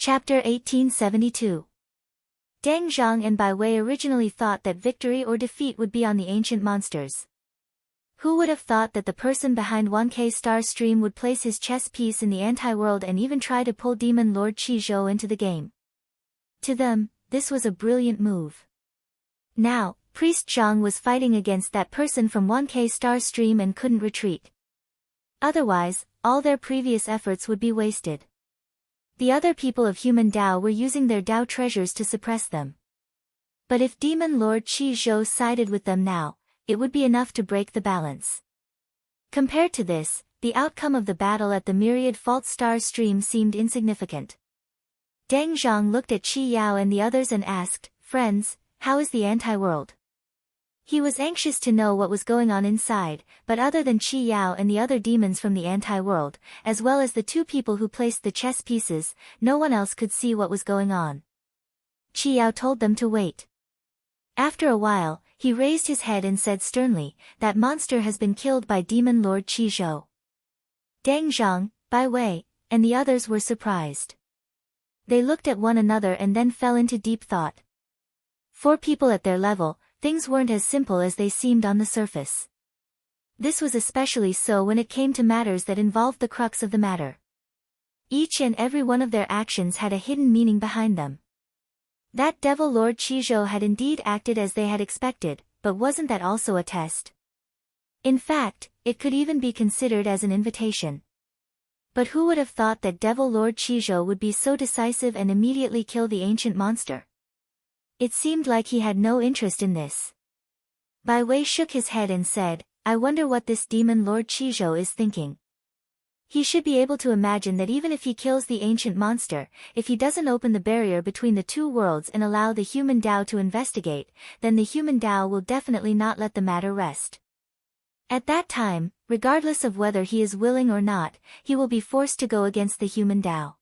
Chapter 1872. Deng Zhang and Bai Wei originally thought that victory or defeat would be on the ancient monsters. Who would have thought that the person behind 1K Star Stream would place his chess piece in the anti-world and even try to pull Demon Lord Qi Zhou into the game? To them, this was a brilliant move. Now, Priest Zhang was fighting against that person from 1K Star Stream and couldn't retreat. Otherwise, all their previous efforts would be wasted. The other people of human Dao were using their Dao treasures to suppress them. But if Demon Lord Qi Zhou sided with them now, it would be enough to break the balance. Compared to this, the outcome of the battle at the Myriad Fault Star Stream seemed insignificant. Deng Zhang looked at Qi Yao and the others and asked, "Friends, how is the anti-world?" He was anxious to know what was going on inside, but other than Qi Yao and the other demons from the anti-world, as well as the two people who placed the chess pieces, no one else could see what was going on. Qi Yao told them to wait. After a while, he raised his head and said sternly, "That monster has been killed by Demon Lord Qi Zhou." Deng Zhang, Bai Wei, and the others were surprised. They looked at one another and then fell into deep thought. For people at their level, things weren't as simple as they seemed on the surface. This was especially so when it came to matters that involved the crux of the matter. Each and every one of their actions had a hidden meaning behind them. That Devil Lord Qi Zhou had indeed acted as they had expected, but wasn't that also a test? In fact, it could even be considered as an invitation. But who would have thought that Devil Lord Qi Zhou would be so decisive and immediately kill the ancient monster? It seemed like he had no interest in this. Bai Wei shook his head and said, "I wonder what this Demon Lord Qi Zhou is thinking. He should be able to imagine that even if he kills the ancient monster, if he doesn't open the barrier between the two worlds and allow the human Dao to investigate, then the human Dao will definitely not let the matter rest. At that time, regardless of whether he is willing or not, he will be forced to go against the human Dao."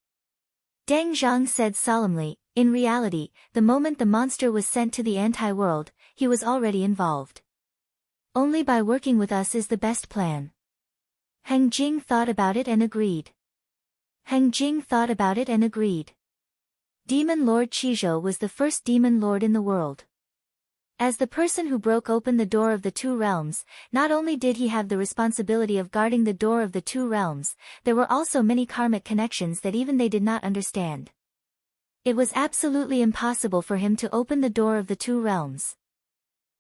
Deng Zhang said solemnly, "In reality, the moment the monster was sent to the anti-world, he was already involved. Only by working with us is the best plan." Heng Jing thought about it and agreed. Demon Lord Qi Zhou was the first demon lord in the world. As the person who broke open the door of the two realms, not only did he have the responsibility of guarding the door of the two realms, there were also many karmic connections that even they did not understand. It was absolutely impossible for him to open the door of the two realms.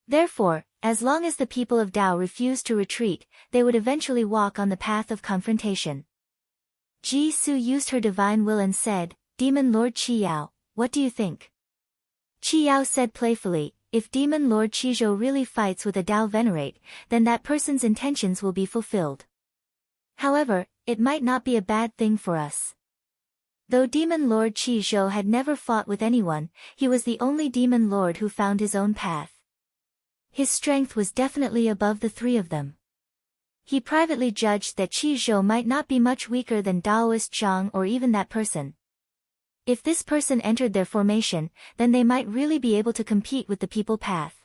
Therefore, as long as the people of Dao refused to retreat, they would eventually walk on the path of confrontation. Ji Su used her divine will and said, "Demon Lord Qi Yao, what do you think?" Qi Yao said playfully, "If Demon Lord Qi Zhou really fights with a Dao Venerate, then that person's intentions will be fulfilled. However, it might not be a bad thing for us." Though Demon Lord Qi Zhou had never fought with anyone, he was the only demon lord who found his own path. His strength was definitely above the three of them. He privately judged that Qi Zhou might not be much weaker than Daoist Zhang or even that person. If this person entered their formation, then they might really be able to compete with the people path.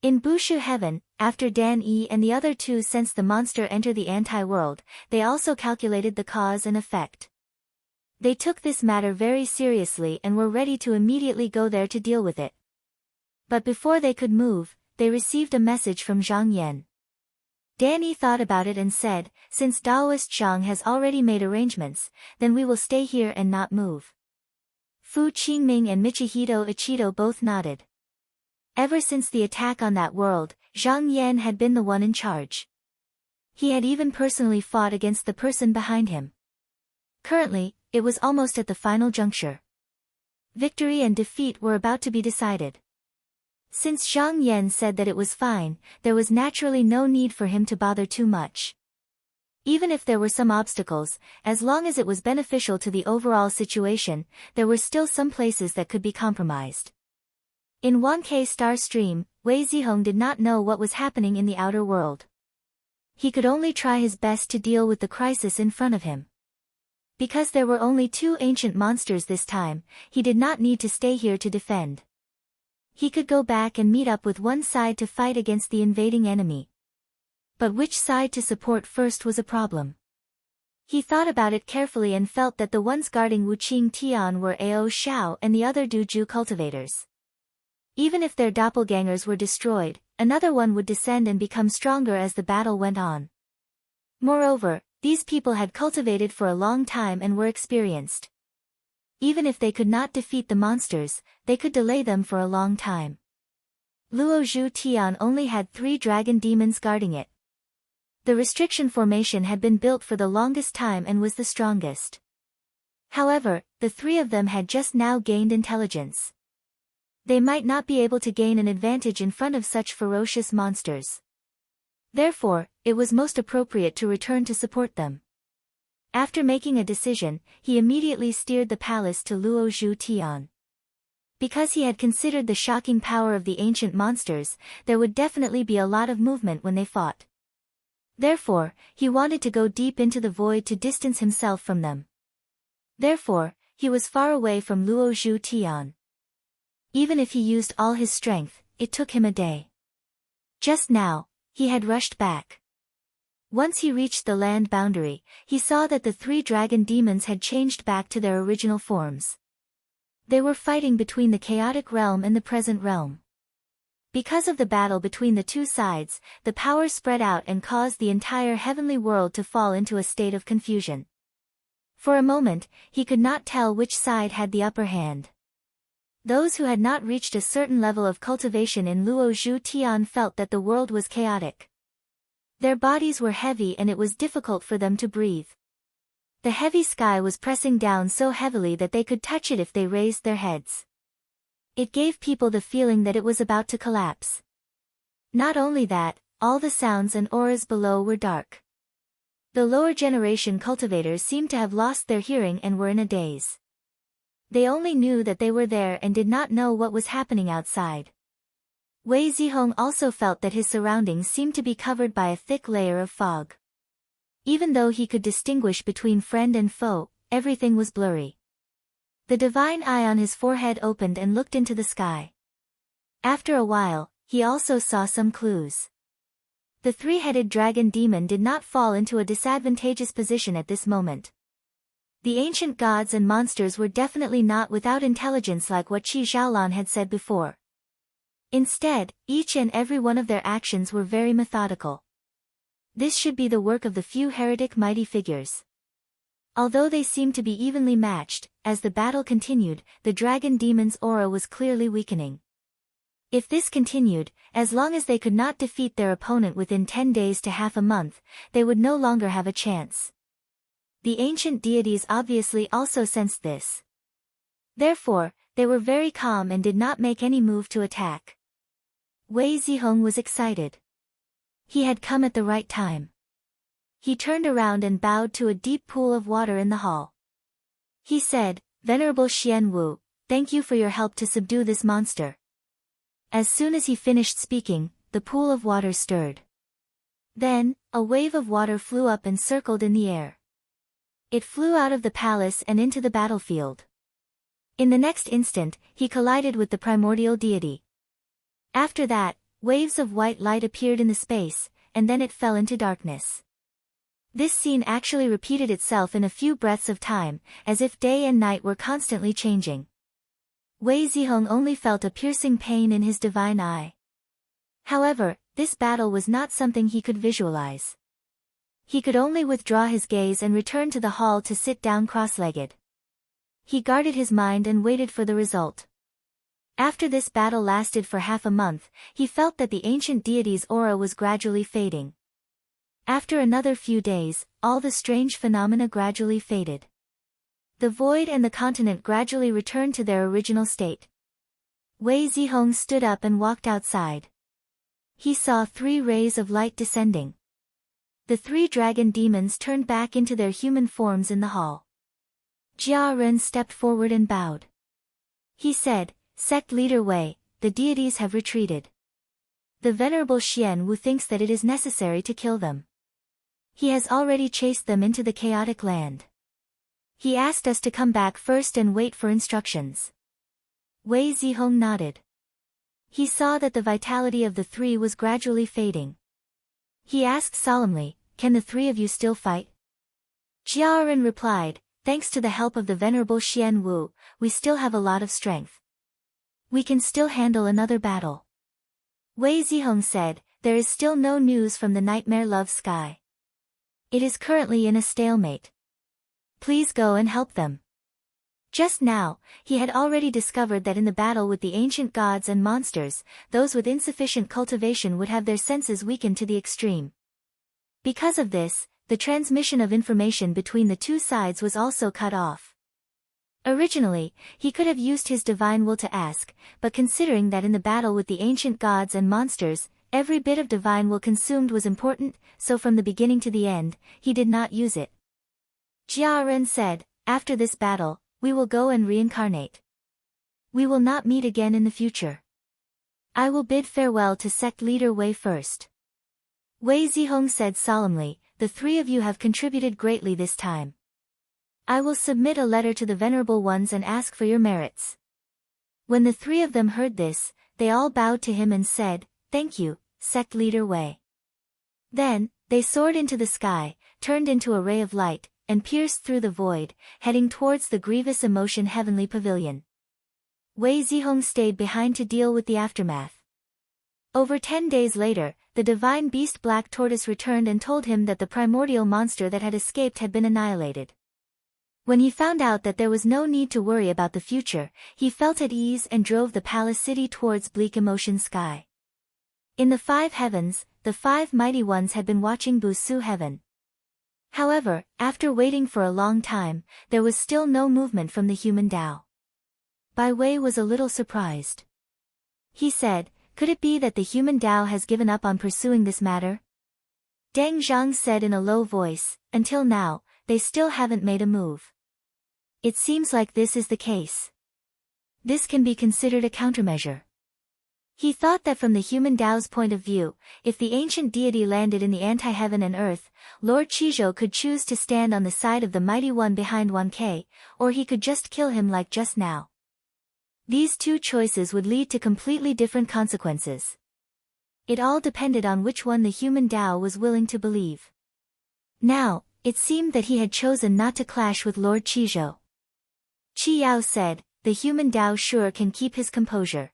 In Bushu Heaven, after Dan Yi and the other two sensed the monster enter the anti-world, they also calculated the cause and effect. They took this matter very seriously and were ready to immediately go there to deal with it. But before they could move, they received a message from Zhang Yan. Dan Yi thought about it and said, "Since Daoist Zhang has already made arrangements, then we will stay here and not move." Fu Qingming and Michihito Ichido both nodded. Ever since the attack on that world, Zhang Yan had been the one in charge. He had even personally fought against the person behind him. Currently, it was almost at the final juncture. Victory and defeat were about to be decided. Since Zhang Yan said that it was fine, there was naturally no need for him to bother too much. Even if there were some obstacles, as long as it was beneficial to the overall situation, there were still some places that could be compromised. In 1K Star Stream, Wei Zihong did not know what was happening in the outer world. He could only try his best to deal with the crisis in front of him. Because there were only two ancient monsters this time, he did not need to stay here to defend. He could go back and meet up with one side to fight against the invading enemy. But which side to support first was a problem. He thought about it carefully and felt that the ones guarding Wuqing Tian were Ao Xiao and the other Duju cultivators. Even if their doppelgangers were destroyed, another one would descend and become stronger as the battle went on. Moreover, these people had cultivated for a long time and were experienced. Even if they could not defeat the monsters, they could delay them for a long time. Luozhu Tian only had 3 dragon demons guarding it. The restriction formation had been built for the longest time and was the strongest. However, the 3 of them had just now gained intelligence. They might not be able to gain an advantage in front of such ferocious monsters. Therefore, it was most appropriate to return to support them. After making a decision, he immediately steered the palace to Luozhu Tian. Because he had considered the shocking power of the ancient monsters, there would definitely be a lot of movement when they fought. Therefore, he wanted to go deep into the void to distance himself from them. Therefore, he was far away from Luozhu Tian. Even if he used all his strength, it took him a day. Just now, he had rushed back. Once he reached the land boundary, he saw that the 3 dragon demons had changed back to their original forms. They were fighting between the chaotic realm and the present realm. Because of the battle between the 2 sides, the power spread out and caused the entire heavenly world to fall into a state of confusion. For a moment, he could not tell which side had the upper hand. Those who had not reached a certain level of cultivation in Luozhu Tian felt that the world was chaotic. Their bodies were heavy and it was difficult for them to breathe. The heavy sky was pressing down so heavily that they could touch it if they raised their heads. It gave people the feeling that it was about to collapse. Not only that, all the sounds and auras below were dark. The lower generation cultivators seemed to have lost their hearing and were in a daze. They only knew that they were there and did not know what was happening outside. Wei Zihong also felt that his surroundings seemed to be covered by a thick layer of fog. Even though he could distinguish between friend and foe, everything was blurry. The divine eye on his forehead opened and looked into the sky. After a while, he also saw some clues. The 3-headed dragon demon did not fall into a disadvantageous position at this moment. The ancient gods and monsters were definitely not without intelligence like what Qi Xiaolan had said before. Instead, each and every one of their actions were very methodical. This should be the work of the few heretic mighty figures. Although they seemed to be evenly matched, as the battle continued, the dragon demon's aura was clearly weakening. If this continued, as long as they could not defeat their opponent within 10 days to half a month, they would no longer have a chance. The ancient deities obviously also sensed this. Therefore, they were very calm and did not make any move to attack. Wei Zihong was excited. He had come at the right time. He turned around and bowed to a deep pool of water in the hall. He said, "Venerable Xian Wu, thank you for your help to subdue this monster." As soon as he finished speaking, the pool of water stirred. Then, a wave of water flew up and circled in the air. It flew out of the palace and into the battlefield. In the next instant, he collided with the primordial deity. After that, waves of white light appeared in the space, and then it fell into darkness. This scene actually repeated itself in a few breaths of time, as if day and night were constantly changing. Wei Zihong only felt a piercing pain in his divine eye. However, this battle was not something he could visualize. He could only withdraw his gaze and return to the hall to sit down cross-legged. He guarded his mind and waited for the result. After this battle lasted for half a month, he felt that the ancient deity's aura was gradually fading. After another few days, all the strange phenomena gradually faded. The void and the continent gradually returned to their original state. Wei Zihong stood up and walked outside. He saw 3 rays of light descending. The 3 dragon demons turned back into their human forms in the hall. Jia Ren stepped forward and bowed. He said, "Sect leader Wei, the deities have retreated. The venerable Xian Wu thinks that it is necessary to kill them. He has already chased them into the chaotic land. He asked us to come back first and wait for instructions." Wei Zihong nodded. He saw that the vitality of the 3 was gradually fading. He asked solemnly, "Can the 3 of you still fight?" Jiaoren replied, thanks to the help of the Venerable Xian Wu, we still have a lot of strength. We can still handle another battle. Wei Zihong said, there is still no news from the Nightmare Love Sky. It is currently in a stalemate. Please go and help them. Just now, he had already discovered that in the battle with the ancient gods and monsters, those with insufficient cultivation would have their senses weakened to the extreme. Because of this, the transmission of information between the two sides was also cut off. Originally, he could have used his divine will to ask, but considering that in the battle with the ancient gods and monsters, every bit of divine will consumed was important, so from the beginning to the end, he did not use it. Jia Ren said, after this battle, we will go and reincarnate. We will not meet again in the future. I will bid farewell to sect leader Wei first. Wei Zihong said solemnly, the three of you have contributed greatly this time. I will submit a letter to the Venerable Ones and ask for your merits. When the three of them heard this, they all bowed to him and said, thank you, sect leader Wei. Then, they soared into the sky, turned into a ray of light, and pierced through the void, heading towards the grievous emotion heavenly pavilion. Wei Zihong stayed behind to deal with the aftermath. Over 10 days later, the divine beast Black Tortoise returned and told him that the primordial monster that had escaped had been annihilated. When he found out that there was no need to worry about the future, he felt at ease and drove the palace city towards bleak emotion sky. In the 5 heavens, the 5 mighty ones had been watching Busu heaven. However, after waiting for a long time, there was still no movement from the human Tao. Bai Wei was a little surprised. He said, could it be that the human Tao has given up on pursuing this matter? Deng Zhang said in a low voice, until now, they still haven't made a move. It seems like this is the case. This can be considered a countermeasure. He thought that from the human Tao's point of view, if the ancient deity landed in the anti-heaven and earth, Lord Qizhou could choose to stand on the side of the mighty one behind 1K, or he could just kill him like just now. These two choices would lead to completely different consequences. It all depended on which one the human Tao was willing to believe. Now, it seemed that he had chosen not to clash with Lord Qizhou. Qi Yao said, the human Tao sure can keep his composure.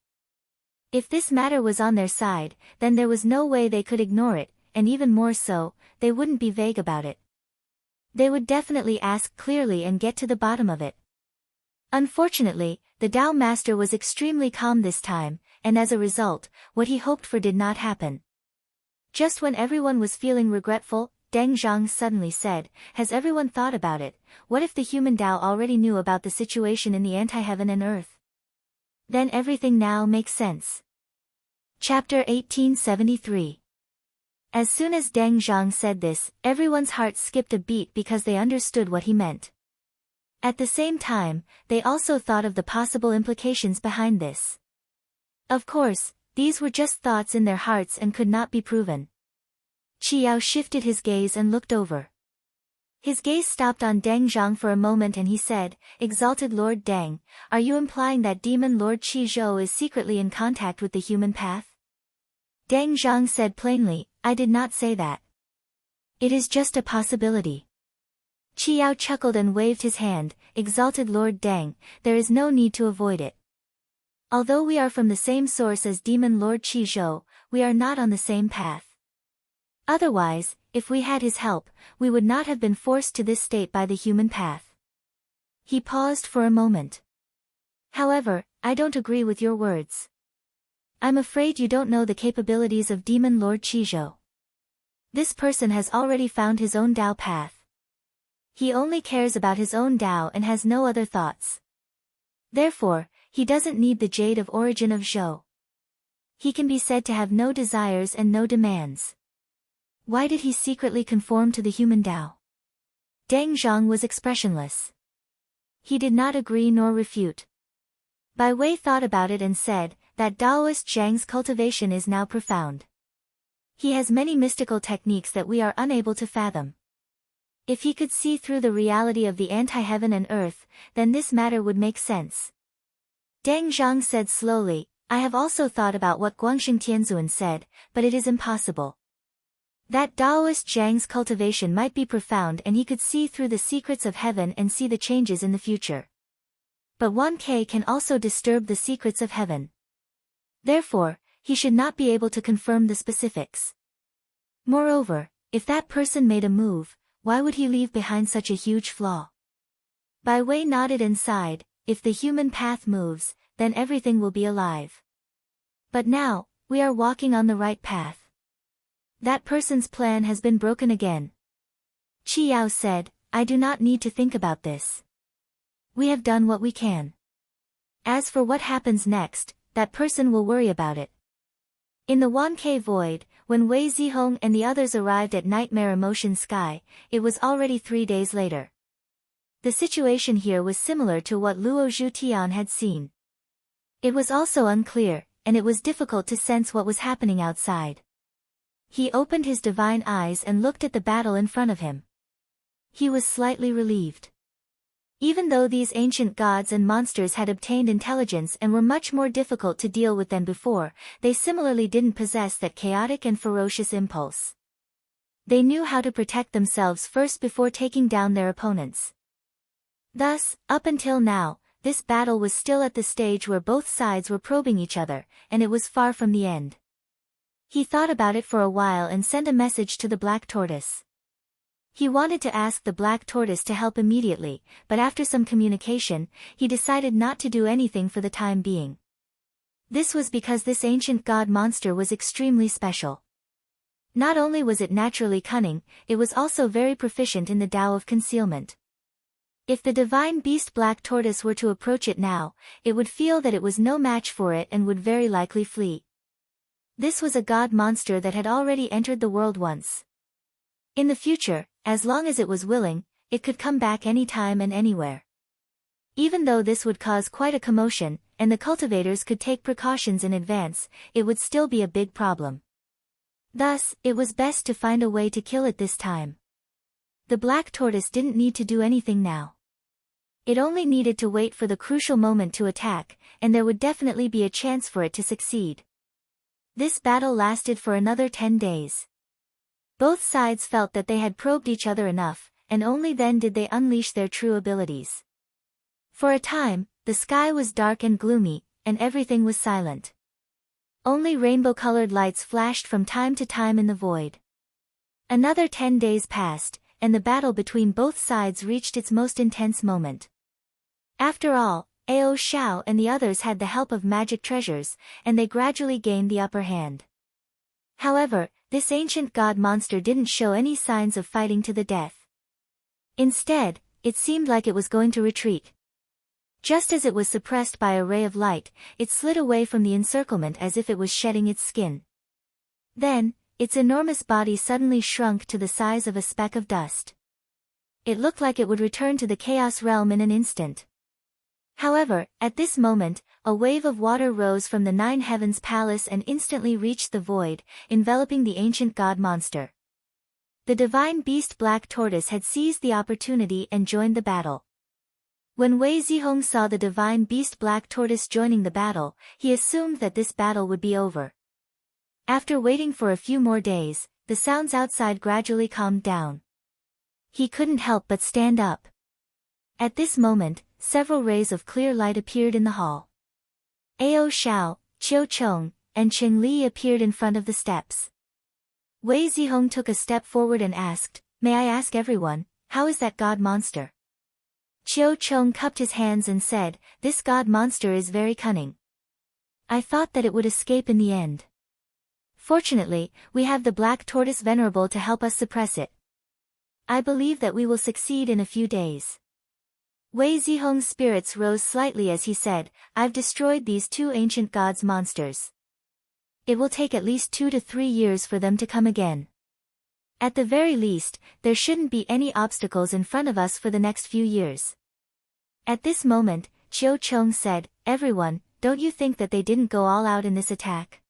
If this matter was on their side, then there was no way they could ignore it, and even more so, they wouldn't be vague about it. They would definitely ask clearly and get to the bottom of it. Unfortunately, the Tao Master was extremely calm this time, and as a result, what he hoped for did not happen. Just when everyone was feeling regretful, Deng Zhang suddenly said, has everyone thought about it? What if the human Tao already knew about the situation in the anti-heaven and earth? Then everything now makes sense. Chapter 1873. As soon as Deng Zhang said this, everyone's hearts skipped a beat because they understood what he meant. At the same time, they also thought of the possible implications behind this. Of course, these were just thoughts in their hearts and could not be proven. Qi Yao shifted his gaze and looked over. His gaze stopped on Deng Zhang for a moment and he said, Exalted Lord Deng, are you implying that demon Lord Qizhou is secretly in contact with the human path? Deng Zhang said plainly, I did not say that. It is just a possibility. Qi Yao chuckled and waved his hand, Exalted Lord Deng, there is no need to avoid it. Although we are from the same source as demon Lord Qizhou, we are not on the same path. Otherwise, if we had his help, we would not have been forced to this state by the human path. He paused for a moment. However, I don't agree with your words. I'm afraid you don't know the capabilities of demon Lord Qizhou. This person has already found his own Tao path. He only cares about his own Tao and has no other thoughts. Therefore, he doesn't need the jade of origin of Zhou. He can be said to have no desires and no demands. Why did he secretly conform to the human Tao? Deng Zhang was expressionless. He did not agree nor refute. Bai Wei thought about it and said, that Taoist Zhang's cultivation is now profound. He has many mystical techniques that we are unable to fathom. If he could see through the reality of the anti-heaven and earth, then this matter would make sense. Deng Zhang said slowly, I have also thought about what Guangxing Tianzuan said, but it is impossible. That Taoist Zhang's cultivation might be profound and he could see through the secrets of heaven and see the changes in the future. But 1K can also disturb the secrets of heaven. Therefore, he should not be able to confirm the specifics. Moreover, if that person made a move, why would he leave behind such a huge flaw? Bai Wei nodded and sighed. If the human path moves, then everything will be alive. But now, we are walking on the right path. That person's plan has been broken again. Qi Yao said, I do not need to think about this. We have done what we can. As for what happens next, that person will worry about it. In the 1K void, when Wei Zihong and the others arrived at Nightmare Emotion Sky, it was already 3 days later. The situation here was similar to what Luo Zhutian had seen. It was also unclear, and it was difficult to sense what was happening outside. He opened his divine eyes and looked at the battle in front of him. He was slightly relieved. Even though these ancient gods and monsters had obtained intelligence and were much more difficult to deal with than before, they similarly didn't possess that chaotic and ferocious impulse. They knew how to protect themselves first before taking down their opponents. Thus, up until now, this battle was still at the stage where both sides were probing each other, and it was far from the end. He thought about it for a while and sent a message to the Black Tortoise. He wanted to ask the Black Tortoise to help immediately, but after some communication, he decided not to do anything for the time being. This was because this ancient god monster was extremely special. Not only was it naturally cunning, it was also very proficient in the Tao of concealment. If the divine beast Black Tortoise were to approach it now, it would feel that it was no match for it and would very likely flee. This was a god monster that had already entered the world once. In the future, as long as it was willing, it could come back any time and anywhere. Even though this would cause quite a commotion, and the cultivators could take precautions in advance, it would still be a big problem. Thus, it was best to find a way to kill it this time. The Black Tortoise didn't need to do anything now. It only needed to wait for the crucial moment to attack, and there would definitely be a chance for it to succeed. This battle lasted for another 10 days. Both sides felt that they had probed each other enough, and only then did they unleash their true abilities. For a time, the sky was dark and gloomy, and everything was silent. Only rainbow-colored lights flashed from time to time in the void. Another 10 days passed, and the battle between both sides reached its most intense moment. After all, Ao Xiao and the others had the help of magic treasures, and they gradually gained the upper hand. However, this ancient god monster didn't show any signs of fighting to the death. Instead, it seemed like it was going to retreat. Just as it was suppressed by a ray of light, it slid away from the encirclement as if it was shedding its skin. Then, its enormous body suddenly shrunk to the size of a speck of dust. It looked like it would return to the chaos realm in an instant. However, at this moment, a wave of water rose from the Nine Heavens Palace and instantly reached the void, enveloping the ancient god monster. The divine beast Black Tortoise had seized the opportunity and joined the battle. When Wei Zihong saw the divine beast Black Tortoise joining the battle, he assumed that this battle would be over. After waiting for a few more days, the sounds outside gradually calmed down. He couldn't help but stand up. At this moment, several rays of clear light appeared in the hall. Ao Xiao, Qiu Cheng, and Qing Li appeared in front of the steps. Wei Zihong took a step forward and asked, "May I ask everyone, how is that god monster?" Qiu Cheng cupped his hands and said, "This god monster is very cunning. I thought that it would escape in the end. Fortunately, we have the Black Tortoise Venerable to help us suppress it. I believe that we will succeed in a few days." Wei Zihong's spirits rose slightly as he said, "I've destroyed these two ancient gods' monsters. It will take at least 2 to 3 years for them to come again. At the very least, there shouldn't be any obstacles in front of us for the next few years." At this moment, Qiu Cheng said, "Everyone, don't you think that they didn't go all out in this attack?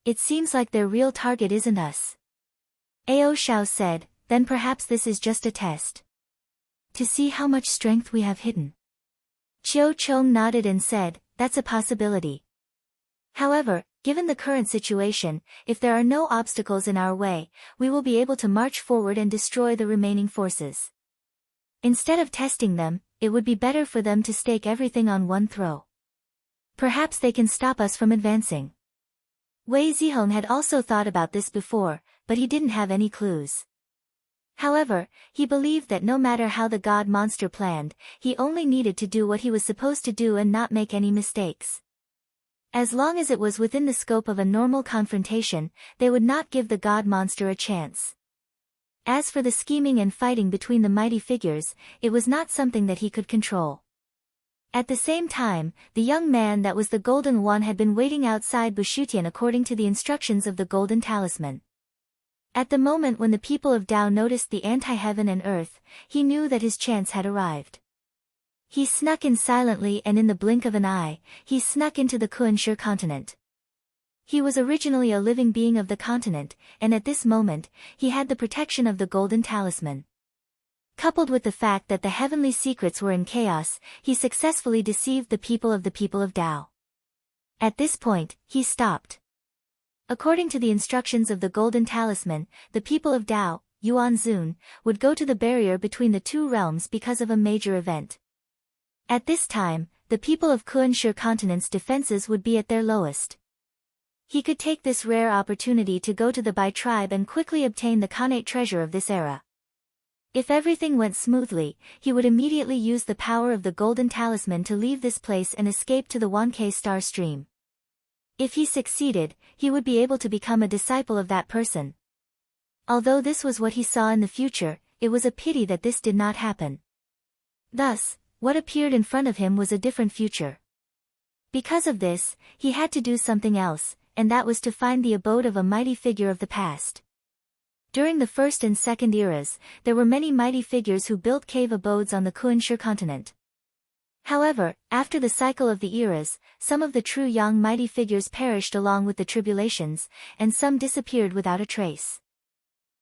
It seems like their real target isn't us." Ao Xiao said, "Then perhaps this is just a test. To see how much strength we have hidden." Qiu Cheng nodded and said, "That's a possibility. However, given the current situation, if there are no obstacles in our way, we will be able to march forward and destroy the remaining forces. Instead of testing them, it would be better for them to stake everything on one throw. Perhaps they can stop us from advancing. Wei Zihong had also thought about this before, but he didn't have any clues. However, he believed that no matter how the god monster planned, he only needed to do what he was supposed to do and not make any mistakes. As long as it was within the scope of a normal confrontation, they would not give the god monster a chance. As for the scheming and fighting between the mighty figures, it was not something that he could control. At the same time, the young man that was the Golden One had been waiting outside Bushutian according to the instructions of the Golden Talisman. At the moment when the people of Dao noticed the anti-heaven and earth, he knew that his chance had arrived. He snuck in silently and in the blink of an eye, he snuck into the Kunshe continent. He was originally a living being of the continent, and at this moment, he had the protection of the Golden Talisman. Coupled with the fact that the heavenly secrets were in chaos, he successfully deceived the people of Dao. At this point, he stopped. According to the instructions of the Golden Talisman, the people of Dao, Yuan Zun, would go to the barrier between the two realms because of a major event. At this time, the people of Kunshe continent's defenses would be at their lowest. He could take this rare opportunity to go to the Bai tribe and quickly obtain the Khanate treasure of this era. If everything went smoothly, he would immediately use the power of the Golden Talisman to leave this place and escape to the Wanke Star Stream. If he succeeded, he would be able to become a disciple of that person. Although this was what he saw in the future, it was a pity that this did not happen. Thus, what appeared in front of him was a different future. Because of this, he had to do something else, and that was to find the abode of a mighty figure of the past. During the First and Second eras, there were many mighty figures who built cave abodes on the Kunshe continent. However, after the cycle of the eras, some of the true young mighty figures perished along with the tribulations, and some disappeared without a trace.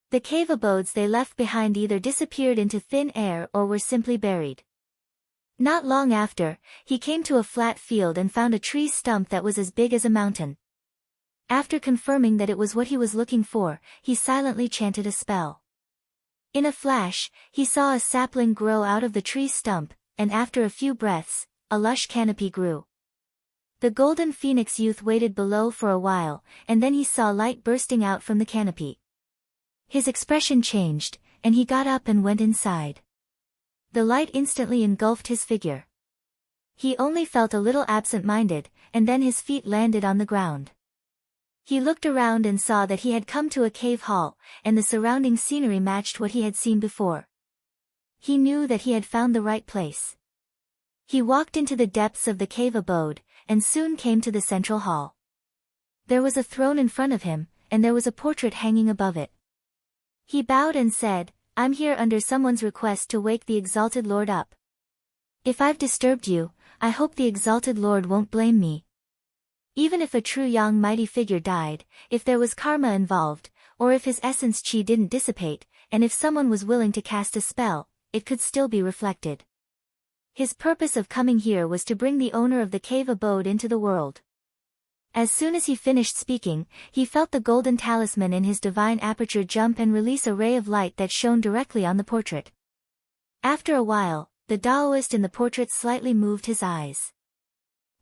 The cave abodes they left behind either disappeared into thin air or were simply buried. Not long after, he came to a flat field and found a tree stump that was as big as a mountain. After confirming that it was what he was looking for, he silently chanted a spell. In a flash, he saw a sapling grow out of the tree stump, and after a few breaths, a lush canopy grew. The golden phoenix youth waited below for a while, and then he saw light bursting out from the canopy. His expression changed, and he got up and went inside. The light instantly engulfed his figure. He only felt a little absent-minded, and then his feet landed on the ground. He looked around and saw that he had come to a cave hall, and the surrounding scenery matched what he had seen before. He knew that he had found the right place. He walked into the depths of the cave abode, and soon came to the central hall. There was a throne in front of him, and there was a portrait hanging above it. He bowed and said, "I'm here under someone's request to wake the Exalted Lord up. If I've disturbed you, I hope the Exalted Lord won't blame me." Even if a true young mighty figure died, if there was karma involved, or if his essence chi didn't dissipate, and if someone was willing to cast a spell, it could still be reflected. His purpose of coming here was to bring the owner of the cave abode into the world. As soon as he finished speaking, he felt the golden talisman in his divine aperture jump and release a ray of light that shone directly on the portrait. After a while, the Taoist in the portrait slightly moved his eyes.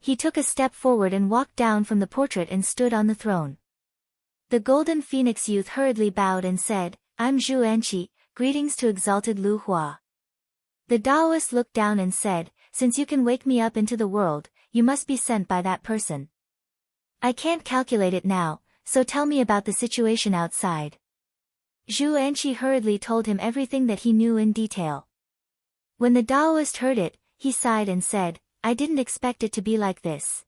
He took a step forward and walked down from the portrait and stood on the throne. The golden phoenix youth hurriedly bowed and said, "I'm Zhu Anqi, greetings to Exalted Lu Hua." The Taoist looked down and said, "Since you can wake me up into the world, you must be sent by that person. I can't calculate it now, so tell me about the situation outside." Zhu Anqi hurriedly told him everything that he knew in detail. When the Taoist heard it, he sighed and said, "I didn't expect it to be like this."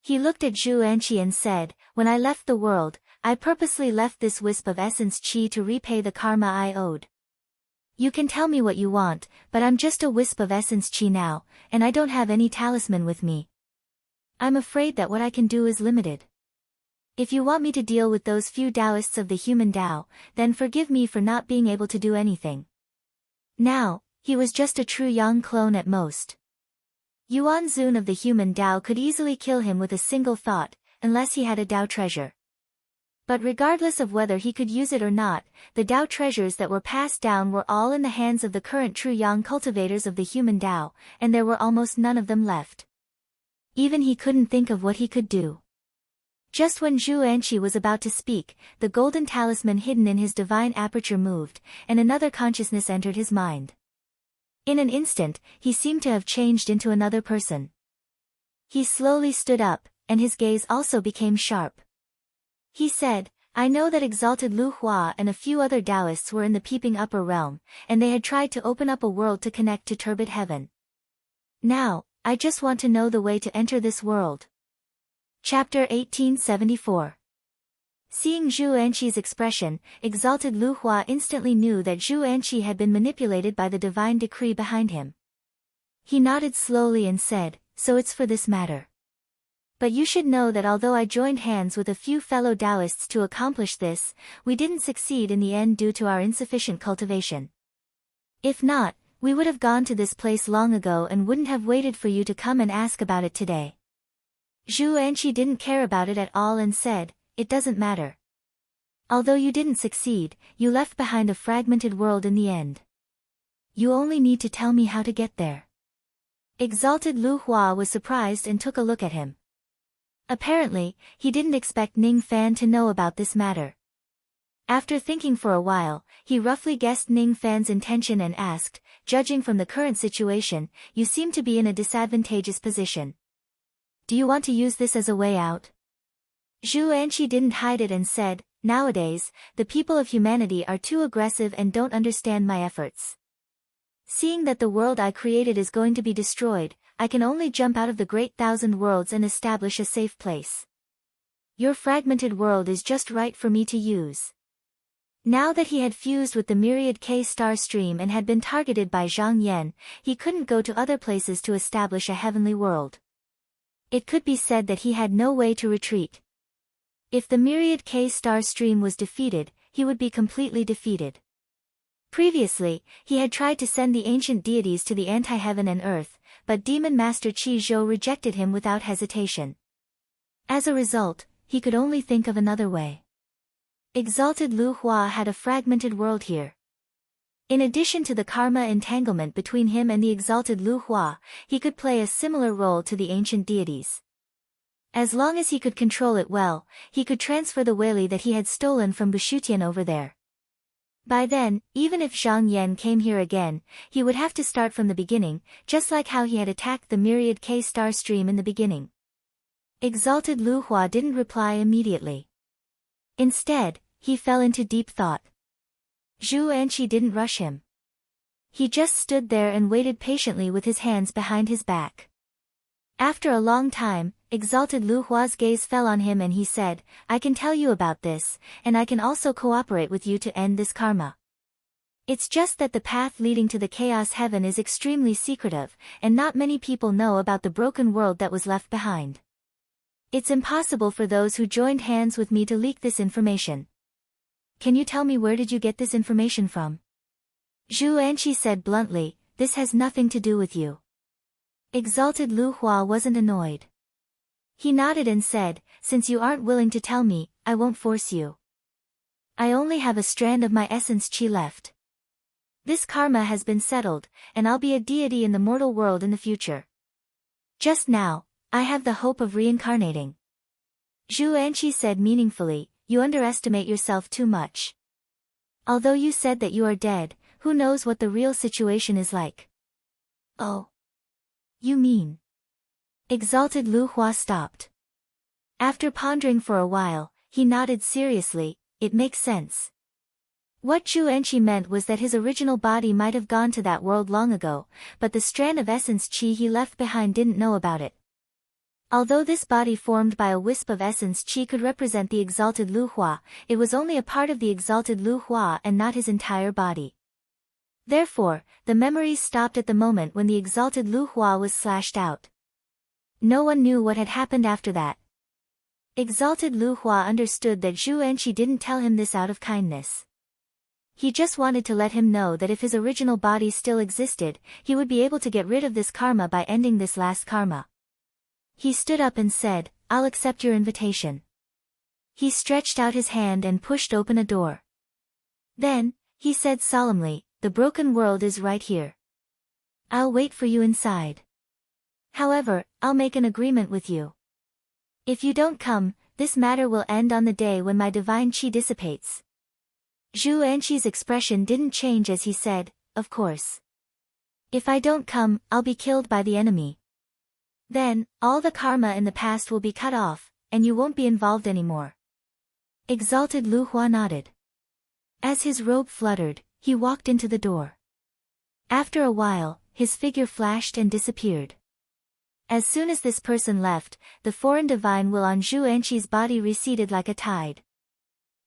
He looked at Zhu Anqi and said, "When I left the world, I purposely left this wisp of essence chi to repay the karma I owed. You can tell me what you want, but I'm just a wisp of essence chi now, and I don't have any talisman with me. I'm afraid that what I can do is limited. If you want me to deal with those few Taoists of the human Tao, then forgive me for not being able to do anything." Now, he was just a true young clone at most. Yuan Zun of the human Tao could easily kill him with a single thought, unless he had a Tao treasure. But regardless of whether he could use it or not, the Tao treasures that were passed down were all in the hands of the current true Yang cultivators of the human Tao, and there were almost none of them left. Even he couldn't think of what he could do. Just when Zhu Anqi was about to speak, the golden talisman hidden in his divine aperture moved, and another consciousness entered his mind. In an instant, he seemed to have changed into another person. He slowly stood up, and his gaze also became sharp. He said, I know that exalted Lu Hua and a few other Taoists were in the peeping upper realm, and they had tried to open up a world to connect to turbid heaven. Now, I just want to know the way to enter this world. Chapter 1874. Seeing Zhu Anqi's expression, exalted Lu Hua instantly knew that Zhu Anqi had been manipulated by the divine decree behind him. He nodded slowly and said, so it's for this matter. But you should know that although I joined hands with a few fellow Taoists to accomplish this, we didn't succeed in the end due to our insufficient cultivation. If not, we would have gone to this place long ago and wouldn't have waited for you to come and ask about it today. Zhu Anqi didn't care about it at all and said, it doesn't matter. Although you didn't succeed, you left behind a fragmented world in the end. You only need to tell me how to get there. Exalted Lu Hua was surprised and took a look at him. Apparently, he didn't expect Ning Fan to know about this matter. After thinking for a while, he roughly guessed Ning Fan's intention and asked, judging from the current situation, you seem to be in a disadvantageous position. Do you want to use this as a way out? Zhu Anqi didn't hide it and said, nowadays, the people of humanity are too aggressive and don't understand my efforts. Seeing that the world I created is going to be destroyed, I can only jump out of the great thousand worlds and establish a safe place. Your fragmented world is just right for me to use. Now that he had fused with the myriad K-star stream and had been targeted by Zhang Yan, he couldn't go to other places to establish a heavenly world. It could be said that he had no way to retreat. If the myriad K-star stream was defeated, he would be completely defeated. Previously, he had tried to send the ancient deities to the anti-heaven and earth, but Demon Master Qi Zhou rejected him without hesitation. As a result, he could only think of another way. Exalted Lu Hua had a fragmented world here. In addition to the karma entanglement between him and the exalted Lu Hua, he could play a similar role to the ancient deities. As long as he could control it well, he could transfer the Weili that he had stolen from Bushutian over there. By then, even if Zhang Yan came here again, he would have to start from the beginning, just like how he had attacked the myriad K-star stream in the beginning. Exalted Lu Hua didn't reply immediately. Instead, he fell into deep thought. Zhu Anqi didn't rush him. He just stood there and waited patiently with his hands behind his back. After a long time, exalted Lu Hua's gaze fell on him and he said, I can tell you about this, and I can also cooperate with you to end this karma. It's just that the path leading to the chaos heaven is extremely secretive, and not many people know about the broken world that was left behind. It's impossible for those who joined hands with me to leak this information. Can you tell me where did you get this information from? Zhu Anqi said bluntly, this has nothing to do with you. Exalted Lu Hua wasn't annoyed. He nodded and said, since you aren't willing to tell me, I won't force you. I only have a strand of my essence qi left. This karma has been settled, and I'll be a deity in the mortal world in the future. Just now, I have the hope of reincarnating. Zhu Anqi said meaningfully, you underestimate yourself too much. Although you said that you are dead, who knows what the real situation is like? Oh. You mean? Exalted Lu Hua stopped. After pondering for a while, he nodded seriously, it makes sense. What Zhu Anqi meant was that his original body might have gone to that world long ago, but the strand of essence qi he left behind didn't know about it. Although this body formed by a wisp of essence qi could represent the exalted Lu Hua, it was only a part of the exalted Lu Hua and not his entire body. Therefore, the memories stopped at the moment when the exalted Lu Hua was slashed out. No one knew what had happened after that. Exalted Lu Hua understood that Zhu Anqi didn't tell him this out of kindness. He just wanted to let him know that if his original body still existed, he would be able to get rid of this karma by ending this last karma. He stood up and said, I'll accept your invitation. He stretched out his hand and pushed open a door. Then, he said solemnly, the broken world is right here. I'll wait for you inside. However, I'll make an agreement with you. If you don't come, this matter will end on the day when my divine chi dissipates. Zhu Enqi's expression didn't change as he said, of course. If I don't come, I'll be killed by the enemy. Then, all the karma in the past will be cut off, and you won't be involved anymore. Exalted Lu Hua nodded. As his robe fluttered, he walked into the door. After a while, his figure flashed and disappeared. As soon as this person left, the foreign divine will on Zhu Enqi's body receded like a tide.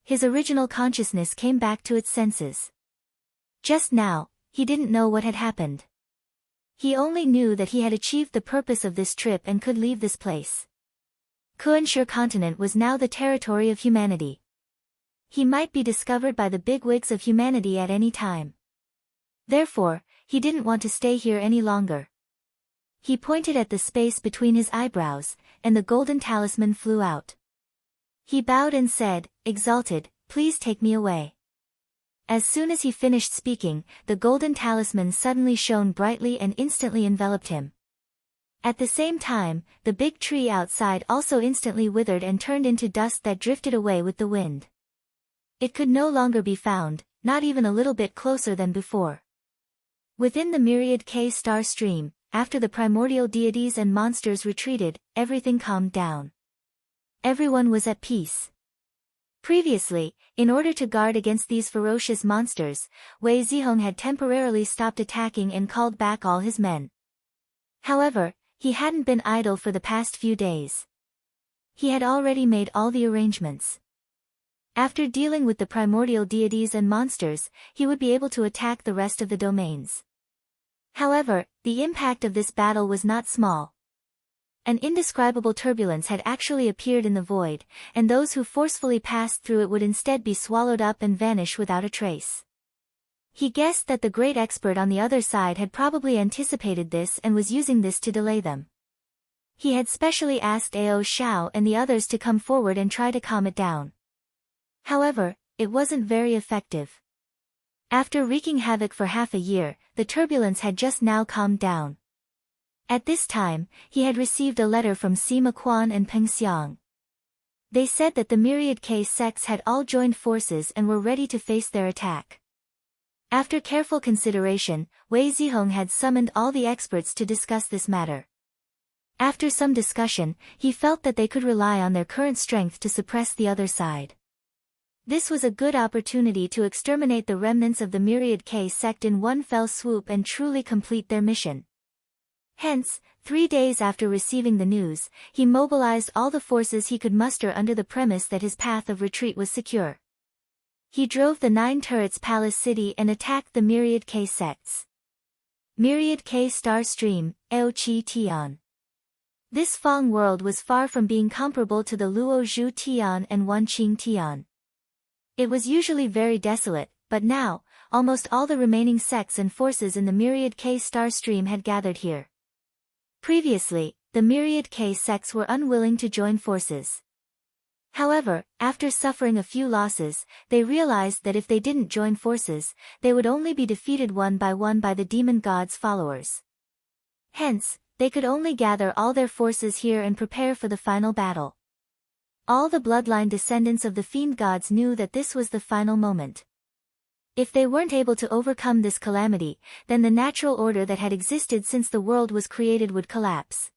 His original consciousness came back to its senses. Just now, he didn't know what had happened. He only knew that he had achieved the purpose of this trip and could leave this place. Kunshe continent was now the territory of humanity. He might be discovered by the bigwigs of humanity at any time. Therefore, he didn't want to stay here any longer. He pointed at the space between his eyebrows, and the golden talisman flew out. He bowed and said, Exalted, please take me away. As soon as he finished speaking, the golden talisman suddenly shone brightly and instantly enveloped him. At the same time, the big tree outside also instantly withered and turned into dust that drifted away with the wind. It could no longer be found, not even a little bit closer than before. Within the myriad K-star stream, after the primordial deities and monsters retreated, everything calmed down. Everyone was at peace. Previously, in order to guard against these ferocious monsters, Wei Zihong had temporarily stopped attacking and called back all his men. However, he hadn't been idle for the past few days. He had already made all the arrangements. After dealing with the primordial deities and monsters, he would be able to attack the rest of the domains. However, the impact of this battle was not small. An indescribable turbulence had actually appeared in the void, and those who forcefully passed through it would instead be swallowed up and vanish without a trace. He guessed that the great expert on the other side had probably anticipated this and was using this to delay them. He had specially asked Ao Xiao and the others to come forward and try to calm it down. However, it wasn't very effective. After wreaking havoc for half a year, the turbulence had just now calmed down. At this time, he had received a letter from Sima Quan and Peng Xiang. They said that the myriad K sects had all joined forces and were ready to face their attack. After careful consideration, Wei Zihong had summoned all the experts to discuss this matter. After some discussion, he felt that they could rely on their current strength to suppress the other side. This was a good opportunity to exterminate the remnants of the myriad K sect in one fell swoop and truly complete their mission. Hence, 3 days after receiving the news, he mobilized all the forces he could muster under the premise that his path of retreat was secure. He drove the 9 turrets palace city and attacked the myriad K sects. Myriad K star stream, Ao Chi Tian. This Fang world was far from being comparable to the Luo Zhu Tian and Wanqing Tian. It was usually very desolate, but now, almost all the remaining sects and forces in the myriad K star stream had gathered here. Previously, the myriad K sects were unwilling to join forces. However, after suffering a few losses, they realized that if they didn't join forces, they would only be defeated one by the demon god's followers. Hence, they could only gather all their forces here and prepare for the final battle. All the bloodline descendants of the fiend gods knew that this was the final moment. If they weren't able to overcome this calamity, then the natural order that had existed since the world was created would collapse.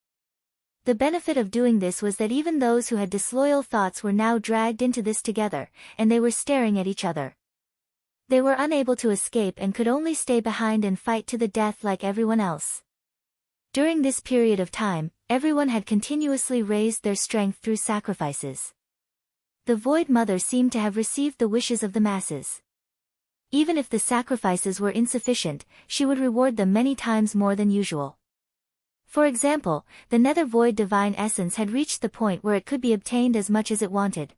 The benefit of doing this was that even those who had disloyal thoughts were now dragged into this together, and they were staring at each other. They were unable to escape and could only stay behind and fight to the death like everyone else. During this period of time, everyone had continuously raised their strength through sacrifices. The Void Mother seemed to have received the wishes of the masses. Even if the sacrifices were insufficient, she would reward them many times more than usual. For example, the Nether Void Divine Essence had reached the point where it could be obtained as much as it wanted.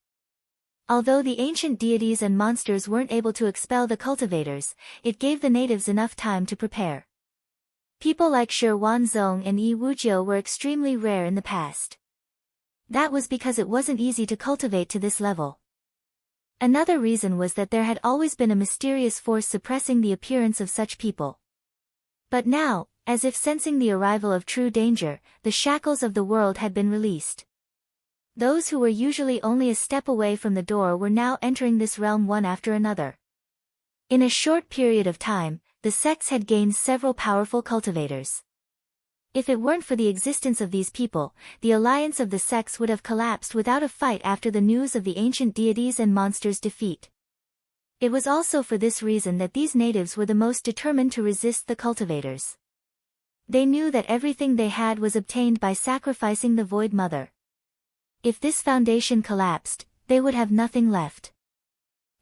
Although the ancient deities and monsters weren't able to expel the cultivators, it gave the natives enough time to prepare. People like Shi Wanzong and Yi Wujiu were extremely rare in the past. That was because it wasn't easy to cultivate to this level. Another reason was that there had always been a mysterious force suppressing the appearance of such people. But now, as if sensing the arrival of true danger, the shackles of the world had been released. Those who were usually only a step away from the door were now entering this realm one after another. In a short period of time, the sects had gained several powerful cultivators. If it weren't for the existence of these people, the alliance of the sects would have collapsed without a fight after the news of the ancient deities and monsters' defeat. It was also for this reason that these natives were the most determined to resist the cultivators. They knew that everything they had was obtained by sacrificing the Void Mother. If this foundation collapsed, they would have nothing left.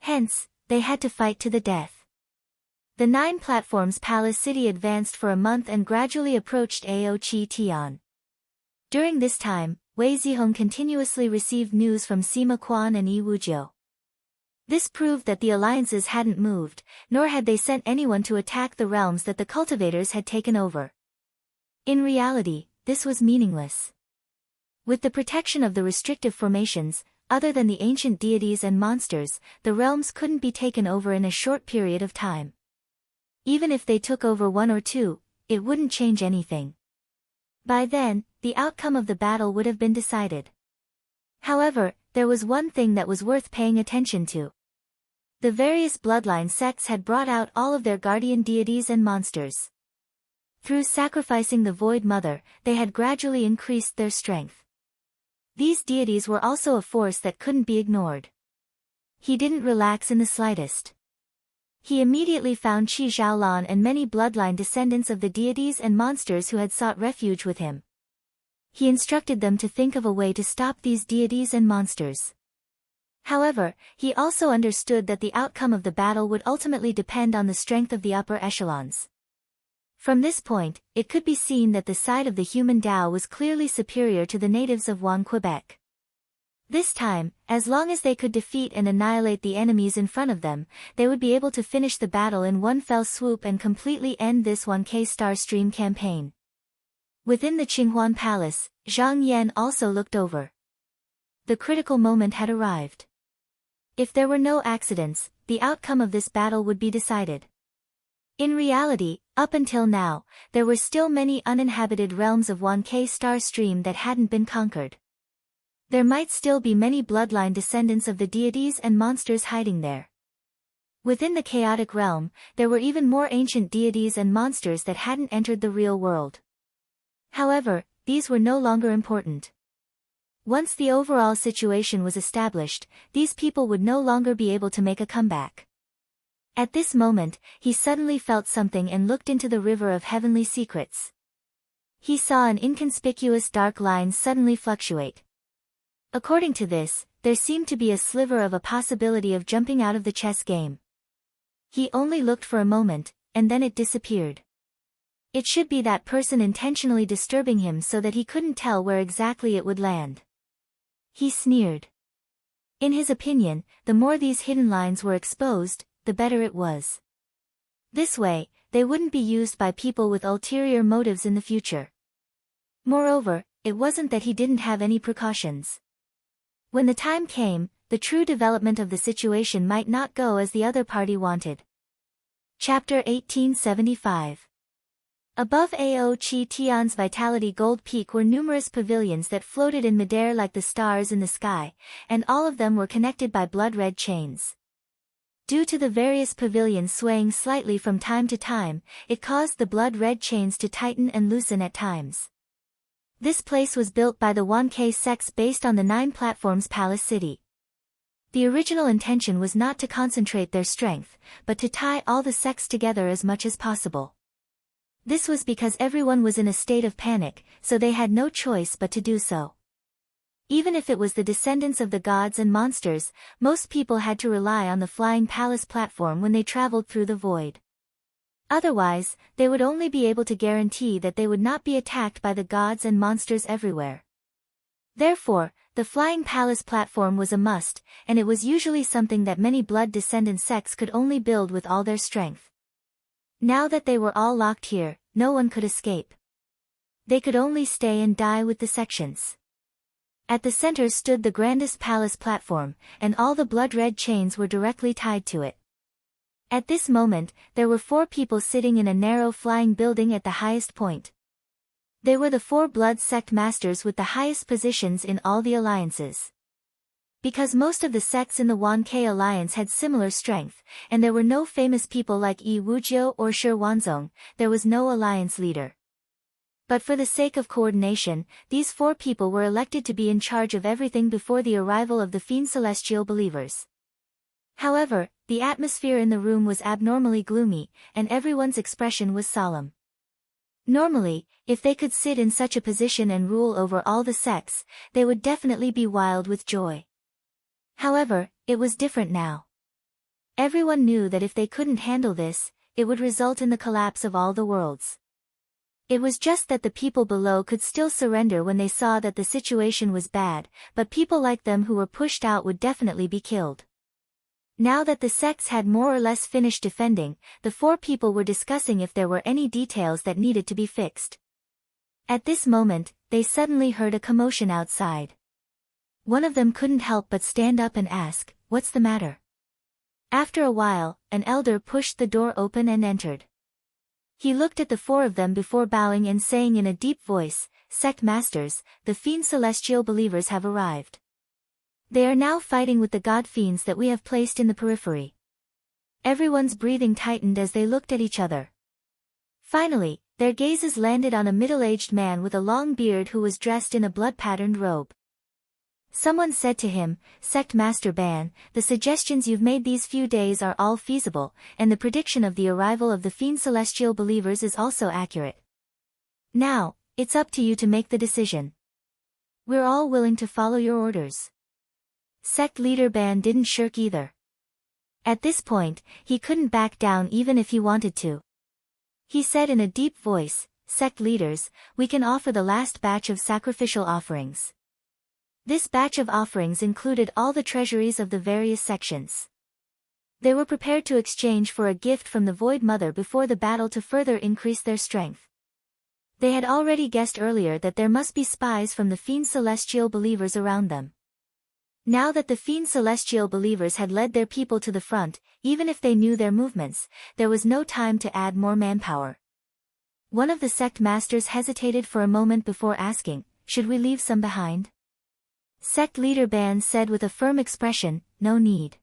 Hence, they had to fight to the death. The 9 platforms Palace City advanced for a month and gradually approached Aochi Tian. During this time, Wei Zihong continuously received news from Sima Quan and Yi Wujiu. This proved that the alliances hadn't moved, nor had they sent anyone to attack the realms that the cultivators had taken over. In reality, this was meaningless. With the protection of the restrictive formations, other than the ancient deities and monsters, the realms couldn't be taken over in a short period of time. Even if they took over 1 or 2, it wouldn't change anything. By then, the outcome of the battle would have been decided. However, there was one thing that was worth paying attention to. The various bloodline sects had brought out all of their guardian deities and monsters. Through sacrificing the Void Mother, they had gradually increased their strength. These deities were also a force that couldn't be ignored. He didn't relax in the slightest. He immediately found Qi Zhaolan and many bloodline descendants of the deities and monsters who had sought refuge with him. He instructed them to think of a way to stop these deities and monsters. However, he also understood that the outcome of the battle would ultimately depend on the strength of the upper echelons. From this point, it could be seen that the side of the human Tao was clearly superior to the natives of Wang Quebec. This time, as long as they could defeat and annihilate the enemies in front of them, they would be able to finish the battle in one fell swoop and completely end this 1K Star Stream campaign. Within the Qinghuan Palace, Zhang Yan also looked over. The critical moment had arrived. If there were no accidents, the outcome of this battle would be decided. In reality, up until now, there were still many uninhabited realms of 1K Star Stream that hadn't been conquered. There might still be many bloodline descendants of the deities and monsters hiding there. Within the chaotic realm, there were even more ancient deities and monsters that hadn't entered the real world. However, these were no longer important. Once the overall situation was established, these people would no longer be able to make a comeback. At this moment, he suddenly felt something and looked into the river of heavenly secrets. He saw an inconspicuous dark line suddenly fluctuate. According to this, there seemed to be a sliver of a possibility of jumping out of the chess game. He only looked for a moment, and then it disappeared. It should be that person intentionally disturbing him so that he couldn't tell where exactly it would land. He sneered. In his opinion, the more these hidden lines were exposed, the better it was. This way, they wouldn't be used by people with ulterior motives in the future. Moreover, it wasn't that he didn't have any precautions. When the time came, the true development of the situation might not go as the other party wanted. Chapter 1875. Above Aochi Tian's Vitality Gold Peak were numerous pavilions that floated in midair like the stars in the sky, and all of them were connected by blood-red chains. Due to the various pavilions swaying slightly from time to time, it caused the blood-red chains to tighten and loosen at times. This place was built by the 1K sects based on the 9 platforms Palace City. The original intention was not to concentrate their strength, but to tie all the sects together as much as possible. This was because everyone was in a state of panic, so they had no choice but to do so. Even if it was the descendants of the gods and monsters, most people had to rely on the flying palace platform when they traveled through the void. Otherwise, they would only be able to guarantee that they would not be attacked by the gods and monsters everywhere. Therefore, the flying palace platform was a must, and it was usually something that many blood-descendant sects could only build with all their strength. Now that they were all locked here, no one could escape. They could only stay and die with the sections. At the center stood the grandest palace platform, and all the blood-red chains were directly tied to it. At this moment, there were 4 people sitting in a narrow flying building at the highest point. They were the 4 blood sect masters with the highest positions in all the alliances. Because most of the sects in the 1K alliance had similar strength, and there were no famous people like Yi Wujiu or Shi Wanzong, there was no alliance leader. But for the sake of coordination, these 4 people were elected to be in charge of everything before the arrival of the Fiend Celestial believers. However, the atmosphere in the room was abnormally gloomy, and everyone's expression was solemn. Normally, if they could sit in such a position and rule over all the sects, they would definitely be wild with joy. However, it was different now. Everyone knew that if they couldn't handle this, it would result in the collapse of all the worlds. It was just that the people below could still surrender when they saw that the situation was bad, but people like them who were pushed out would definitely be killed. Now that the sects had more or less finished defending, the 4 people were discussing if there were any details that needed to be fixed. At this moment, they suddenly heard a commotion outside. One of them couldn't help but stand up and ask, "What's the matter?" After a while, an elder pushed the door open and entered. He looked at the 4 of them before bowing and saying in a deep voice, "Sect Masters, the Fiend Celestial believers have arrived. They are now fighting with the god fiends that we have placed in the periphery." Everyone's breathing tightened as they looked at each other. Finally, their gazes landed on a middle-aged man with a long beard who was dressed in a blood-patterned robe. Someone said to him, "Sect Master Ban, the suggestions you've made these few days are all feasible, and the prediction of the arrival of the Fiend Celestial believers is also accurate. Now, it's up to you to make the decision. We're all willing to follow your orders." Sect leader Ban didn't shirk either. At this point, he couldn't back down even if he wanted to. He said in a deep voice, "Sect leaders, we can offer the last batch of sacrificial offerings." This batch of offerings included all the treasuries of the various sections. They were prepared to exchange for a gift from the Void Mother before the battle to further increase their strength. They had already guessed earlier that there must be spies from the Fiend Celestial believers around them. Now that the Fiend Celestial believers had led their people to the front, even if they knew their movements, there was no time to add more manpower. One of the sect masters hesitated for a moment before asking, "Should we leave some behind?" Sect leader Ban said with a firm expression, "No need."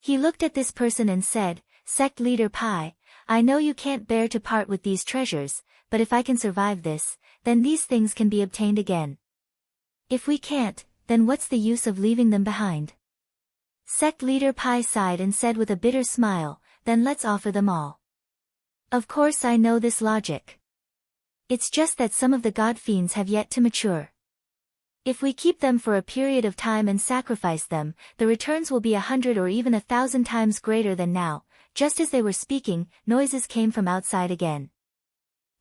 He looked at this person and said, "Sect leader Pai, I know you can't bear to part with these treasures, but if I can survive this, then these things can be obtained again. If we can't, then what's the use of leaving them behind?" Sect leader Pai sighed and said with a bitter smile, "Then let's offer them all." Of course I know this logic. It's just that some of the god fiends have yet to mature. If we keep them for a period of time and sacrifice them, the returns will be 100 or even 1,000 times greater than now. Just as they were speaking, noises came from outside again.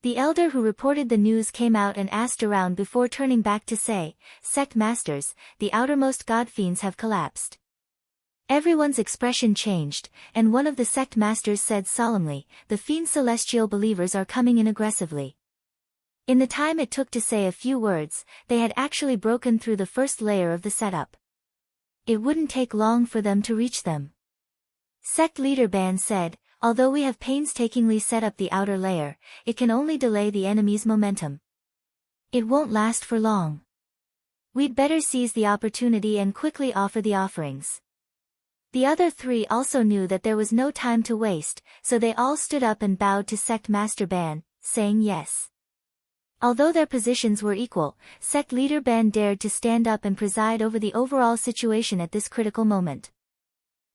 The elder who reported the news came out and asked around before turning back to say, "Sect masters, the outermost god fiends have collapsed." Everyone's expression changed, and one of the sect masters said solemnly, "The Fiend Celestial believers are coming in aggressively." In the time it took to say a few words, they had actually broken through the first layer of the setup. It wouldn't take long for them to reach them. Sect leader Ban said, "Although we have painstakingly set up the outer layer, it can only delay the enemy's momentum. It won't last for long. We'd better seize the opportunity and quickly offer the offerings." The other 3 also knew that there was no time to waste, so they all stood up and bowed to Sect Master Ban, saying yes. Although their positions were equal, Sect leader Ban dared to stand up and preside over the overall situation at this critical moment.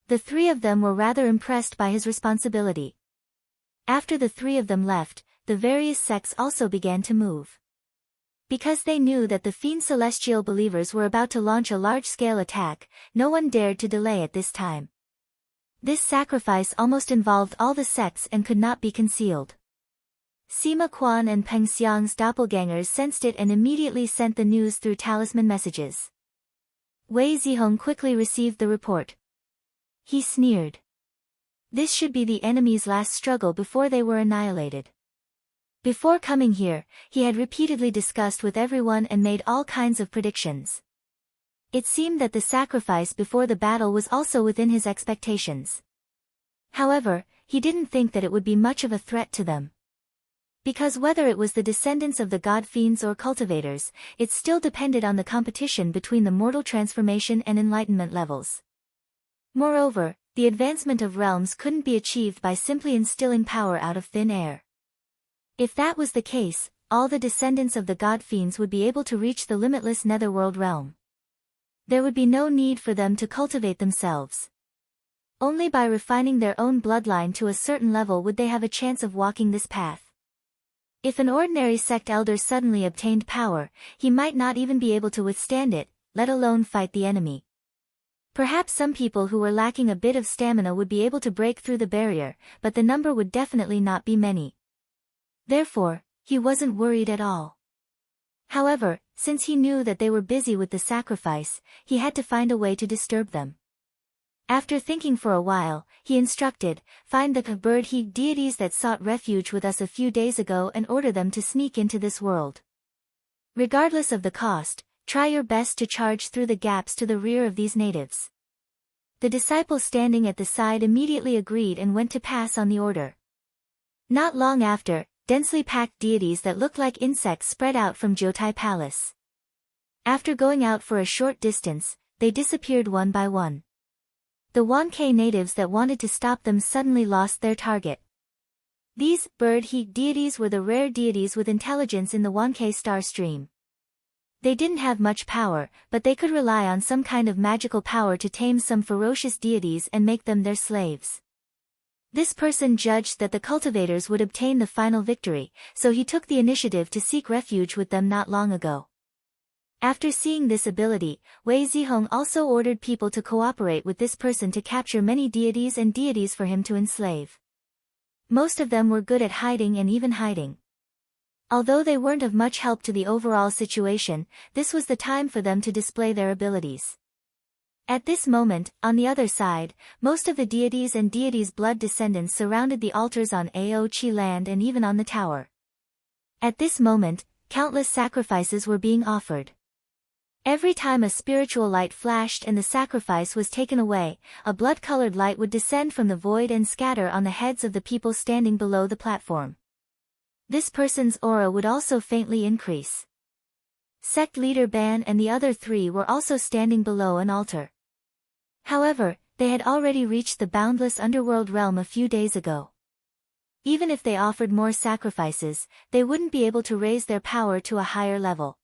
The 3 of them were rather impressed by his responsibility. After the 3 of them left, the various sects also began to move. Because they knew that the Fiend Celestial believers were about to launch a large-scale attack, no one dared to delay at this time. This sacrifice almost involved all the sects and could not be concealed. Sima Quan and Peng Xiang's doppelgangers sensed it and immediately sent the news through talisman messages. Wei Zihong quickly received the report. He sneered. This should be the enemy's last struggle before they were annihilated. Before coming here, he had repeatedly discussed with everyone and made all kinds of predictions. It seemed that the sacrifice before the battle was also within his expectations. However, he didn't think that it would be much of a threat to them. Because whether it was the descendants of the god fiends or cultivators, it still depended on the competition between the mortal transformation and enlightenment levels. Moreover, the advancement of realms couldn't be achieved by simply instilling power out of thin air. If that was the case, all the descendants of the god fiends would be able to reach the limitless netherworld realm. There would be no need for them to cultivate themselves. Only by refining their own bloodline to a certain level would they have a chance of walking this path. If an ordinary sect elder suddenly obtained power, he might not even be able to withstand it, let alone fight the enemy. Perhaps some people who were lacking a bit of stamina would be able to break through the barrier, but the number would definitely not be many. Therefore, he wasn't worried at all. However, since he knew that they were busy with the sacrifice, he had to find a way to disturb them. After thinking for a while, he instructed, "Find the bird-heat deities that sought refuge with us a few days ago and order them to sneak into this world. Regardless of the cost, try your best to charge through the gaps to the rear of these natives." The disciple standing at the side immediately agreed and went to pass on the order. Not long after, densely packed deities that looked like insects spread out from Jotai Palace. After going out for a short distance, they disappeared one by one. The 1K natives that wanted to stop them suddenly lost their target. These bird-heat deities were the rare deities with intelligence in the 1K star stream. They didn't have much power, but they could rely on some kind of magical power to tame some ferocious deities and make them their slaves. This person judged that the cultivators would obtain the final victory, so he took the initiative to seek refuge with them not long ago. After seeing this ability, Wei Zihong also ordered people to cooperate with this person to capture many deities and deities for him to enslave. Most of them were good at hiding and even hiding. Although they weren't of much help to the overall situation, this was the time for them to display their abilities. At this moment, on the other side, most of the deities and deities' blood descendants surrounded the altars on Aochi land and even on the tower. At this moment, countless sacrifices were being offered. Every time a spiritual light flashed and the sacrifice was taken away, a blood-colored light would descend from the void and scatter on the heads of the people standing below the platform. This person's aura would also faintly increase. Sect leader Ban and the other three were also standing below an altar. However, they had already reached the boundless underworld realm a few days ago. Even if they offered more sacrifices, they wouldn't be able to raise their power to a higher level.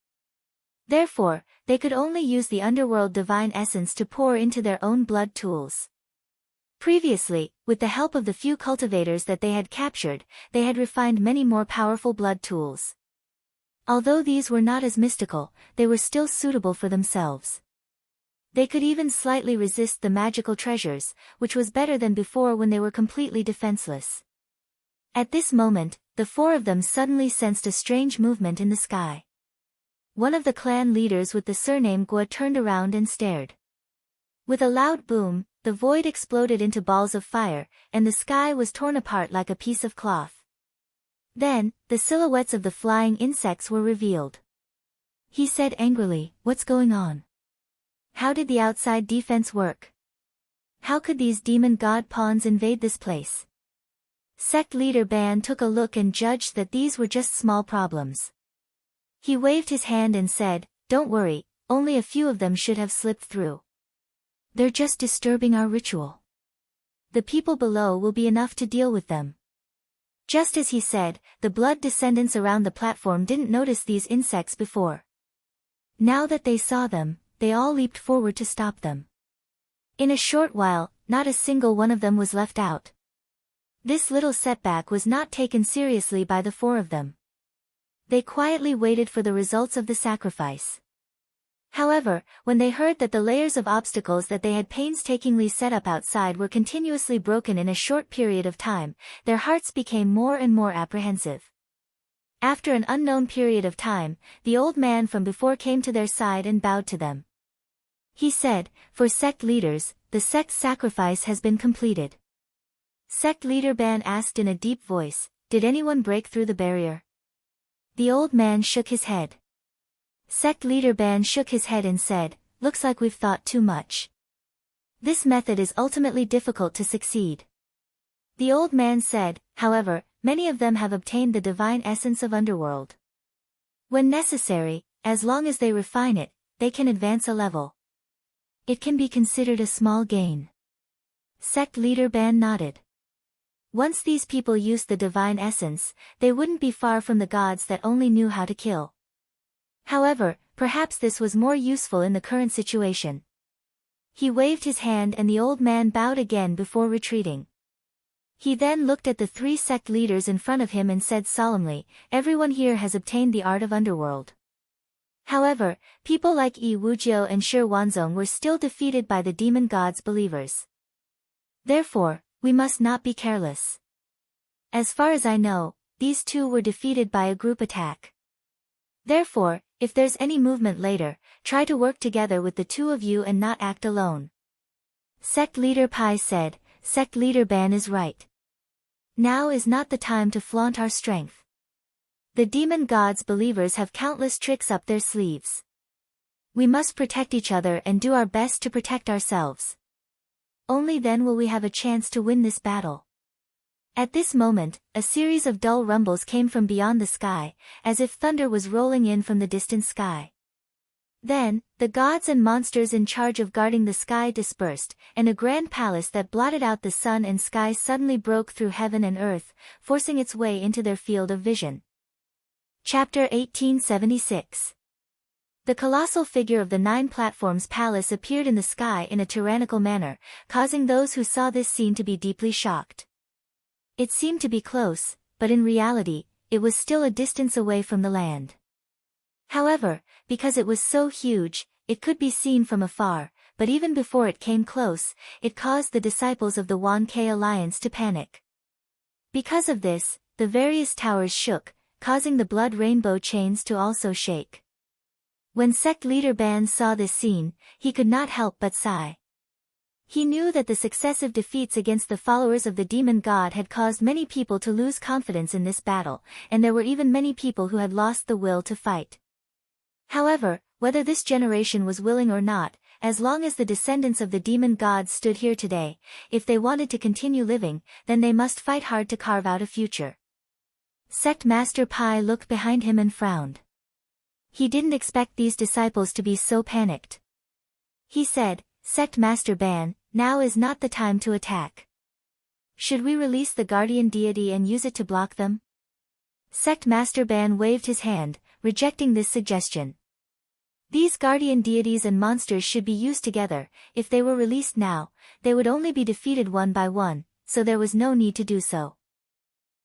Therefore, they could only use the underworld divine essence to pour into their own blood tools. Previously, with the help of the few cultivators that they had captured, they had refined many more powerful blood tools. Although these were not as mystical, they were still suitable for themselves. They could even slightly resist the magical treasures, which was better than before when they were completely defenseless. At this moment, the four of them suddenly sensed a strange movement in the sky. One of the clan leaders with the surname Gua turned around and stared. With a loud boom, the void exploded into balls of fire, and the sky was torn apart like a piece of cloth. Then, the silhouettes of the flying insects were revealed. He said angrily, "What's going on? How did the outside defense work? How could these demon god pawns invade this place?" Sect leader Ban took a look and judged that these were just small problems. He waved his hand and said, "Don't worry, only a few of them should have slipped through. They're just disturbing our ritual. The people below will be enough to deal with them." Just as he said, the blood descendants around the platform didn't notice these insects before. Now that they saw them, they all leaped forward to stop them. In a short while, not a single one of them was left out. This little setback was not taken seriously by the four of them. They quietly waited for the results of the sacrifice. However, when they heard that the layers of obstacles that they had painstakingly set up outside were continuously broken in a short period of time, their hearts became more and more apprehensive. After an unknown period of time, the old man from before came to their side and bowed to them. He said, "For sect leaders, the sect sacrifice has been completed." Sect leader Ban asked in a deep voice, "Did anyone break through the barrier?" The old man shook his head. Sect leader Ban shook his head and said, looks like we've thought too much. This method is ultimately difficult to succeed. The old man said, however, many of them have obtained the divine essence of underworld. When necessary, as long as they refine it, they can advance a level. It can be considered a small gain. Sect leader Ban nodded. Once these people used the divine essence, they wouldn't be far from the gods that only knew how to kill. However, perhaps this was more useful in the current situation. He waved his hand and the old man bowed again before retreating. He then looked at the 3 sect leaders in front of him and said solemnly, everyone here has obtained the art of underworld. However, people like Yi Wujiu and Shi Wanzong were still defeated by the demon gods' believers. Therefore, we must not be careless. As far as I know, these 2 were defeated by a group attack. Therefore, if there's any movement later, try to work together with the 2 of you and not act alone. Sect leader Pai said, Sect leader Ban is right. Now is not the time to flaunt our strength. The demon gods' believers have countless tricks up their sleeves. We must protect each other and do our best to protect ourselves. Only then will we have a chance to win this battle. At this moment, a series of dull rumbles came from beyond the sky, as if thunder was rolling in from the distant sky. Then, the gods and monsters in charge of guarding the sky dispersed, and a grand palace that blotted out the sun and sky suddenly broke through heaven and earth, forcing its way into their field of vision. Chapter 1876. The colossal figure of the 9 platforms palace appeared in the sky in a tyrannical manner, causing those who saw this scene to be deeply shocked. It seemed to be close, but in reality, it was still a distance away from the land. However, because it was so huge, it could be seen from afar, but even before it came close, it caused the disciples of the 1K Alliance to panic. Because of this, the various towers shook, causing the blood rainbow chains to also shake. When sect leader Ban saw this scene, he could not help but sigh. He knew that the successive defeats against the followers of the demon god had caused many people to lose confidence in this battle, and there were even many people who had lost the will to fight. However, whether this generation was willing or not, as long as the descendants of the demon gods stood here today, if they wanted to continue living, then they must fight hard to carve out a future. Sect Master Pai looked behind him and frowned. He didn't expect these disciples to be so panicked. He said, Sect Master Ban, now is not the time to attack. Should we release the guardian deity and use it to block them? Sect Master Ban waved his hand, rejecting this suggestion. These guardian deities and monsters should be used together. If they were released now, they would only be defeated one by one, so there was no need to do so.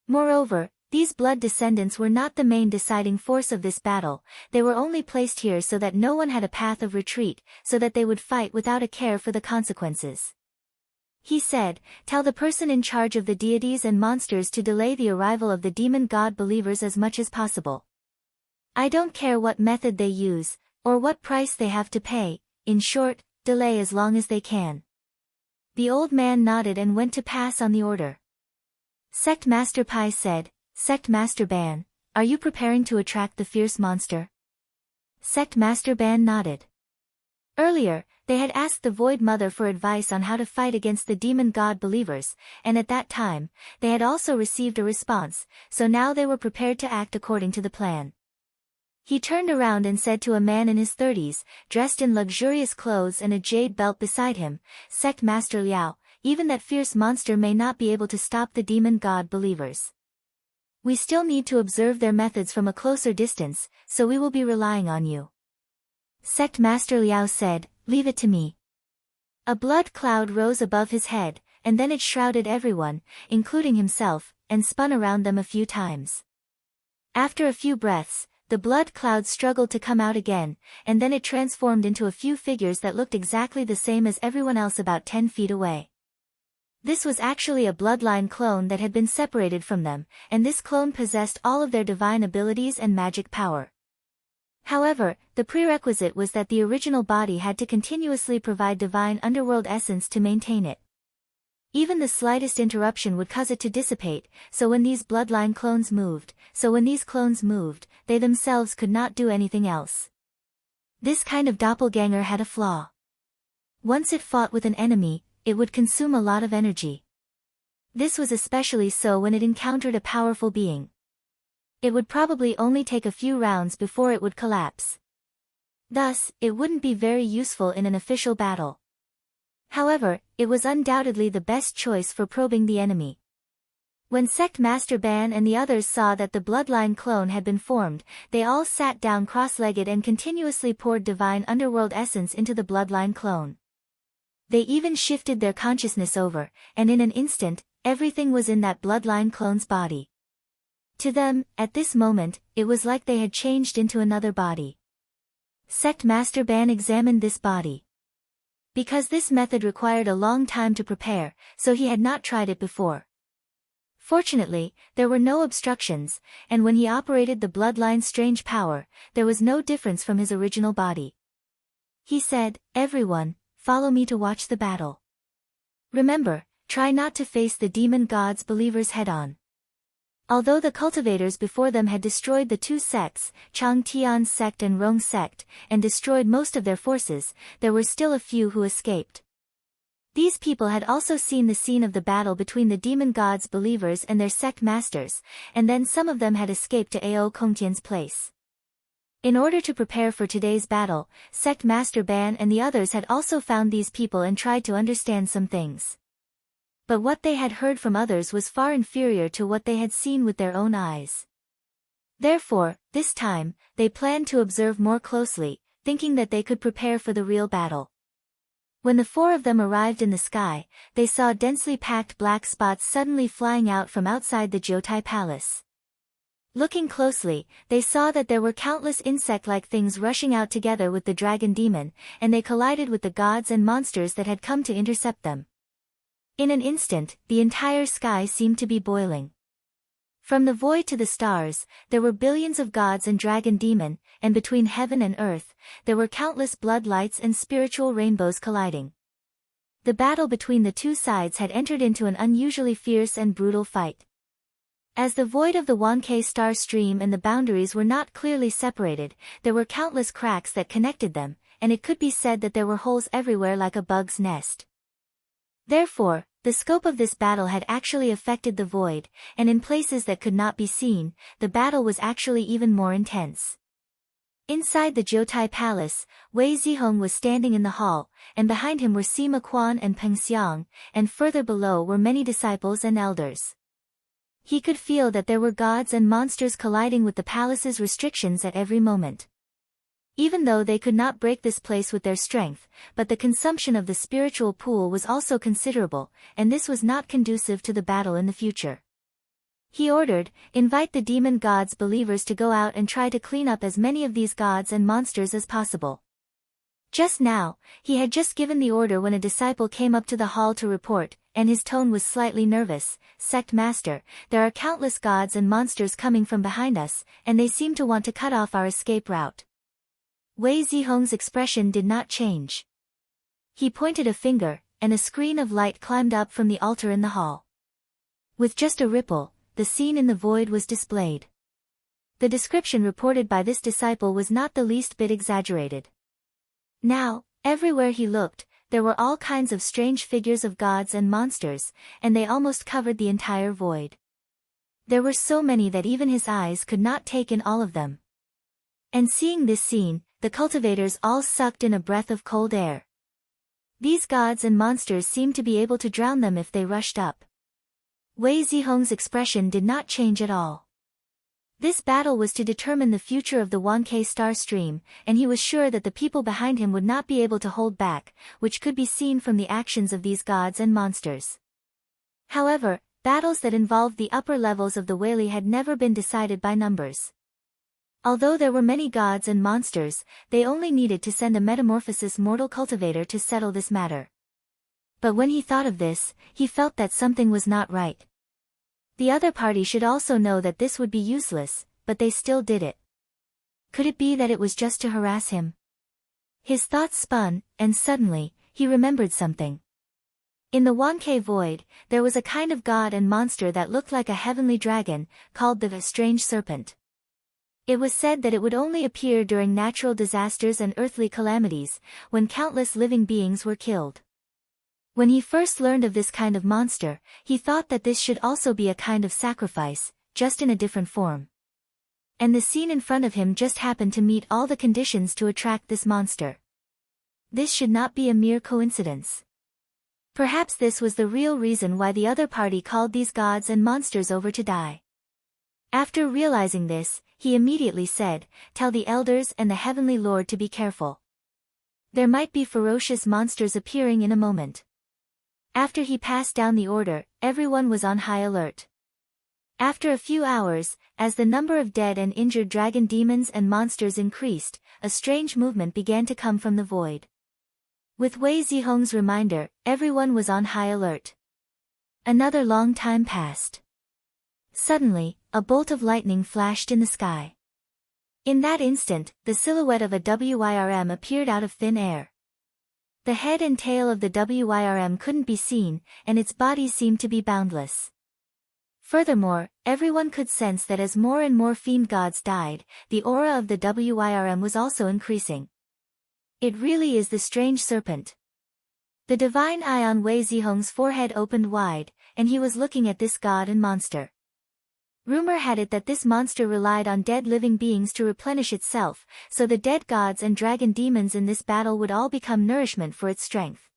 Moreover, these blood descendants were not the main deciding force of this battle, they were only placed here so that no one had a path of retreat, so that they would fight without a care for the consequences. He said, tell the person in charge of the deities and monsters to delay the arrival of the demon god believers as much as possible. I don't care what method they use, or what price they have to pay, in short, delay as long as they can. The old man nodded and went to pass on the order. Sect Master Pai said, Sect Master Ban, are you preparing to attract the fierce monster? Sect Master Ban nodded. Earlier, they had asked the Void Mother for advice on how to fight against the demon god believers, and at that time, they had also received a response, so now they were prepared to act according to the plan. He turned around and said to a man in his 30s, dressed in luxurious clothes and a jade belt beside him, Sect Master Liao, even that fierce monster may not be able to stop the demon god believers. We still need to observe their methods from a closer distance, so we will be relying on you. Sect Master Liao said, leave it to me. A blood cloud rose above his head, and then it shrouded everyone, including himself, and spun around them a few times. After a few breaths, the blood cloud struggled to come out again, and then it transformed into a few figures that looked exactly the same as everyone else about 10 feet away. This was actually a bloodline clone that had been separated from them, and this clone possessed all of their divine abilities and magic power. However, the prerequisite was that the original body had to continuously provide divine underworld essence to maintain it. Even the slightest interruption would cause it to dissipate, so when these clones moved, they themselves could not do anything else. This kind of doppelganger had a flaw. Once it fought with an enemy, it would consume a lot of energy. This was especially so when it encountered a powerful being. It would probably only take a few rounds before it would collapse. Thus, it wouldn't be very useful in an official battle. However, it was undoubtedly the best choice for probing the enemy. When Sect Master Ban and the others saw that the bloodline clone had been formed, they all sat down cross-legged and continuously poured divine underworld essence into the bloodline clone. They even shifted their consciousness over, and in an instant, everything was in that bloodline clone's body. To them, at this moment, it was like they had changed into another body. Sect Master Ban examined this body. Because this method required a long time to prepare, so he had not tried it before. Fortunately, there were no obstructions, and when he operated the bloodline's strange power, there was no difference from his original body. He said, "Everyone, follow me to watch the battle. Remember, try not to face the demon gods' believers head-on." Although the cultivators before them had destroyed the two sects, Chang Tian's sect and Rong's sect, and destroyed most of their forces, there were still a few who escaped. These people had also seen the scene of the battle between the demon gods' believers and their sect masters, and then some of them had escaped to Ao Kongtian's place. In order to prepare for today's battle, Sect Master Ban and the others had also found these people and tried to understand some things. But what they had heard from others was far inferior to what they had seen with their own eyes. Therefore, this time, they planned to observe more closely, thinking that they could prepare for the real battle. When the four of them arrived in the sky, they saw densely packed black spots suddenly flying out from outside the Jyotai Palace. Looking closely, they saw that there were countless insect-like things rushing out together with the dragon demon, and they collided with the gods and monsters that had come to intercept them. In an instant, the entire sky seemed to be boiling. From the void to the stars, there were billions of gods and dragon demon, and between heaven and earth, there were countless blood lights and spiritual rainbows colliding. The battle between the two sides had entered into an unusually fierce and brutal fight. As the void of the Wanke star stream and the boundaries were not clearly separated, there were countless cracks that connected them, and it could be said that there were holes everywhere like a bug's nest. Therefore, the scope of this battle had actually affected the void, and in places that could not be seen, the battle was actually even more intense. Inside the Jyotai Palace, Wei Zihong was standing in the hall, and behind him were Sima Quan and Peng Xiang, and further below were many disciples and elders. He could feel that there were gods and monsters colliding with the palace's restrictions at every moment. Even though they could not break this place with their strength, but the consumption of the spiritual pool was also considerable, and this was not conducive to the battle in the future. He ordered, "Invite the demon gods' believers to go out and try to clean up as many of these gods and monsters as possible." Just now, he had just given the order when a disciple came up to the hall to report, and his tone was slightly nervous. "Sect Master, there are countless gods and monsters coming from behind us, and they seem to want to cut off our escape route." Wei Zihong's expression did not change. He pointed a finger, and a screen of light climbed up from the altar in the hall. With just a ripple, the scene in the void was displayed. The description reported by this disciple was not the least bit exaggerated. Now, everywhere he looked, there were all kinds of strange figures of gods and monsters, and they almost covered the entire void. There were so many that even his eyes could not take in all of them. And seeing this scene, the cultivators all sucked in a breath of cold air. These gods and monsters seemed to be able to drown them if they rushed up. Wei Zihong's expression did not change at all. This battle was to determine the future of the Wanke star stream, and he was sure that the people behind him would not be able to hold back, which could be seen from the actions of these gods and monsters. However, battles that involved the upper levels of the Weili had never been decided by numbers. Although there were many gods and monsters, they only needed to send a metamorphosis mortal cultivator to settle this matter. But when he thought of this, he felt that something was not right. The other party should also know that this would be useless, but they still did it. Could it be that it was just to harass him? His thoughts spun, and suddenly, he remembered something. In the Wanke void, there was a kind of god and monster that looked like a heavenly dragon, called the strange serpent. It was said that it would only appear during natural disasters and earthly calamities, when countless living beings were killed. When he first learned of this kind of monster, he thought that this should also be a kind of sacrifice, just in a different form. And the scene in front of him just happened to meet all the conditions to attract this monster. This should not be a mere coincidence. Perhaps this was the real reason why the other party called these gods and monsters over to die. After realizing this, he immediately said, "Tell the elders and the heavenly Lord to be careful. There might be ferocious monsters appearing in a moment." After he passed down the order, everyone was on high alert. After a few hours, as the number of dead and injured dragon demons and monsters increased, a strange movement began to come from the void. With Wei Zihong's reminder, everyone was on high alert. Another long time passed. Suddenly, a bolt of lightning flashed in the sky. In that instant, the silhouette of a WYRM appeared out of thin air. The head and tail of the WYRM couldn't be seen, and its body seemed to be boundless. Furthermore, everyone could sense that as more and more fiend gods died, the aura of the WYRM was also increasing. It really is the strange serpent. The divine eye on Wei Zihong's forehead opened wide, and he was looking at this god and monster. Rumor had it that this monster relied on dead living beings to replenish itself, so the dead gods and dragon demons in this battle would all become nourishment for its strength.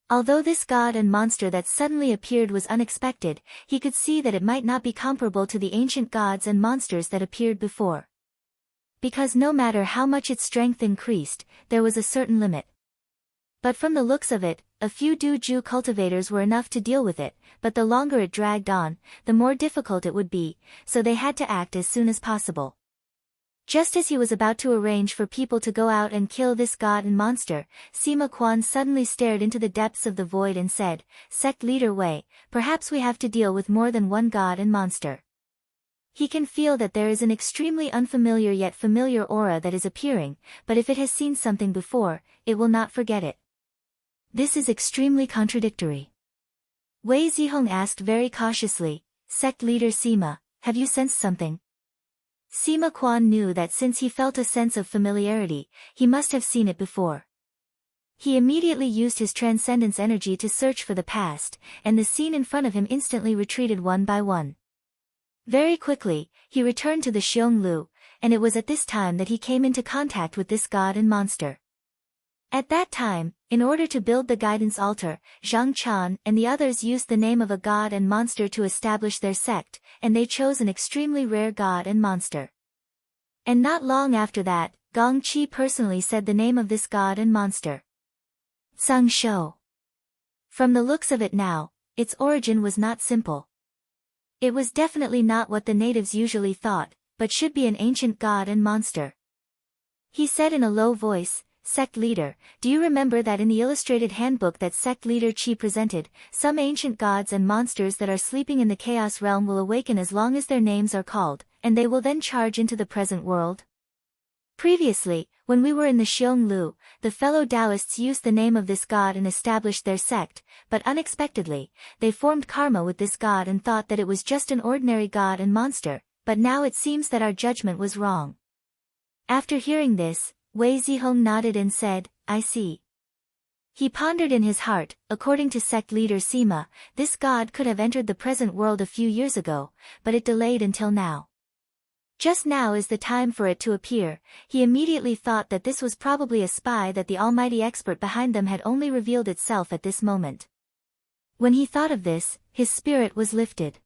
Although this god and monster that suddenly appeared was unexpected, he could see that it might not be comparable to the ancient gods and monsters that appeared before. Because no matter how much its strength increased, there was a certain limit. But from the looks of it, a few Duju cultivators were enough to deal with it, but the longer it dragged on, the more difficult it would be, so they had to act as soon as possible. Just as he was about to arrange for people to go out and kill this god and monster, Sima Quan suddenly stared into the depths of the void and said, "Sect leader Wei, perhaps we have to deal with more than one god and monster." He can feel that there is an extremely unfamiliar yet familiar aura that is appearing, but if it has seen something before, it will not forget it. This is extremely contradictory. Wei Zihong asked very cautiously, "Sect leader Sima, have you sensed something?" Sima Quan knew that since he felt a sense of familiarity, he must have seen it before. He immediately used his transcendence energy to search for the past, and the scene in front of him instantly retreated one by one. Very quickly, he returned to the Xionglu, and it was at this time that he came into contact with this god and monster. At that time, in order to build the guidance altar, Zhang Chan and the others used the name of a god and monster to establish their sect, and they chose an extremely rare god and monster. And not long after that, Gong Qi personally said the name of this god and monster. Sang Shou. From the looks of it now, its origin was not simple. It was definitely not what the natives usually thought, but should be an ancient god and monster. He said in a low voice, "Sect leader, do you remember that in the illustrated handbook that sect leader Qi presented, some ancient gods and monsters that are sleeping in the chaos realm will awaken as long as their names are called, and they will then charge into the present world? Previously, when we were in the Xionglu, the fellow Taoists used the name of this god and established their sect, but unexpectedly, they formed karma with this god and thought that it was just an ordinary god and monster, but now it seems that our judgment was wrong." After hearing this, Wei Zihong nodded and said, "I see." He pondered in his heart, according to sect leader Sima, this god could have entered the present world a few years ago, but it delayed until now. Just now is the time for it to appear. He immediately thought that this was probably a spy that the almighty expert behind them had only revealed itself at this moment. When he thought of this, his spirit was lifted.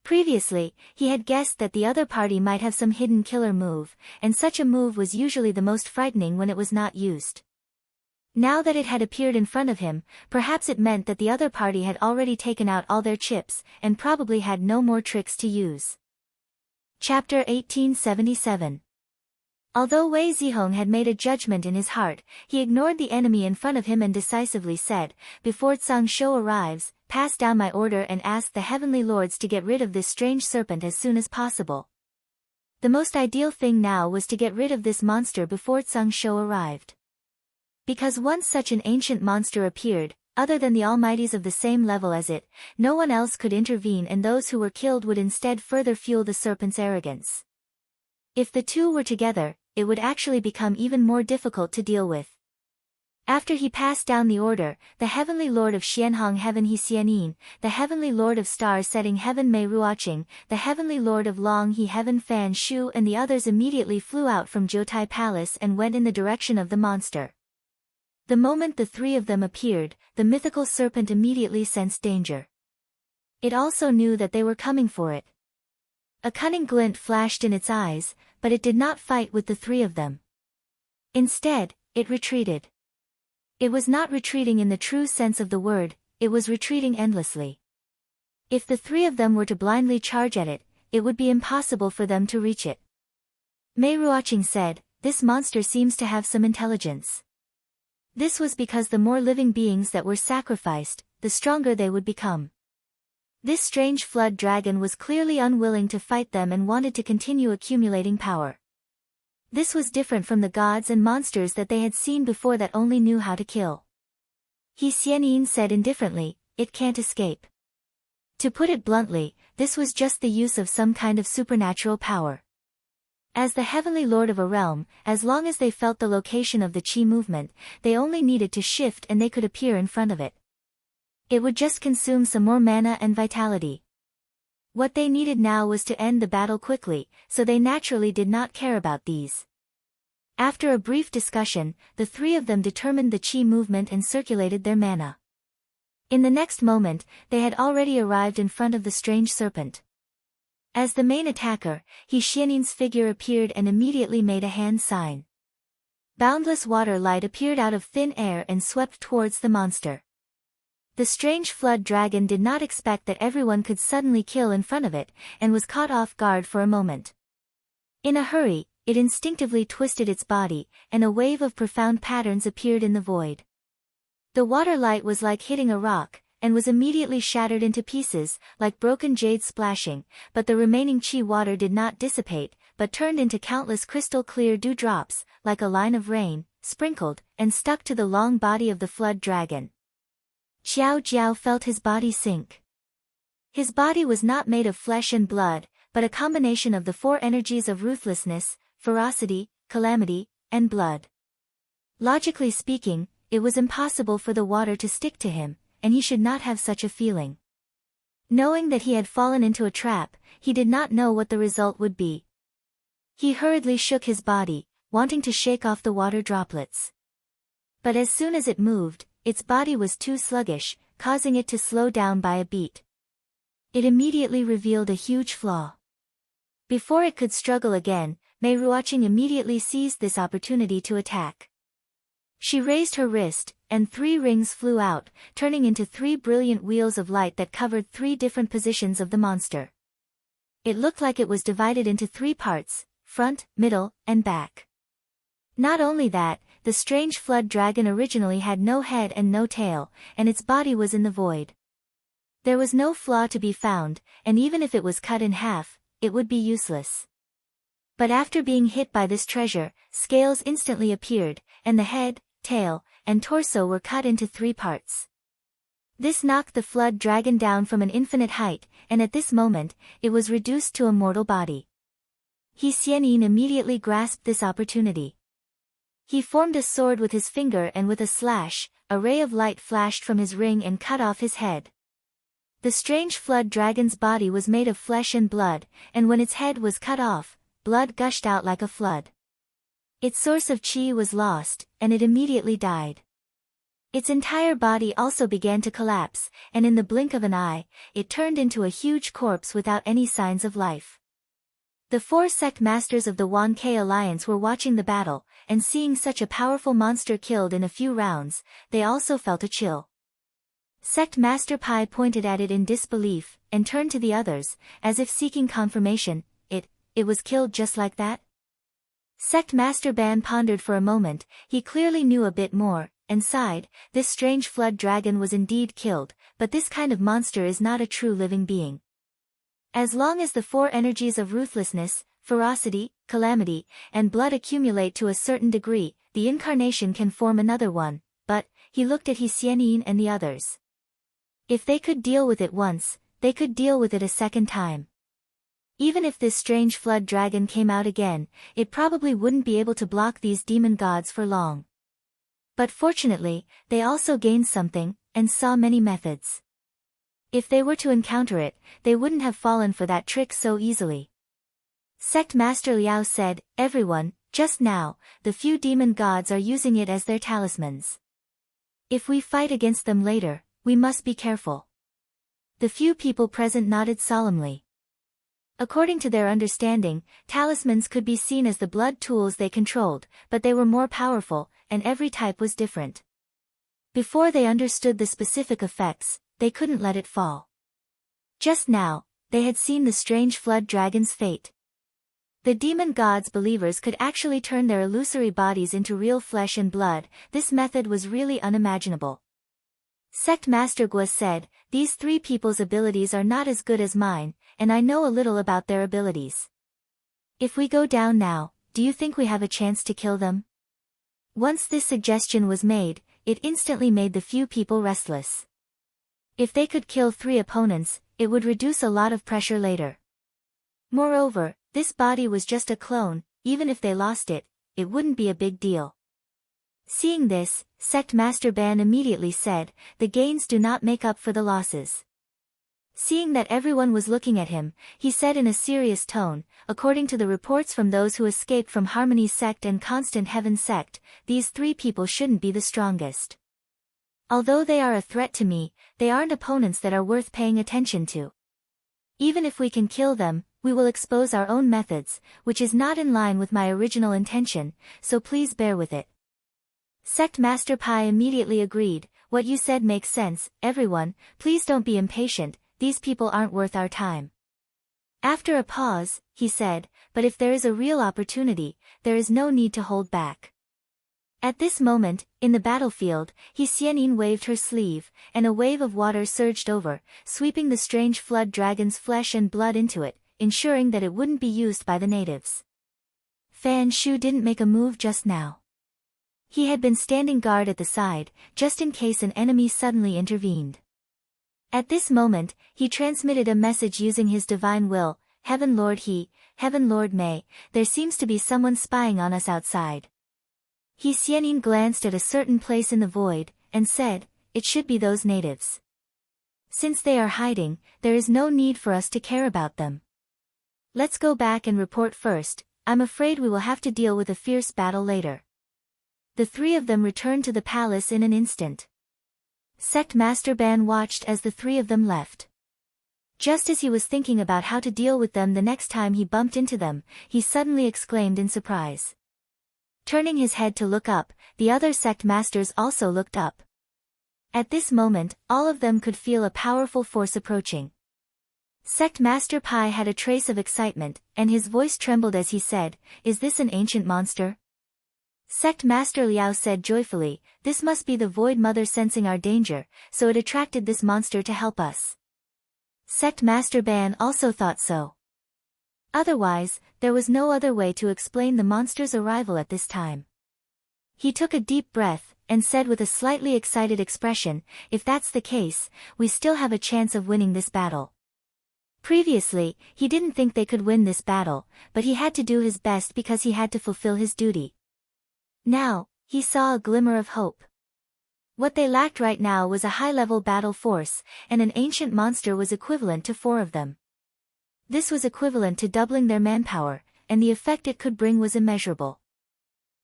Previously, he had guessed that the other party might have some hidden killer move, and such a move was usually the most frightening when it was not used. Now that it had appeared in front of him, perhaps it meant that the other party had already taken out all their chips, and probably had no more tricks to use. Chapter 1877. Although Wei Zihong had made a judgment in his heart, he ignored the enemy in front of him and decisively said, "Before Tsang Shou arrives, pass down my order and ask the heavenly lords to get rid of this strange serpent as soon as possible." The most ideal thing now was to get rid of this monster before Tsang Shou arrived. Because once such an ancient monster appeared, other than the almighties of the same level as it, no one else could intervene, and those who were killed would instead further fuel the serpent's arrogance. If the two were together, it would actually become even more difficult to deal with. After he passed down the order, the Heavenly Lord of Xianhong Heaven He Xianin, the Heavenly Lord of Star Setting Heaven Mei Ruoqing, the Heavenly Lord of Long He Heaven Fan Shu and the others immediately flew out from Jiutai Palace and went in the direction of the monster. The moment the three of them appeared, the mythical serpent immediately sensed danger. It also knew that they were coming for it. A cunning glint flashed in its eyes, but it did not fight with the three of them. Instead, it retreated. It was not retreating in the true sense of the word, it was retreating endlessly. If the three of them were to blindly charge at it, it would be impossible for them to reach it. Mei Ruoqing said, "This monster seems to have some intelligence." This was because the more living beings that were sacrificed, the stronger they would become. This strange flood dragon was clearly unwilling to fight them and wanted to continue accumulating power. This was different from the gods and monsters that they had seen before that only knew how to kill. He Xianin said indifferently, "It can't escape." To put it bluntly, this was just the use of some kind of supernatural power. As the Heavenly Lord of a realm, as long as they felt the location of the Qi movement, they only needed to shift and they could appear in front of it. It would just consume some more mana and vitality. What they needed now was to end the battle quickly, so they naturally did not care about these. After a brief discussion, the three of them determined the Qi movement and circulated their mana. In the next moment, they had already arrived in front of the strange serpent. As the main attacker, He Xianin's figure appeared and immediately made a hand sign. Boundless water light appeared out of thin air and swept towards the monster. The strange flood dragon did not expect that everyone could suddenly kill in front of it, and was caught off guard for a moment. In a hurry, it instinctively twisted its body, and a wave of profound patterns appeared in the void. The water light was like hitting a rock, and was immediately shattered into pieces, like broken jade splashing, but the remaining Qi water did not dissipate, but turned into countless crystal-clear dewdrops, like a line of rain, sprinkled, and stuck to the long body of the flood dragon. Xiao Jiao felt his body sink. His body was not made of flesh and blood, but a combination of the four energies of ruthlessness, ferocity, calamity, and blood. Logically speaking, it was impossible for the water to stick to him, and he should not have such a feeling. Knowing that he had fallen into a trap, he did not know what the result would be. He hurriedly shook his body, wanting to shake off the water droplets. But as soon as it moved, its body was too sluggish, causing it to slow down by a beat. It immediately revealed a huge flaw. Before it could struggle again, Mei Ruoqing immediately seized this opportunity to attack. She raised her wrist, and 3 rings flew out, turning into 3 brilliant wheels of light that covered 3 different positions of the monster. It looked like it was divided into 3 parts, front, middle, and back. Not only that, the strange flood dragon originally had no head and no tail, and its body was in the void. There was no flaw to be found, and even if it was cut in half, it would be useless. But after being hit by this treasure, scales instantly appeared, and the head, tail, and torso were cut into 3 parts. This knocked the flood dragon down from an infinite height, and at this moment, it was reduced to a mortal body. He Xianin immediately grasped this opportunity. He formed a sword with his finger and with a slash, a ray of light flashed from his ring and cut off his head. The strange flood dragon's body was made of flesh and blood, and when its head was cut off, blood gushed out like a flood. Its source of qi was lost, and it immediately died. Its entire body also began to collapse, and in the blink of an eye, it turned into a huge corpse without any signs of life. The 4 sect masters of the Wan Ke Alliance were watching the battle, and seeing such a powerful monster killed in a few rounds, they also felt a chill. Sect Master Pai pointed at it in disbelief, and turned to the others, as if seeking confirmation. It was killed just like that? Sect Master Ban pondered for a moment. He clearly knew a bit more, and sighed. This strange flood dragon was indeed killed, but this kind of monster is not a true living being. As long as the 4 energies of ruthlessness, ferocity, calamity, and blood accumulate to a certain degree, the incarnation can form another one, but, he looked at He Xianin and the others. If they could deal with it once, they could deal with it a second time. Even if this strange flood dragon came out again, it probably wouldn't be able to block these demon gods for long. But fortunately, they also gained something, and saw many methods. If they were to encounter it, they wouldn't have fallen for that trick so easily. Sect Master Liao said, "Everyone, just now, the few demon gods are using it as their talismans. If we fight against them later, we must be careful." The few people present nodded solemnly. According to their understanding, talismans could be seen as the blood tools they controlled, but they were more powerful, and every type was different. Before they understood the specific effects, they couldn't let it fall. Just now, they had seen the strange flood dragon's fate. The demon gods' believers could actually turn their illusory bodies into real flesh and blood. This method was really unimaginable. Sect Master Gua said, "These three people's abilities are not as good as mine, and I know a little about their abilities. If we go down now, do you think we have a chance to kill them?" Once this suggestion was made, it instantly made the few people restless. If they could kill 3 opponents, it would reduce a lot of pressure later. Moreover, this body was just a clone. Even if they lost it, it wouldn't be a big deal. Seeing this, Sect Master Ban immediately said, "The gains do not make up for the losses." Seeing that everyone was looking at him, he said in a serious tone, "According to the reports from those who escaped from Harmony Sect and Constant Heaven Sect, these 3 people shouldn't be the strongest. Although they are a threat to me, they aren't opponents that are worth paying attention to. Even if we can kill them, we will expose our own methods, which is not in line with my original intention, so please bear with it." Sect Master Pai immediately agreed, "What you said makes sense. Everyone, please don't be impatient, these people aren't worth our time." After a pause, he said, "But if there is a real opportunity, there is no need to hold back." At this moment, in the battlefield, Xianin waved her sleeve, and a wave of water surged over, sweeping the strange flood dragon's flesh and blood into it, ensuring that it wouldn't be used by the natives. Fan Shu didn't make a move just now. He had been standing guard at the side, just in case an enemy suddenly intervened. At this moment, he transmitted a message using his divine will, "Heaven Lord He, Heaven Lord Mei, there seems to be someone spying on us outside." Xianin glanced at a certain place in the void, and said, "It should be those natives. Since they are hiding, there is no need for us to care about them. Let's go back and report first. I'm afraid we will have to deal with a fierce battle later." The 3 of them returned to the palace in an instant. Sect Master Ban watched as the 3 of them left. Just as he was thinking about how to deal with them the next time he bumped into them, he suddenly exclaimed in surprise. Turning his head to look up, the other sect masters also looked up. At this moment, all of them could feel a powerful force approaching. Sect Master Pai had a trace of excitement, and his voice trembled as he said, "Is this an ancient monster?" Sect Master Liao said joyfully, "This must be the Void Mother sensing our danger, so it attracted this monster to help us." Sect Master Ban also thought so. Otherwise, there was no other way to explain the monster's arrival at this time. He took a deep breath, and said with a slightly excited expression, "If that's the case, we still have a chance of winning this battle." Previously, he didn't think they could win this battle, but he had to do his best because he had to fulfill his duty. Now, he saw a glimmer of hope. What they lacked right now was a high-level battle force, and an ancient monster was equivalent to 4 of them. This was equivalent to doubling their manpower, and the effect it could bring was immeasurable.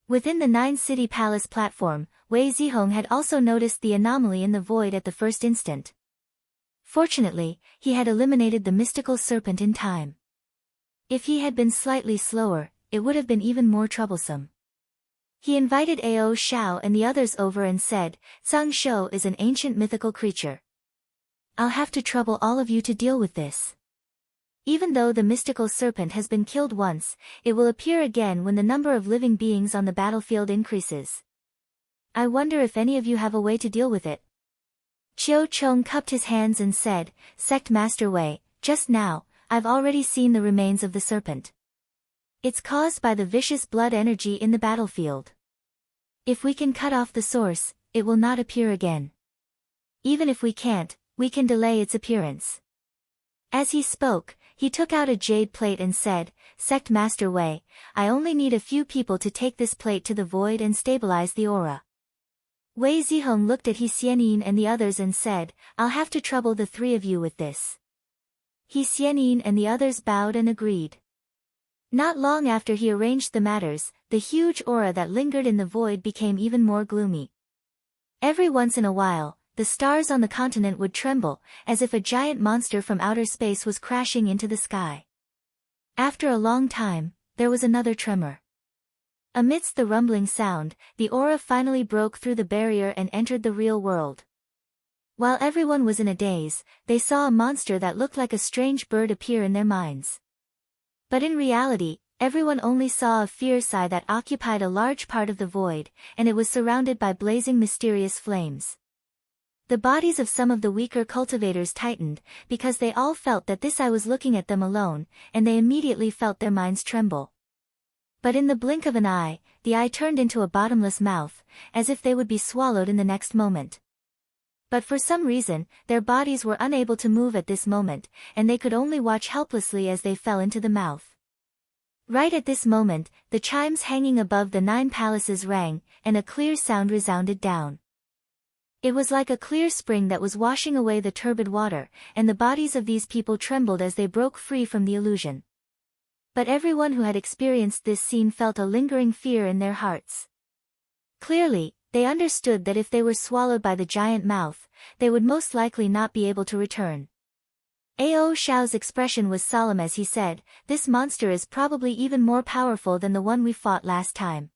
Within the 9-city palace platform, Wei Zihong had also noticed the anomaly in the void at the first instant. Fortunately, he had eliminated the mystical serpent in time. If he had been slightly slower, it would have been even more troublesome. He invited Ao Xiao and the others over and said, "Zhang Shou is an ancient mythical creature. I'll have to trouble all of you to deal with this. Even though the mystical serpent has been killed once, it will appear again when the number of living beings on the battlefield increases. I wonder if any of you have a way to deal with it." Chiu Chong cupped his hands and said, "Sect Master Wei, just now, I've already seen the remains of the serpent. It's caused by the vicious blood energy in the battlefield. If we can cut off the source, it will not appear again. Even if we can't, we can delay its appearance." As he spoke, He took out a jade plate and said, "Sect Master Wei, I only need a few people to take this plate to the void and stabilize the aura." Wei Zihong looked at He Xianyin and the others and said, "I'll have to trouble the three of you with this." He Xianyin and the others bowed and agreed. Not long after he arranged the matters, the huge aura that lingered in the void became even more gloomy. Every once in a while, the stars on the continent would tremble, as if a giant monster from outer space was crashing into the sky. After a long time, there was another tremor. Amidst the rumbling sound, the aura finally broke through the barrier and entered the real world. While everyone was in a daze, they saw a monster that looked like a strange bird appear in their minds. But in reality, everyone only saw a fierce eye that occupied a large part of the void, and it was surrounded by blazing mysterious flames. The bodies of some of the weaker cultivators tightened, because they all felt that this eye was looking at them alone, and they immediately felt their minds tremble. But in the blink of an eye, the eye turned into a bottomless mouth, as if they would be swallowed in the next moment. But for some reason, their bodies were unable to move at this moment, and they could only watch helplessly as they fell into the mouth. Right at this moment, the chimes hanging above the 9 palaces rang, and a clear sound resounded down. It was like a clear spring that was washing away the turbid water, and the bodies of these people trembled as they broke free from the illusion. But everyone who had experienced this scene felt a lingering fear in their hearts. Clearly, they understood that if they were swallowed by the giant mouth, they would most likely not be able to return. Ao Xiao's expression was solemn as he said, "This monster is probably even more powerful than the one we fought last time."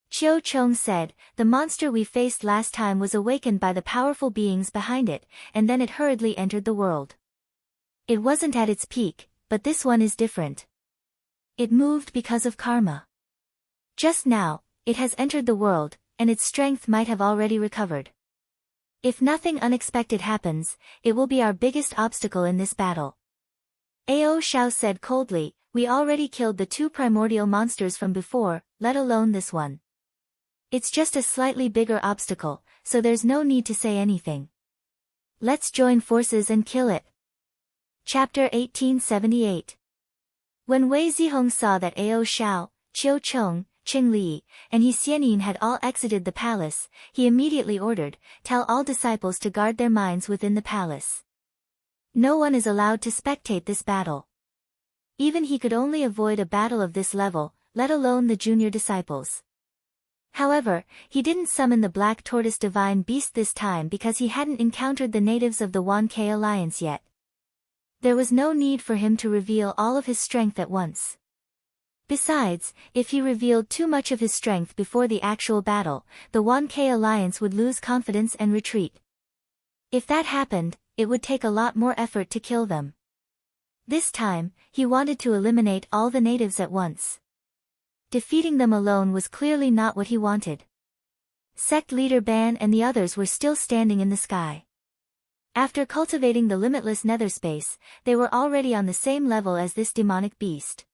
Qiu Chong said, "The monster we faced last time was awakened by the powerful beings behind it, and then it hurriedly entered the world. It wasn't at its peak, but this one is different. It moved because of karma. Just now, it has entered the world, and its strength might have already recovered. If nothing unexpected happens, it will be our biggest obstacle in this battle." Ao Xiao said coldly, "We already killed the 2 primordial monsters from before, let alone this one. It's just a slightly bigger obstacle, so there's no need to say anything. Let's join forces and kill it." Chapter 1878. When Wei Zihong saw that Ao Xiao, Qiu Chong, Qing Li, and He Xianyin had all exited the palace, he immediately ordered, "Tell all disciples to guard their minds within the palace. No one is allowed to spectate this battle." Even he could only avoid a battle of this level, let alone the junior disciples. However, he didn't summon the Black Tortoise Divine Beast this time because he hadn't encountered the natives of the 1K Alliance yet. There was no need for him to reveal all of his strength at once. Besides, if he revealed too much of his strength before the actual battle, the 1K Alliance would lose confidence and retreat. If that happened, it would take a lot more effort to kill them. This time, he wanted to eliminate all the natives at once. Defeating them alone was clearly not what he wanted. Sect leader Ban and the others were still standing in the sky. After cultivating the limitless nether space, they were already on the same level as this demonic beast.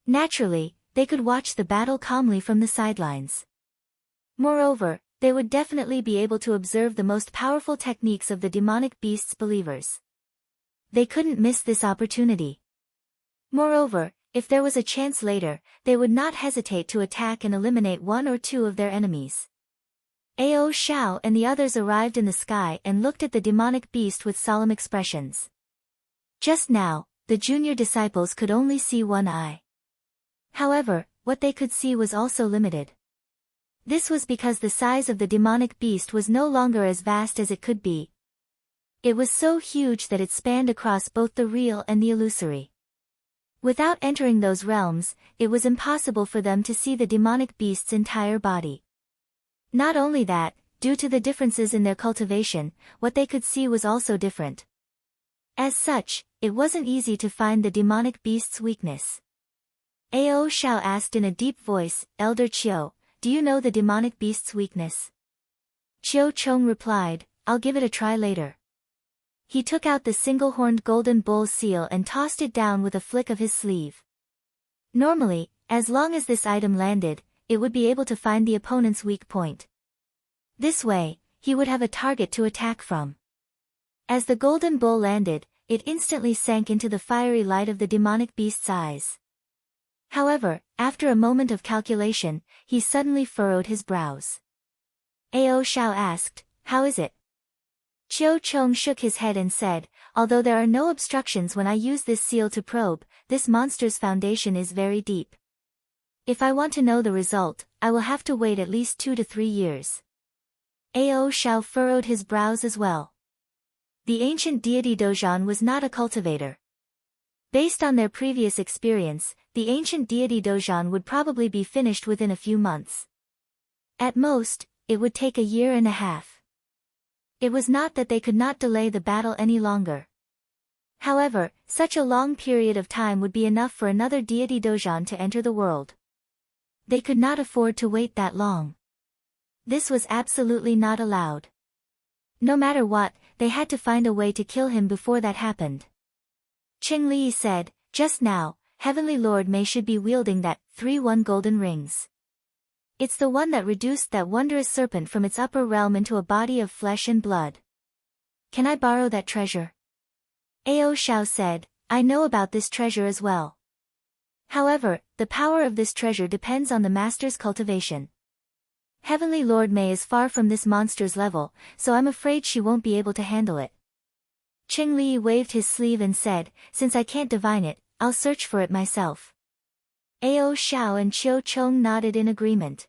Naturally, they could watch the battle calmly from the sidelines. Moreover, they would definitely be able to observe the most powerful techniques of the demonic beast's believers. They couldn't miss this opportunity. Moreover, if there was a chance later, they would not hesitate to attack and eliminate 1 or 2 of their enemies. Ao Xiao and the others arrived in the sky and looked at the demonic beast with solemn expressions. Just now, the junior disciples could only see one eye. However, what they could see was also limited. This was because the size of the demonic beast was no longer as vast as it could be. It was so huge that it spanned across both the real and the illusory. Without entering those realms, it was impossible for them to see the demonic beast's entire body. Not only that, due to the differences in their cultivation, what they could see was also different. As such, it wasn't easy to find the demonic beast's weakness. Ao Xiao asked in a deep voice, "Elder Qiu, do you know the demonic beast's weakness?" Qiu Chong replied, "I'll give it a try later." He took out the single-horned golden bull seal and tossed it down with a flick of his sleeve. Normally, as long as this item landed, it would be able to find the opponent's weak point. This way, he would have a target to attack from. As the golden bull landed, it instantly sank into the fiery light of the demonic beast's eyes. However, after a moment of calculation, he suddenly furrowed his brows. Ao Xiao asked, "How is it?" Qiu Chong shook his head and said, "Although there are no obstructions when I use this seal to probe, this monster's foundation is very deep. If I want to know the result, I will have to wait at least 2 to 3 years." Ao Xiao furrowed his brows as well. The ancient deity Dozhan was not a cultivator. Based on their previous experience, the ancient deity Dozhan would probably be finished within a few months. At most, it would take a year and a half. It was not that they could not delay the battle any longer. However, such a long period of time would be enough for another deity Dozhan to enter the world. They could not afford to wait that long. This was absolutely not allowed. No matter what, they had to find a way to kill him before that happened. Qing Li said, "Just now, Heavenly Lord Mei should be wielding that 3-1 golden rings. It's the one that reduced that wondrous serpent from its upper realm into a body of flesh and blood. Can I borrow that treasure?" Ao Xiao said, "I know about this treasure as well. However, the power of this treasure depends on the master's cultivation. Heavenly Lord Mei is far from this monster's level, so I'm afraid she won't be able to handle it." Qing Li waved his sleeve and said, "Since I can't divine it, I'll search for it myself." Ao Xiao and Qiu Chong nodded in agreement.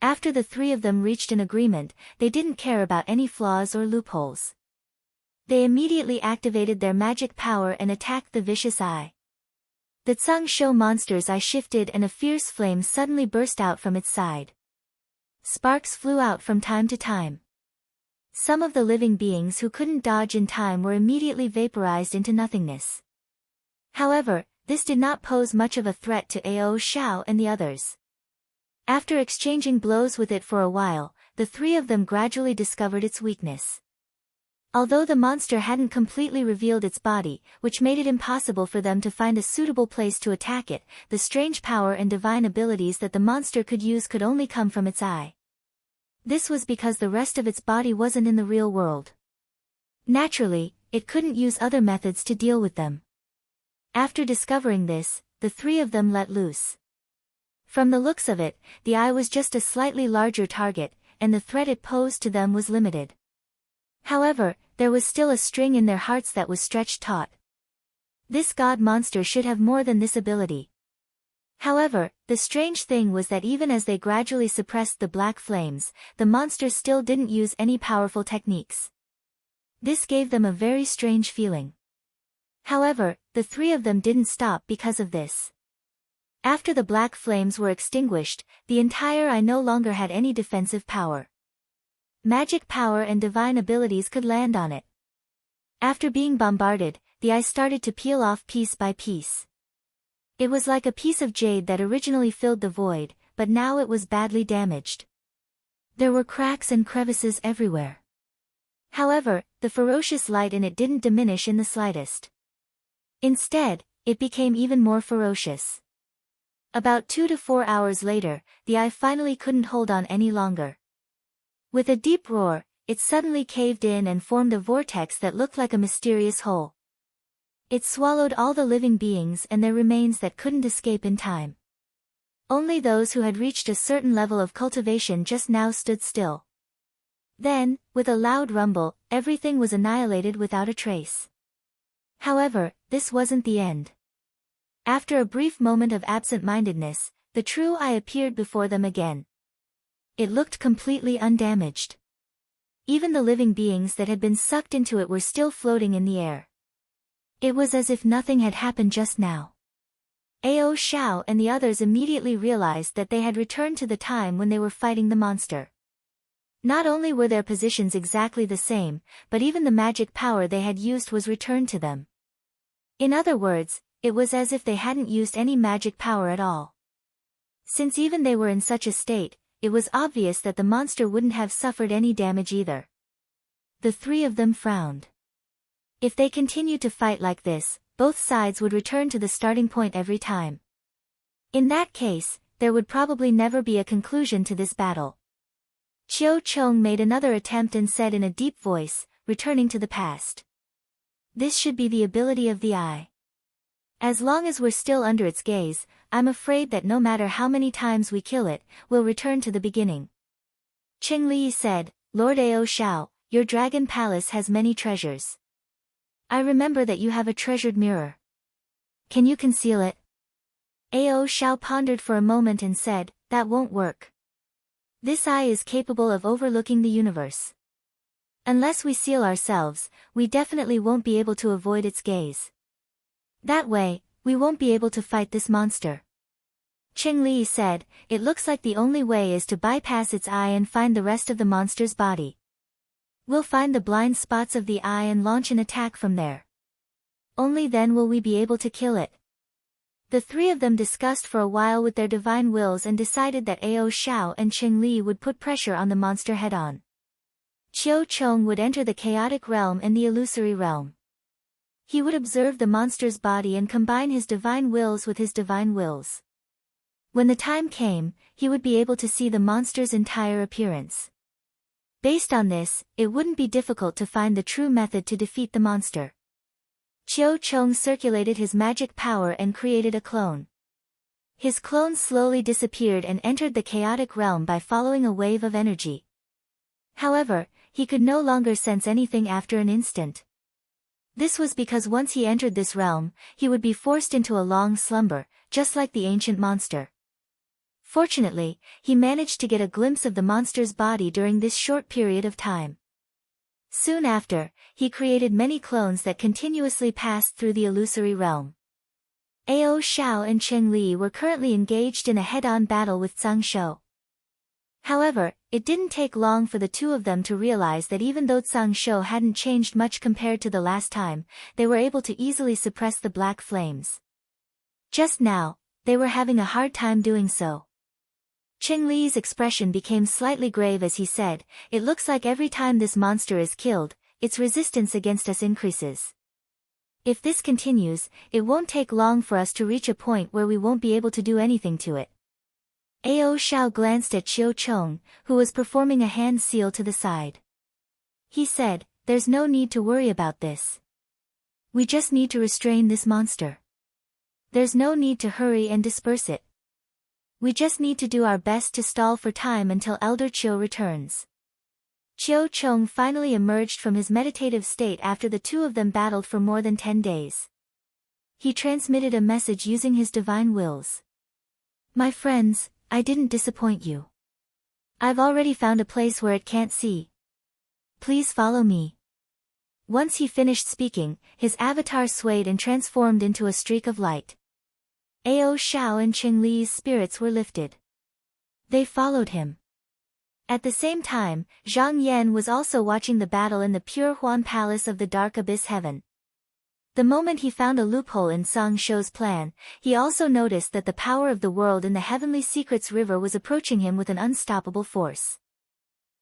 After the three of them reached an agreement, they didn't care about any flaws or loopholes. They immediately activated their magic power and attacked the vicious eye. The Tsang Shou monster's eye shifted and a fierce flame suddenly burst out from its side. Sparks flew out from time to time. Some of the living beings who couldn't dodge in time were immediately vaporized into nothingness. However, this did not pose much of a threat to Ao Xiao and the others. After exchanging blows with it for a while, the three of them gradually discovered its weakness. Although the monster hadn't completely revealed its body, which made it impossible for them to find a suitable place to attack it, the strange power and divine abilities that the monster could use could only come from its eye. This was because the rest of its body wasn't in the real world. Naturally, it couldn't use other methods to deal with them. After discovering this, the three of them let loose. From the looks of it, the eye was just a slightly larger target, and the threat it posed to them was limited. However, there was still a string in their hearts that was stretched taut. This god monster should have more than this ability. However, the strange thing was that even as they gradually suppressed the black flames, the monster still didn't use any powerful techniques. This gave them a very strange feeling. However, the three of them didn't stop because of this. After the black flames were extinguished, the entire eye no longer had any defensive power. Magic power and divine abilities could land on it. After being bombarded, the eye started to peel off piece by piece. It was like a piece of jade that originally filled the void, but now it was badly damaged. There were cracks and crevices everywhere. However, the ferocious light in it didn't diminish in the slightest. Instead, it became even more ferocious. About 2 to 4 hours later, the eye finally couldn't hold on any longer. With a deep roar, it suddenly caved in and formed a vortex that looked like a mysterious hole. It swallowed all the living beings and their remains that couldn't escape in time. Only those who had reached a certain level of cultivation just now stood still. Then, with a loud rumble, everything was annihilated without a trace. However, this wasn't the end. After a brief moment of absent-mindedness, the true eye appeared before them again. It looked completely undamaged. Even the living beings that had been sucked into it were still floating in the air. It was as if nothing had happened just now. Ao Xiao and the others immediately realized that they had returned to the time when they were fighting the monster. Not only were their positions exactly the same, but even the magic power they had used was returned to them. In other words, it was as if they hadn't used any magic power at all. Since even they were in such a state, it was obvious that the monster wouldn't have suffered any damage either. The three of them frowned. If they continued to fight like this, both sides would return to the starting point every time. In that case, there would probably never be a conclusion to this battle. Qiu Chong made another attempt and said in a deep voice, returning to the past. This should be the ability of the eye. As long as we're still under its gaze, I'm afraid that no matter how many times we kill it, we'll return to the beginning. Qing Li said, Lord Ao Shao, your dragon palace has many treasures. I remember that you have a treasured mirror. Can you conceal it? Ao Shao pondered for a moment and said, that won't work. This eye is capable of overlooking the universe. Unless we seal ourselves, we definitely won't be able to avoid its gaze. That way, we won't be able to fight this monster. Qing Li said, it looks like the only way is to bypass its eye and find the rest of the monster's body. We'll find the blind spots of the eye and launch an attack from there. Only then will we be able to kill it. The three of them discussed for a while with their divine wills and decided that Ao Shao and Qing Li would put pressure on the monster head-on. Qiu Chong would enter the chaotic realm and the illusory realm. He would observe the monster's body and combine his divine wills with his divine wills. When the time came, he would be able to see the monster's entire appearance. Based on this, it wouldn't be difficult to find the true method to defeat the monster. Qiu Chong circulated his magic power and created a clone. His clone slowly disappeared and entered the chaotic realm by following a wave of energy. However, he could no longer sense anything after an instant. This was because once he entered this realm, he would be forced into a long slumber, just like the ancient monster. Fortunately, he managed to get a glimpse of the monster's body during this short period of time. Soon after, he created many clones that continuously passed through the illusory realm. Ao Shao and Qing Li were currently engaged in a head-on battle with Zhang Shou. However, it didn't take long for the two of them to realize that even though Zhang Shou hadn't changed much compared to the last time, they were able to easily suppress the black flames. Just now, they were having a hard time doing so. Qing Li's expression became slightly grave as he said, it looks like every time this monster is killed, its resistance against us increases. If this continues, it won't take long for us to reach a point where we won't be able to do anything to it. Ao Shao glanced at Qiu Chong, who was performing a hand seal to the side. He said, there's no need to worry about this. We just need to restrain this monster. There's no need to hurry and disperse it. We just need to do our best to stall for time until Elder Qiu returns. Qiu Chong finally emerged from his meditative state after the two of them battled for more than 10 days. He transmitted a message using his divine wills. My friends, I didn't disappoint you. I've already found a place where it can't see. Please follow me. Once he finished speaking, his avatar swayed and transformed into a streak of light. Ao Shao and Qing Li's spirits were lifted. They followed him. At the same time, Zhang Yan was also watching the battle in the Pure Huan Palace of the Dark Abyss Heaven. The moment he found a loophole in Zhang Shou's plan, he also noticed that the power of the world in the Heavenly Secrets River was approaching him with an unstoppable force.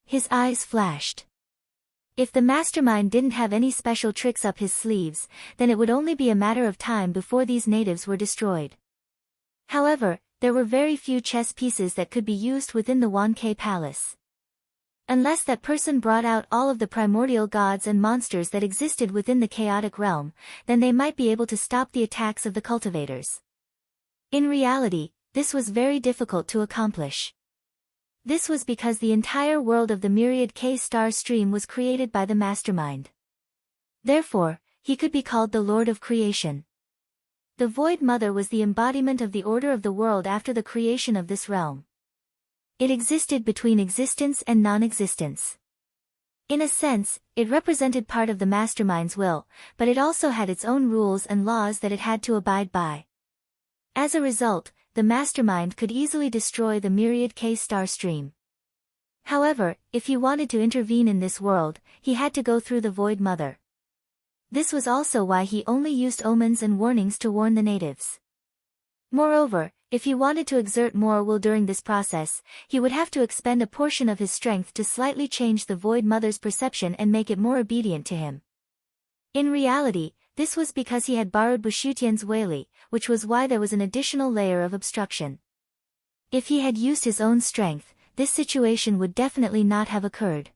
His eyes flashed. If the mastermind didn't have any special tricks up his sleeves, then it would only be a matter of time before these natives were destroyed. However, there were very few chess pieces that could be used within the Wanke Palace. Unless that person brought out all of the primordial gods and monsters that existed within the chaotic realm, then they might be able to stop the attacks of the cultivators. In reality, this was very difficult to accomplish. This was because the entire world of the myriad K-star stream was created by the mastermind. Therefore, he could be called the Lord of Creation. The Void Mother was the embodiment of the order of the world after the creation of this realm. It existed between existence and non-existence. In a sense, it represented part of the mastermind's will, but it also had its own rules and laws that it had to abide by. As a result, the mastermind could easily destroy the myriad K-star stream. However, if he wanted to intervene in this world, he had to go through the Void Mother. This was also why he only used omens and warnings to warn the natives. Moreover, if he wanted to exert more will during this process, he would have to expend a portion of his strength to slightly change the Void Mother's perception and make it more obedient to him. In reality, this was because he had borrowed Bushutian's Weili, which was why there was an additional layer of obstruction. If he had used his own strength, this situation would definitely not have occurred.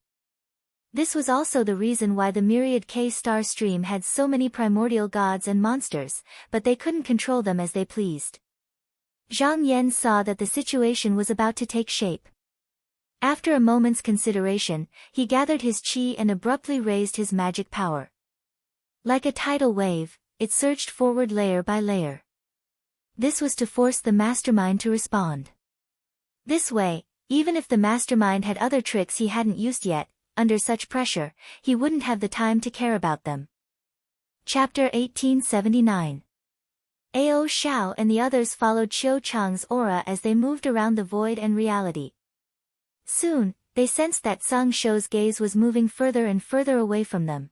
This was also the reason why the myriad K-star stream had so many primordial gods and monsters, but they couldn't control them as they pleased. Zhang Yan saw that the situation was about to take shape. After a moment's consideration, he gathered his qi and abruptly raised his magic power. Like a tidal wave, it surged forward layer by layer. This was to force the mastermind to respond. This way, even if the mastermind had other tricks he hadn't used yet, under such pressure, he wouldn't have the time to care about them. Chapter 1879. Ao Xiao and the others followed Qiu Cheng's aura as they moved around the void and reality. Soon, they sensed that Zhang Shou's gaze was moving further and further away from them.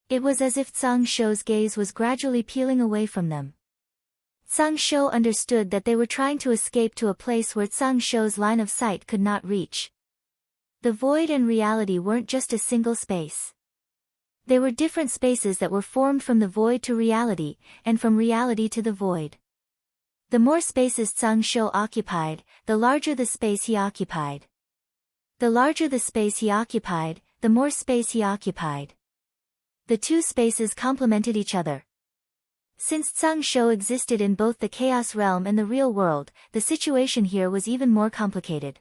It was as if Zhang Shou's gaze was gradually peeling away from them. Zhang Shou understood that they were trying to escape to a place where Zhang Shou's line of sight could not reach. The void and reality weren't just a single space. They were different spaces that were formed from the void to reality, and from reality to the void. The more spaces Zhang Shou occupied, the larger the space he occupied. The larger the space he occupied, the more space he occupied. The two spaces complemented each other. Since Zhang Shou existed in both the chaos realm and the real world, the situation here was even more complicated.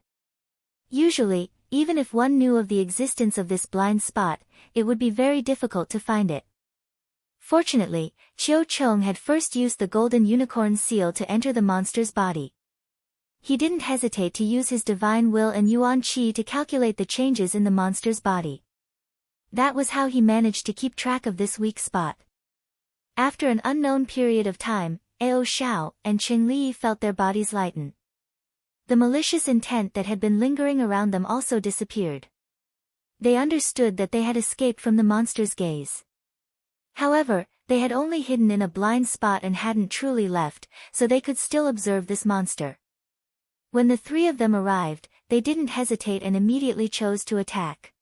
Usually, even if one knew of the existence of this blind spot, it would be very difficult to find it. Fortunately, Qiu Cheng had first used the golden unicorn seal to enter the monster's body. He didn't hesitate to use his divine will and yuan qi to calculate the changes in the monster's body. That was how he managed to keep track of this weak spot. After an unknown period of time, Ao Xiao and Qing Li felt their bodies lighten. The malicious intent that had been lingering around them also disappeared. They understood that they had escaped from the monster's gaze. However, they had only hidden in a blind spot and hadn't truly left, so they could still observe this monster. When the three of them arrived, they didn't hesitate and immediately chose to attack.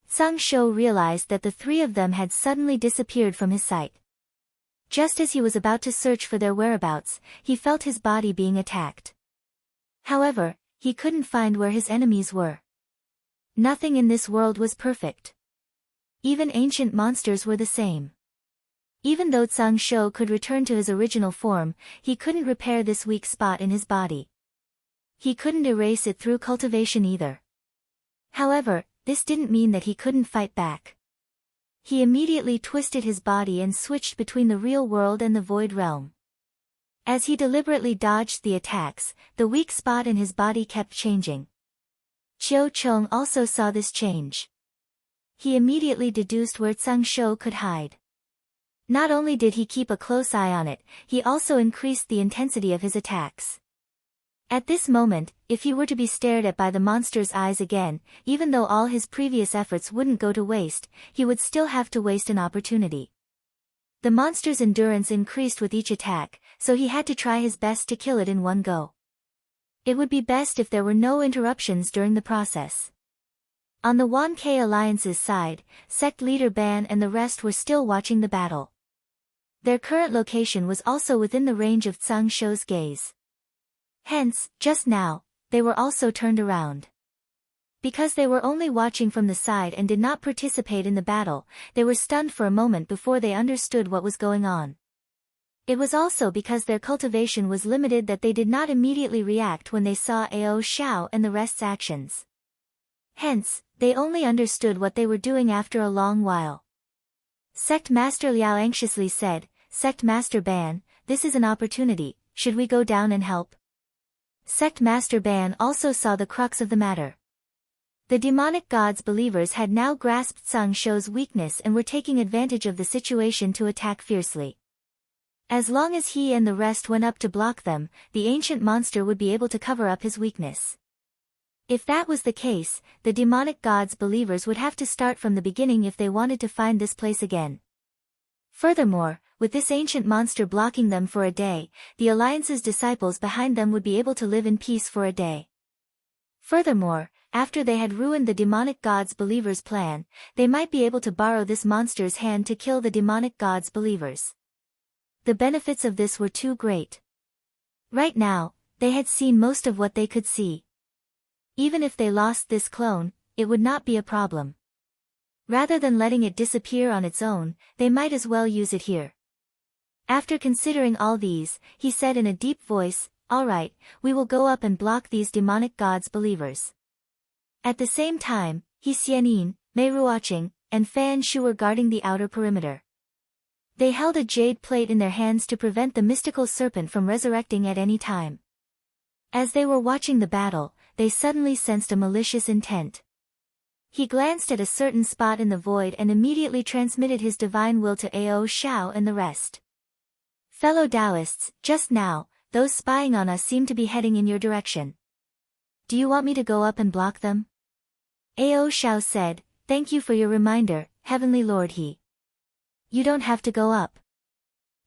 Zhang Shou realized that the three of them had suddenly disappeared from his sight. Just as he was about to search for their whereabouts, he felt his body being attacked. However, he couldn't find where his enemies were. Nothing in this world was perfect. Even ancient monsters were the same. Even though Zhang Shou could return to his original form, he couldn't repair this weak spot in his body. He couldn't erase it through cultivation either. However, this didn't mean that he couldn't fight back. He immediately twisted his body and switched between the real world and the void realm. As he deliberately dodged the attacks, the weak spot in his body kept changing. Qiu Cheng also saw this change. He immediately deduced where Zhang Shou could hide. Not only did he keep a close eye on it, he also increased the intensity of his attacks. At this moment, if he were to be stared at by the monster's eyes again, even though all his previous efforts wouldn't go to waste, he would still have to waste an opportunity. The monster's endurance increased with each attack, so he had to try his best to kill it in one go. It would be best if there were no interruptions during the process. On the 1K Alliance's side, sect leader Ban and the rest were still watching the battle. Their current location was also within the range of Zhang Shou's gaze. Hence, just now, they were also turned around. Because they were only watching from the side and did not participate in the battle, they were stunned for a moment before they understood what was going on. It was also because their cultivation was limited that they did not immediately react when they saw Ao Xiao and the rest's actions. Hence, they only understood what they were doing after a long while. Sect Master Liao anxiously said, "Sect Master Ban, this is an opportunity, should we go down and help?" Sect Master Ban also saw the crux of the matter. The demonic gods' believers had now grasped Zhang Shou's weakness and were taking advantage of the situation to attack fiercely. As long as he and the rest went up to block them, the ancient monster would be able to cover up his weakness. If that was the case, the demonic gods' believers would have to start from the beginning if they wanted to find this place again. Furthermore, with this ancient monster blocking them for a day, the Alliance's disciples behind them would be able to live in peace for a day. Furthermore, after they had ruined the demonic gods' believers' plan, they might be able to borrow this monster's hand to kill the demonic gods' believers. The benefits of this were too great. Right now, they had seen most of what they could see. Even if they lost this clone, it would not be a problem. Rather than letting it disappear on its own, they might as well use it here. After considering all these, he said in a deep voice, "All right, we will go up and block these demonic gods' believers." At the same time, He Xianin, Mei Ruoqing, and Fan Shu were guarding the outer perimeter. They held a jade plate in their hands to prevent the mystical serpent from resurrecting at any time. As they were watching the battle, they suddenly sensed a malicious intent. He glanced at a certain spot in the void and immediately transmitted his divine will to Ao Xiao and the rest. "Fellow Taoists, just now, those spying on us seem to be heading in your direction. Do you want me to go up and block them?" Ao Xiao said, "Thank you for your reminder, Heavenly Lord He. You don't have to go up.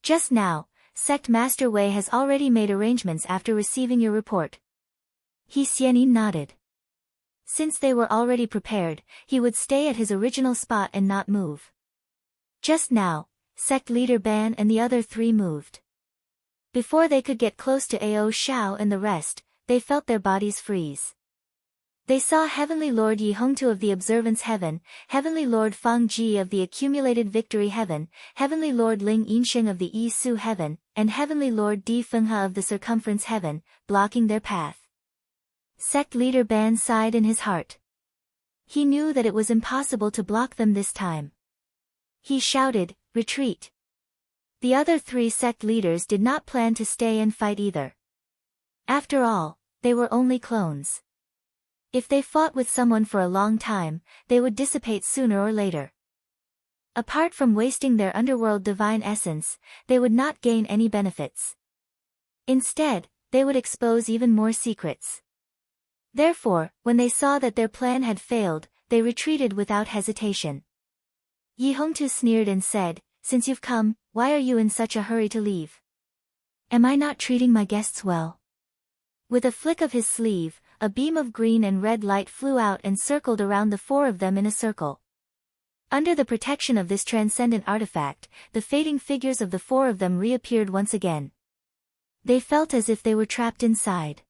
Just now, Sect Master Wei has already made arrangements after receiving your report." He Xianin nodded. Since they were already prepared, he would stay at his original spot and not move. Just now, Sect Leader Ban and the other three moved. Before they could get close to Ao Xiao and the rest, they felt their bodies freeze. They saw Heavenly Lord Yi Hongtu of the Observance Heaven, Heavenly Lord Fang Ji of the Accumulated Victory Heaven, Heavenly Lord Ling Yinsheng of the Yi Su Heaven, and Heavenly Lord Di Fenghe of the Circumference Heaven, blocking their path. Sect Leader Ban sighed in his heart. He knew that it was impossible to block them this time. He shouted, "Retreat!" The other three sect leaders did not plan to stay and fight either. After all, they were only clones. If they fought with someone for a long time, they would dissipate sooner or later. Apart from wasting their underworld divine essence, they would not gain any benefits. Instead, they would expose even more secrets. Therefore, when they saw that their plan had failed, they retreated without hesitation. Yi Hongtu sneered and said, "Since you've come, why are you in such a hurry to leave? Am I not treating my guests well?" With a flick of his sleeve, a beam of green and red light flew out and circled around the four of them in a circle. Under the protection of this transcendent artifact, the fading figures of the four of them reappeared once again. They felt as if they were trapped inside.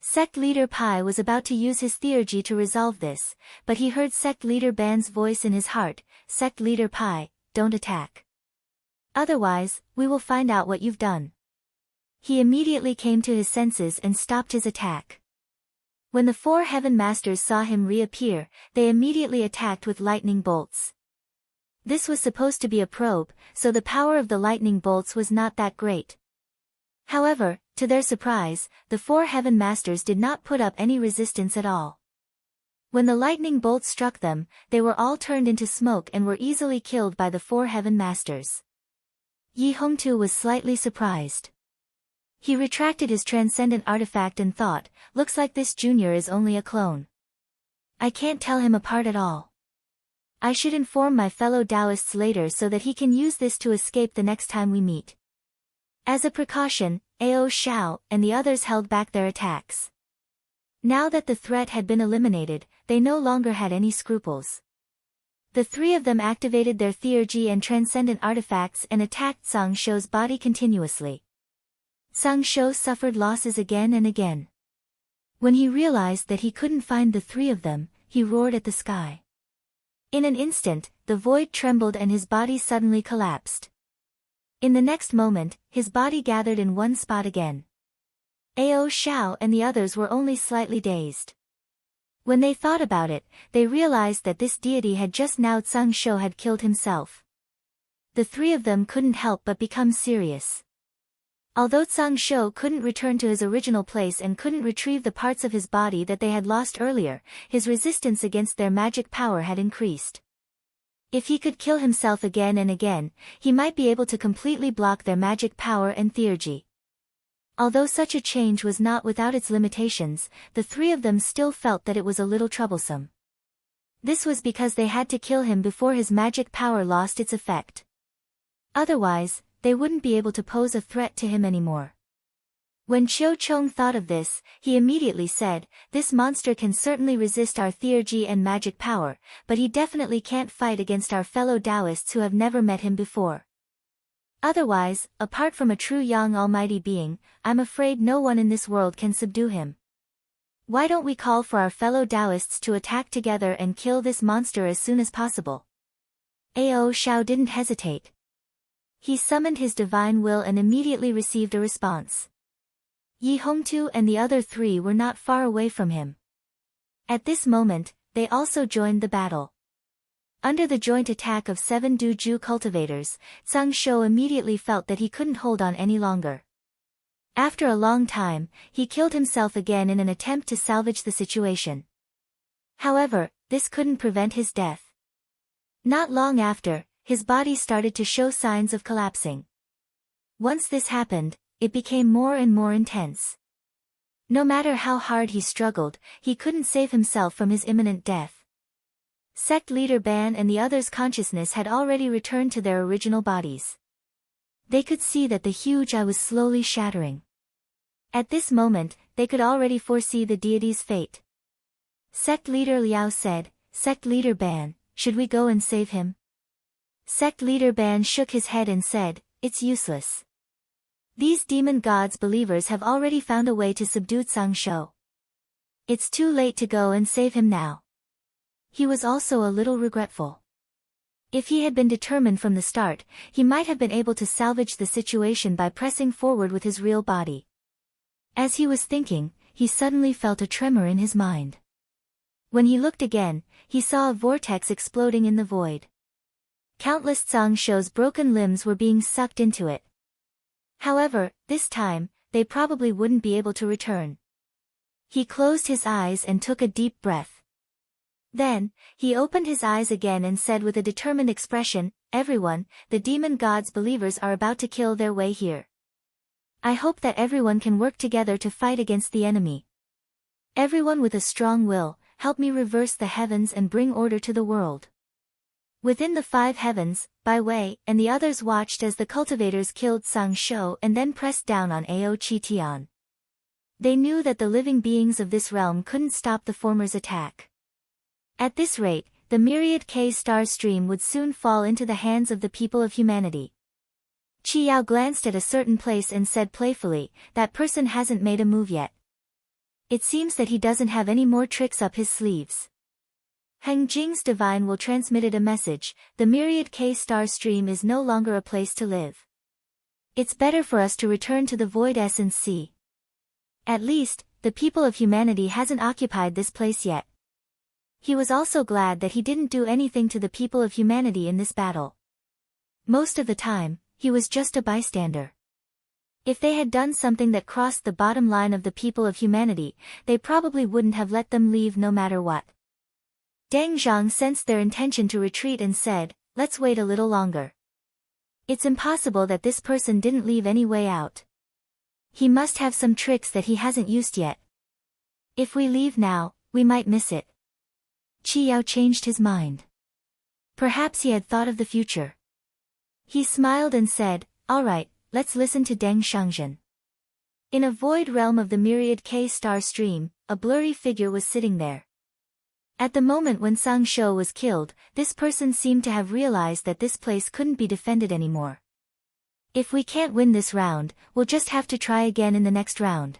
Sect Leader Pai was about to use his theurgy to resolve this, but he heard Sect Leader Ban's voice in his heart, "Sect Leader Pai, don't attack. Otherwise, we will find out what you've done." He immediately came to his senses and stopped his attack. When the four heaven masters saw him reappear, they immediately attacked with lightning bolts. This was supposed to be a probe, so the power of the lightning bolts was not that great. However, to their surprise, the four heaven masters did not put up any resistance at all. When the lightning bolts struck them, they were all turned into smoke and were easily killed by the four heaven masters. Yi Hongtu was slightly surprised. He retracted his transcendent artifact and thought, "Looks like this junior is only a clone. I can't tell him apart at all. I should inform my fellow Taoists later so that he can use this to escape the next time we meet." As a precaution, Ao Xiao and the others held back their attacks. Now that the threat had been eliminated, they no longer had any scruples. The three of them activated their theurgy and transcendent artifacts and attacked Sang Shou's body continuously. Sang Shou suffered losses again and again. When he realized that he couldn't find the three of them, he roared at the sky. In an instant, the void trembled and his body suddenly collapsed. In the next moment, his body gathered in one spot again. Ao Xiao and the others were only slightly dazed. When they thought about it, they realized that this deity had just now Sang Shou had killed himself. The three of them couldn't help but become serious. Although Sang Shou couldn't return to his original place and couldn't retrieve the parts of his body that they had lost earlier, his resistance against their magic power had increased. If he could kill himself again and again, he might be able to completely block their magic power and theurgy. Although such a change was not without its limitations, the three of them still felt that it was a little troublesome. This was because they had to kill him before his magic power lost its effect. Otherwise, they wouldn't be able to pose a threat to him anymore. When Qiu Chong thought of this, he immediately said, "This monster can certainly resist our theurgy and magic power, but he definitely can't fight against our fellow Taoists who have never met him before. Otherwise, apart from a true Yang Almighty being, I'm afraid no one in this world can subdue him." Why don't we call for our fellow Taoists to attack together and kill this monster as soon as possible? Ao Shao didn't hesitate. He summoned his divine will and immediately received a response. Yi Hongtu and the other three were not far away from him. At this moment, they also joined the battle. Under the joint attack of 7 Duju cultivators, Zhang Shou immediately felt that he couldn't hold on any longer. After a long time, he killed himself again in an attempt to salvage the situation. However, this couldn't prevent his death. Not long after, his body started to show signs of collapsing. Once this happened, it became more and more intense. No matter how hard he struggled, he couldn't save himself from his imminent death. Sect leader Ban and the others' consciousness had already returned to their original bodies. They could see that the huge eye was slowly shattering. At this moment, they could already foresee the deity's fate. Sect leader Liao said, "Sect leader Ban, should we go and save him?" Sect leader Ban shook his head and said, "It's useless. These demon gods believers have already found a way to subdue Zhang Shou. It's too late to go and save him now." He was also a little regretful. If he had been determined from the start, he might have been able to salvage the situation by pressing forward with his real body. As he was thinking, he suddenly felt a tremor in his mind. When he looked again, he saw a vortex exploding in the void. Countless Zhang Shou's broken limbs were being sucked into it. However, this time, they probably wouldn't be able to return. He closed his eyes and took a deep breath. Then, he opened his eyes again and said with a determined expression, "Everyone, the demon gods believers are about to kill their way here. I hope that everyone can work together to fight against the enemy. Everyone with a strong will, help me reverse the heavens and bring order to the world." Within the 5 heavens, Bai Wei and the others watched as the cultivators killed Zhang Shou and then pressed down on Ao Qitian. They knew that the living beings of this realm couldn't stop the former's attack. At this rate, the myriad K-star stream would soon fall into the hands of the people of humanity. Qi Yao glanced at a certain place and said playfully, "That person hasn't made a move yet. It seems that he doesn't have any more tricks up his sleeves." Heng Jing's divine will transmitted a message, "The myriad K-star stream is no longer a place to live. It's better for us to return to the void essence sea. At least, the people of humanity hasn't occupied this place yet." He was also glad that he didn't do anything to the people of humanity in this battle. Most of the time, he was just a bystander. If they had done something that crossed the bottom line of the people of humanity, they probably wouldn't have let them leave no matter what. Deng Zhang sensed their intention to retreat and said, "Let's wait a little longer. It's impossible that this person didn't leave any way out. He must have some tricks that he hasn't used yet. If we leave now, we might miss it." Qi Yao changed his mind. Perhaps he had thought of the future. He smiled and said, "All right, let's listen to Deng Shangzhen." In a void realm of the myriad K-star stream, a blurry figure was sitting there. At the moment when Zhang Shou was killed, this person seemed to have realized that this place couldn't be defended anymore. "If we can't win this round, we'll just have to try again in the next round."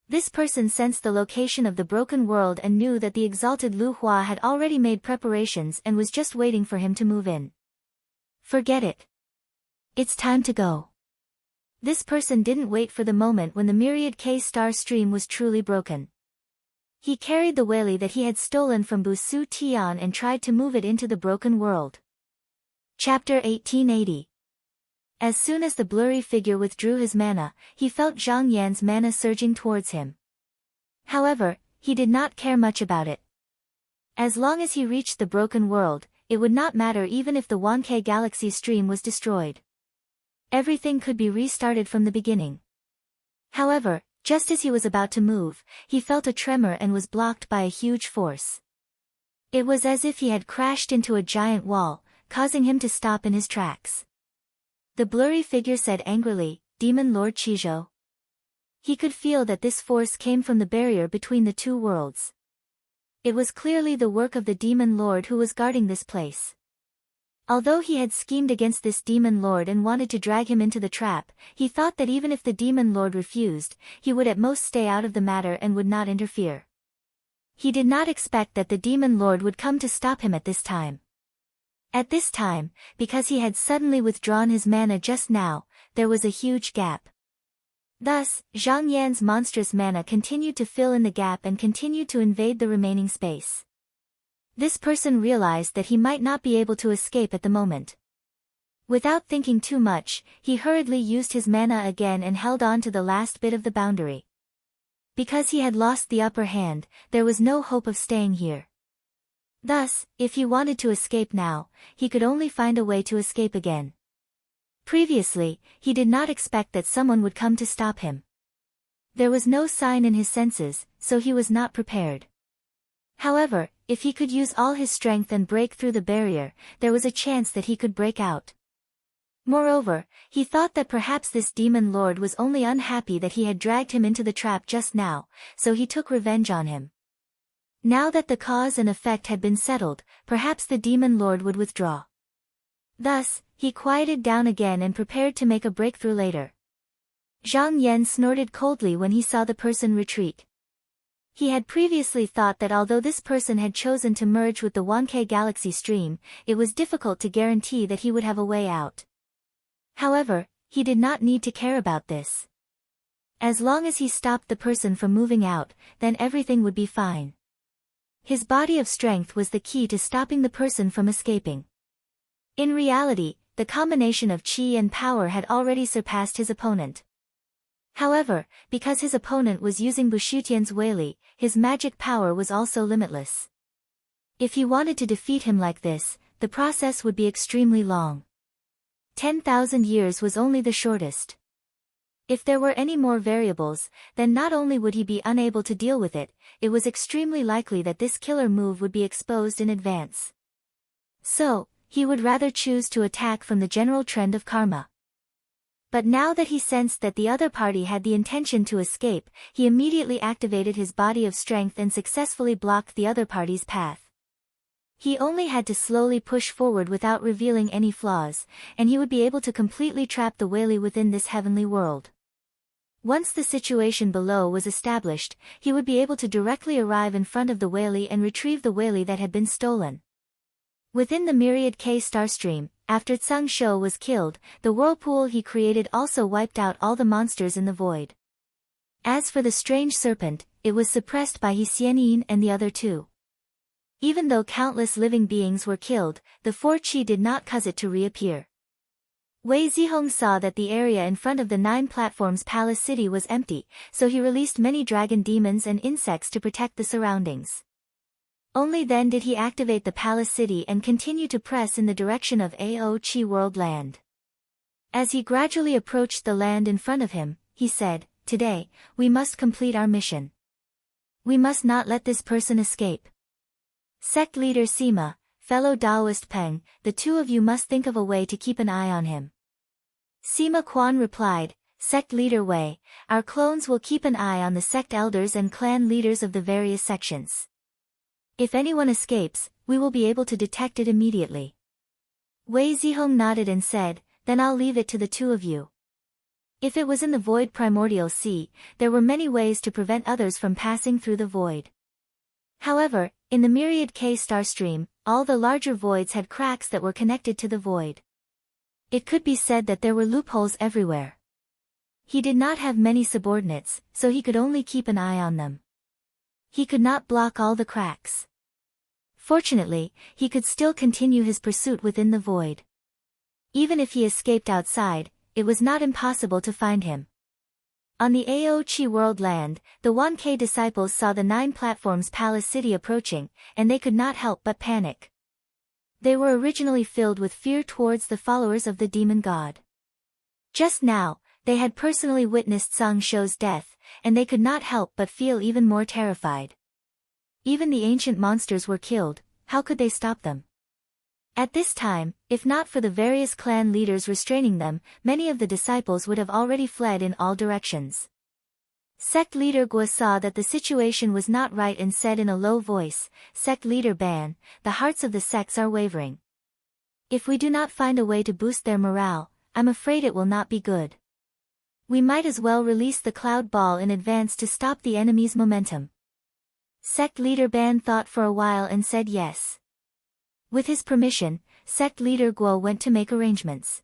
This person sensed the location of the broken world and knew that the exalted Lu Hua had already made preparations and was just waiting for him to move in. "Forget it. It's time to go." This person didn't wait for the moment when the myriad K-star stream was truly broken. He carried the Weili that he had stolen from Bu Su Tian and tried to move it into the broken world. Chapter 1880. As soon as the blurry figure withdrew his mana, he felt Zhang Yan's mana surging towards him. However, he did not care much about it. As long as he reached the broken world, it would not matter even if the Wanke galaxy stream was destroyed. Everything could be restarted from the beginning. However, just as he was about to move, he felt a tremor and was blocked by a huge force. It was as if he had crashed into a giant wall, causing him to stop in his tracks. The blurry figure said angrily, "Demon Lord Qizhou." He could feel that this force came from the barrier between the two worlds. It was clearly the work of the Demon Lord who was guarding this place. Although he had schemed against this demon lord and wanted to drag him into the trap, he thought that even if the demon lord refused, he would at most stay out of the matter and would not interfere. He did not expect that the demon lord would come to stop him at this time. At this time, because he had suddenly withdrawn his mana just now, there was a huge gap. Thus, Zhang Yan's monstrous mana continued to fill in the gap and continued to invade the remaining space. This person realized that he might not be able to escape at the moment. Without thinking too much, he hurriedly used his mana again and held on to the last bit of the boundary. Because he had lost the upper hand, there was no hope of staying here. Thus, if he wanted to escape now, he could only find a way to escape again. Previously, he did not expect that someone would come to stop him. There was no sign in his senses, so he was not prepared. However, if he could use all his strength and break through the barrier, there was a chance that he could break out. Moreover, he thought that perhaps this demon lord was only unhappy that he had dragged him into the trap just now, so he took revenge on him. Now that the cause and effect had been settled, perhaps the demon lord would withdraw. Thus, he quieted down again and prepared to make a breakthrough later. Zhang Yan snorted coldly when he saw the person retreat. He had previously thought that although this person had chosen to merge with the 1K galaxy stream, it was difficult to guarantee that he would have a way out. However, he did not need to care about this. As long as he stopped the person from moving out, then everything would be fine. His body of strength was the key to stopping the person from escaping. In reality, the combination of qi and power had already surpassed his opponent. However, because his opponent was using Bushutian's Weili, his magic power was also limitless. If he wanted to defeat him like this, the process would be extremely long. 10,000 years was only the shortest. If there were any more variables, then not only would he be unable to deal with it, it was extremely likely that this killer move would be exposed in advance. So, he would rather choose to attack from the general trend of karma. But now that he sensed that the other party had the intention to escape, he immediately activated his body of strength and successfully blocked the other party's path. He only had to slowly push forward without revealing any flaws, and he would be able to completely trap the Weili within this heavenly world. Once the situation below was established, he would be able to directly arrive in front of the Weili and retrieve the Weili that had been stolen. Within the myriad K star stream, after Tsang Shou was killed, the whirlpool he created also wiped out all the monsters in the void. As for the strange serpent, it was suppressed by He Xianyin and the other two. Even though countless living beings were killed, the 4-Qi did not cause it to reappear. Wei Zihong saw that the area in front of the 9 platforms palace city was empty, so he released many dragon demons and insects to protect the surroundings. Only then did he activate the palace city and continue to press in the direction of Ao Qi World Land. As he gradually approached the land in front of him, he said, "Today, we must complete our mission. We must not let this person escape. Sect leader Sima, fellow Taoist Peng, the two of you must think of a way to keep an eye on him." Sima Quan replied, "Sect leader Wei, our clones will keep an eye on the sect elders and clan leaders of the various sections. If anyone escapes, we will be able to detect it immediately." Wei Zihong nodded and said, "Then I'll leave it to the two of you." If it was in the void primordial sea, there were many ways to prevent others from passing through the void. However, in the myriad K star stream, all the larger voids had cracks that were connected to the void. It could be said that there were loopholes everywhere. He did not have many subordinates, so he could only keep an eye on them. He could not block all the cracks. Fortunately, he could still continue his pursuit within the void. Even if he escaped outside, it was not impossible to find him. On the Ao Qi World Land, the 1K disciples saw the 9 platforms palace city approaching, and they could not help but panic. They were originally filled with fear towards the followers of the demon god. Just now, they had personally witnessed Tsang Shou's death, and they could not help but feel even more terrified. Even the ancient monsters were killed, how could they stop them? At this time, if not for the various clan leaders restraining them, many of the disciples would have already fled in all directions. Sect leader Guo saw that the situation was not right and said in a low voice, "Sect leader Ban, the hearts of the sects are wavering. If we do not find a way to boost their morale, I'm afraid it will not be good. We might as well release the cloud ball in advance to stop the enemy's momentum. Sect leader Ban thought for a while and said yes. With his permission, sect leader Guo went to make arrangements.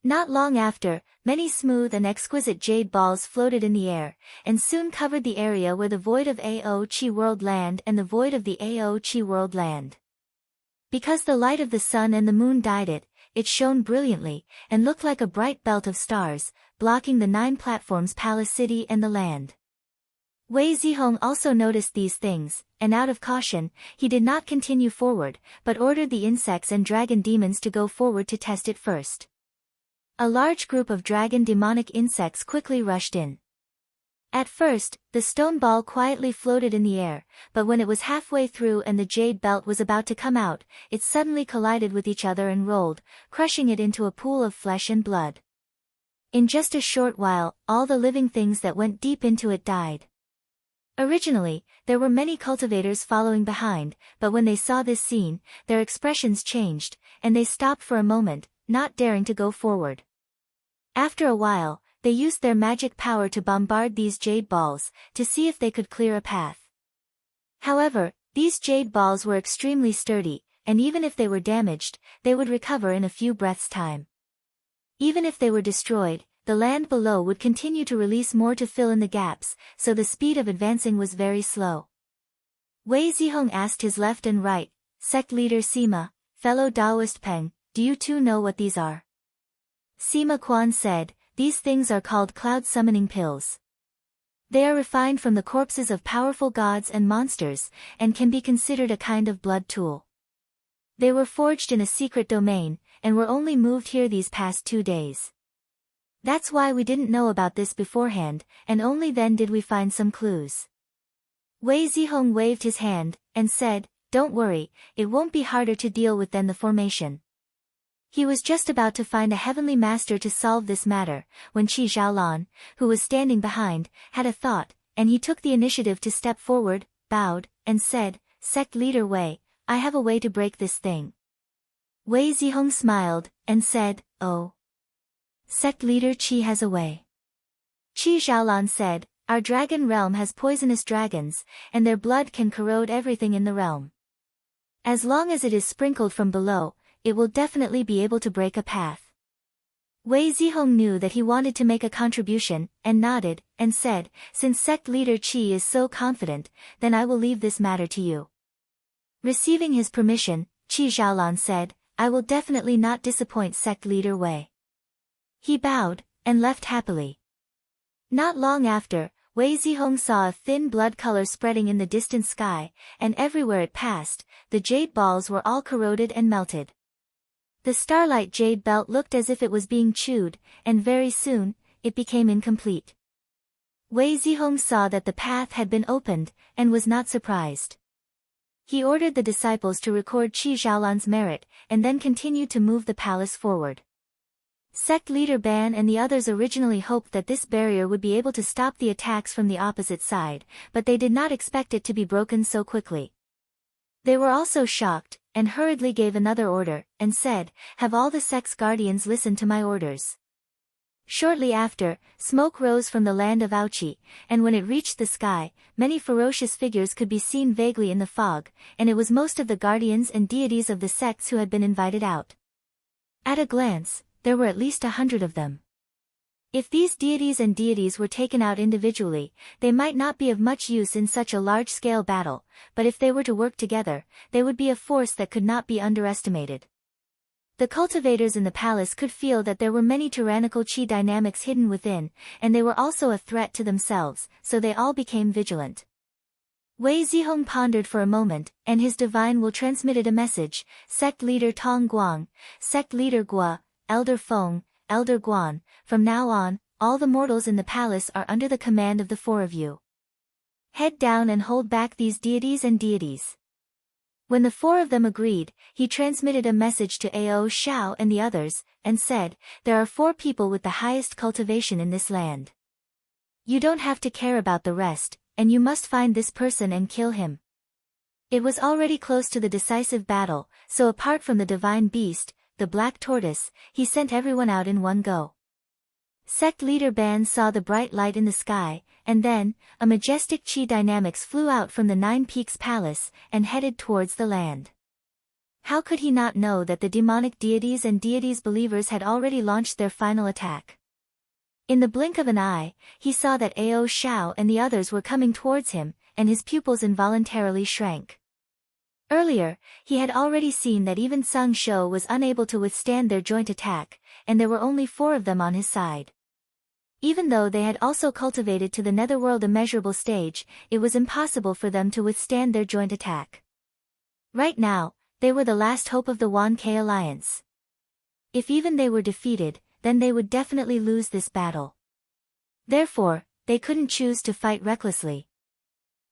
Not long after, many smooth and exquisite jade balls floated in the air, and soon covered the area where the void of Ao Chi World land and the void of the Ao Chi World land. Because the light of the sun and the moon dyed it, it shone brilliantly, and looked like a bright belt of stars, blocking the 9 platforms Palace City and the land. Wei Zihong also noticed these things, and out of caution, he did not continue forward, but ordered the insects and dragon demons to go forward to test it first. A large group of dragon demonic insects quickly rushed in. At first, the stone ball quietly floated in the air, but when it was halfway through and the jade belt was about to come out, it suddenly collided with each other and rolled, crushing it into a pool of flesh and blood. In just a short while, all the living things that went deep into it died. Originally, there were many cultivators following behind, but when they saw this scene, their expressions changed, and they stopped for a moment, not daring to go forward. After a while, they used their magic power to bombard these jade balls, to see if they could clear a path. However, these jade balls were extremely sturdy, and even if they were damaged, they would recover in a few breaths' time. Even if they were destroyed, the land below would continue to release more to fill in the gaps, so the speed of advancing was very slow. Wei Zihong asked his left and right, sect leader Sima, fellow Taoist Peng, do you two know what these are? Sima Quan said, these things are called cloud summoning pills. They are refined from the corpses of powerful gods and monsters, and can be considered a kind of blood tool. They were forged in a secret domain, and were only moved here these past 2 days. That's why we didn't know about this beforehand, and only then did we find some clues. Wei Zihong waved his hand, and said, don't worry, it won't be harder to deal with than the formation. He was just about to find a heavenly master to solve this matter, when Qi Xiaolan, who was standing behind, had a thought, and he took the initiative to step forward, bowed, and said, Sect Leader Wei, I have a way to break this thing. Wei Zihong smiled, and said, Oh. Sect Leader Qi has a way. Qi Xiaolan said, Our dragon realm has poisonous dragons, and their blood can corrode everything in the realm. As long as it is sprinkled from below, it will definitely be able to break a path. Wei Zihong knew that he wanted to make a contribution, and nodded, and said, Since Sect Leader Qi is so confident, then I will leave this matter to you. Receiving his permission, Qi Xiaolan said, I will definitely not disappoint Sect Leader Wei. He bowed, and left happily. Not long after, Wei Zihong saw a thin blood color spreading in the distant sky, and everywhere it passed, the jade balls were all corroded and melted. The starlight jade belt looked as if it was being chewed, and very soon, it became incomplete. Wei Zihong saw that the path had been opened, and was not surprised. He ordered the disciples to record Qi Xiaolan's merit, and then continued to move the palace forward. Sect leader Ban and the others originally hoped that this barrier would be able to stop the attacks from the opposite side, but they did not expect it to be broken so quickly. They were also shocked, and hurriedly gave another order, and said, Have all the sect's guardians listened to my orders. Shortly after, smoke rose from the land of Aoqi, and when it reached the sky, many ferocious figures could be seen vaguely in the fog, and it was most of the guardians and deities of the sects who had been invited out. At a glance, there were at least 100 of them. If these deities were taken out individually, they might not be of much use in such a large-scale battle, but if they were to work together, they would be a force that could not be underestimated. The cultivators in the palace could feel that there were many tyrannical qi dynamics hidden within, and they were also a threat to themselves, so they all became vigilant. Wei Zihong pondered for a moment, and his divine will transmitted a message, Sect Leader Tong Guang, Sect Leader Gua, Elder Feng, Elder Guan, from now on, all the mortals in the palace are under the command of the 4 of you. Head down and hold back these deities. When the 4 of them agreed, he transmitted a message to Ao Xiao and the others, and said, There are 4 people with the highest cultivation in this land. You don't have to care about the rest, and you must find this person and kill him. It was already close to the decisive battle, so apart from the divine beast, the black tortoise, he sent everyone out in one go. Sect leader Ban saw the bright light in the sky, and then, a majestic chi dynamics flew out from the Nine Peaks Palace, and headed towards the land. How could he not know that the demonic deities and deities believers had already launched their final attack? In the blink of an eye, he saw that Ao Xiao and the others were coming towards him, and his pupils involuntarily shrank. Earlier, he had already seen that even Sung Shou was unable to withstand their joint attack, and there were only 4 of them on his side. Even though they had also cultivated to the netherworld immeasurable stage, it was impossible for them to withstand their joint attack. Right now, they were the last hope of the 1K alliance. If even they were defeated, then they would definitely lose this battle. Therefore, they couldn't choose to fight recklessly.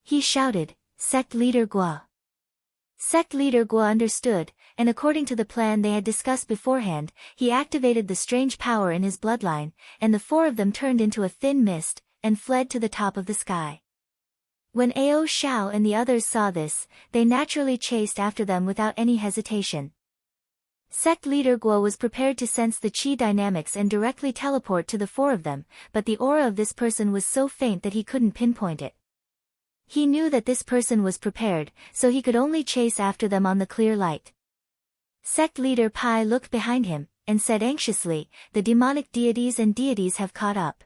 He shouted, "Sect leader Gua." Sect leader Gua understood, and according to the plan they had discussed beforehand, he activated the strange power in his bloodline, and the 4 of them turned into a thin mist, and fled to the top of the sky. When Ao Xiao and the others saw this, they naturally chased after them without any hesitation. Sect leader Guo was prepared to sense the chi dynamics and directly teleport to the 4 of them, but the aura of this person was so faint that he couldn't pinpoint it. He knew that this person was prepared, so he could only chase after them on the clear light. Sect leader Pai looked behind him, and said anxiously, "The demonic deities and deities have caught up."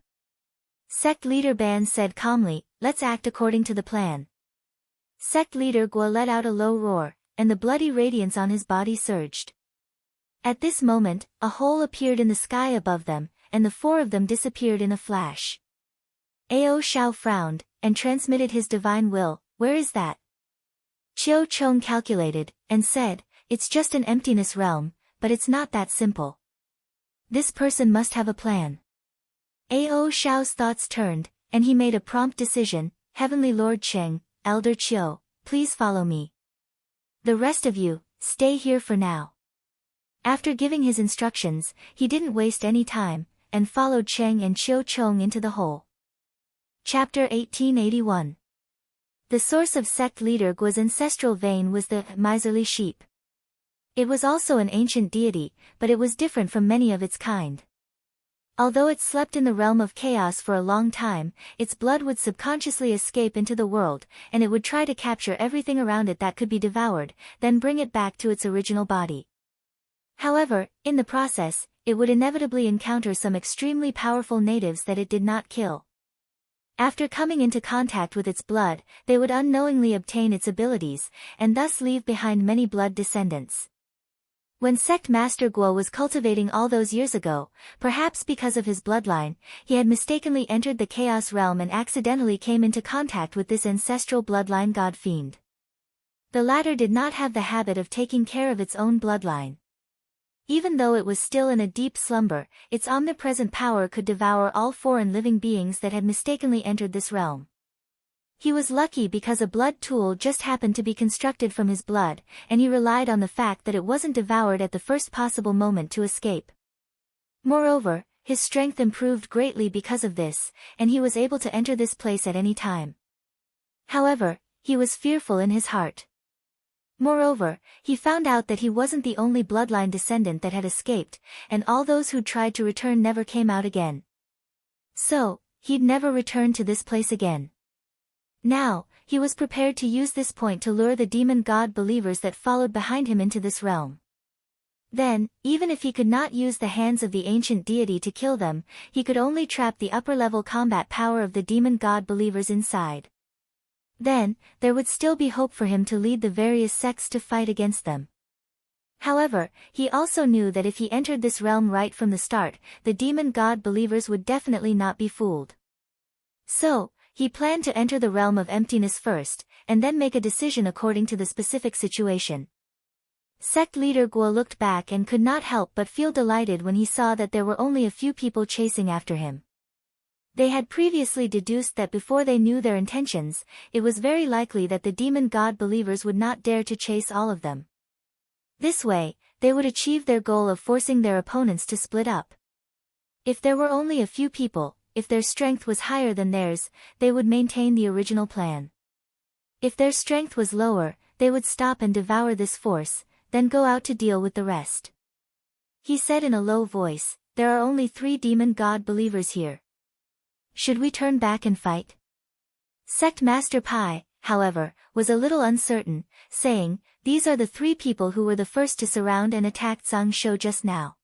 Sect leader Ban said calmly, "Let's act according to the plan." Sect leader Guo let out a low roar, and the bloody radiance on his body surged. At this moment, a hole appeared in the sky above them, and the 4 of them disappeared in a flash. Ao Xiao frowned, and transmitted his divine will, "Where is that?" Qiu Chong calculated, and said, "It's just an emptiness realm, but it's not that simple. This person must have a plan." Ao Xiao's thoughts turned, and he made a prompt decision, "Heavenly Lord Cheng, Elder Qiu, please follow me. The rest of you, stay here for now." After giving his instructions, he didn't waste any time, and followed Cheng and Qiu Chong into the hole. Chapter 1881. The source of sect leader Guo's ancestral vein was the miserly sheep. It was also an ancient deity, but it was different from many of its kind. Although it slept in the realm of chaos for a long time, its blood would subconsciously escape into the world, and it would try to capture everything around it that could be devoured, then bring it back to its original body. However, in the process, it would inevitably encounter some extremely powerful natives that it did not kill. After coming into contact with its blood, they would unknowingly obtain its abilities, and thus leave behind many blood descendants. When Sect Master Guo was cultivating all those years ago, perhaps because of his bloodline, he had mistakenly entered the Chaos Realm and accidentally came into contact with this ancestral bloodline god fiend. The latter did not have the habit of taking care of its own bloodline. Even though it was still in a deep slumber, its omnipresent power could devour all foreign living beings that had mistakenly entered this realm. He was lucky because a blood tool just happened to be constructed from his blood, and he relied on the fact that it wasn't devoured at the first possible moment to escape. Moreover, his strength improved greatly because of this, and he was able to enter this place at any time. However, he was fearful in his heart. Moreover, he found out that he wasn't the only bloodline descendant that had escaped, and all those who'd tried to return never came out again. So, he'd never return to this place again. Now, he was prepared to use this point to lure the demon god believers that followed behind him into this realm. Then, even if he could not use the hands of the ancient deity to kill them, he could only trap the upper-level combat power of the demon god believers inside. Then, there would still be hope for him to lead the various sects to fight against them. However, he also knew that if he entered this realm right from the start, the demon god believers would definitely not be fooled. So, he planned to enter the realm of emptiness first, and then make a decision according to the specific situation. Sect leader Guo looked back and could not help but feel delighted when he saw that there were only a few people chasing after him. They had previously deduced that before they knew their intentions, it was very likely that the demon god believers would not dare to chase all of them. This way, they would achieve their goal of forcing their opponents to split up. If there were only a few people, if their strength was higher than theirs, they would maintain the original plan. If their strength was lower, they would stop and devour this force, then go out to deal with the rest. He said in a low voice, "There are only 3 demon god believers here. Should we turn back and fight?" Sect Master Pai, however, was a little uncertain, saying, "These are the 3 people who were the first to surround and attack Zhang Shou just now.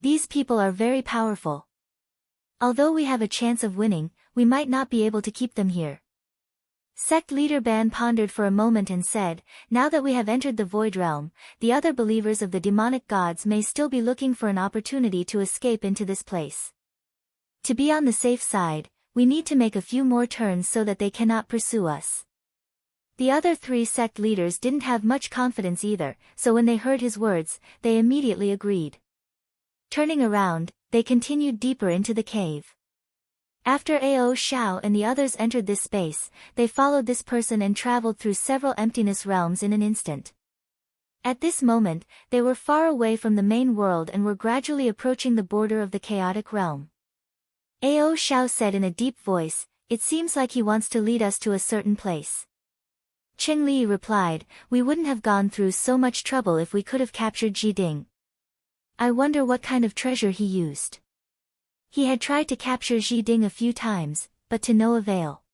These people are very powerful. Although we have a chance of winning, we might not be able to keep them here." Sect leader Ban pondered for a moment and said, "Now that we have entered the Void Realm, the other believers of the demonic gods may still be looking for an opportunity to escape into this place. To be on the safe side, we need to make a few more turns so that they cannot pursue us." The other 3 sect leaders didn't have much confidence either, so when they heard his words, they immediately agreed. Turning around, they continued deeper into the cave. After Ao Xiao and the others entered this space, they followed this person and traveled through several emptiness realms in an instant. At this moment, they were far away from the main world and were gradually approaching the border of the chaotic realm. Ao Xiao said in a deep voice, "It seems like he wants to lead us to a certain place." Cheng Li replied, "We wouldn't have gone through so much trouble if we could have captured Ji Ding. I wonder what kind of treasure he used." He had tried to capture Ji Ding a few times, but to no avail.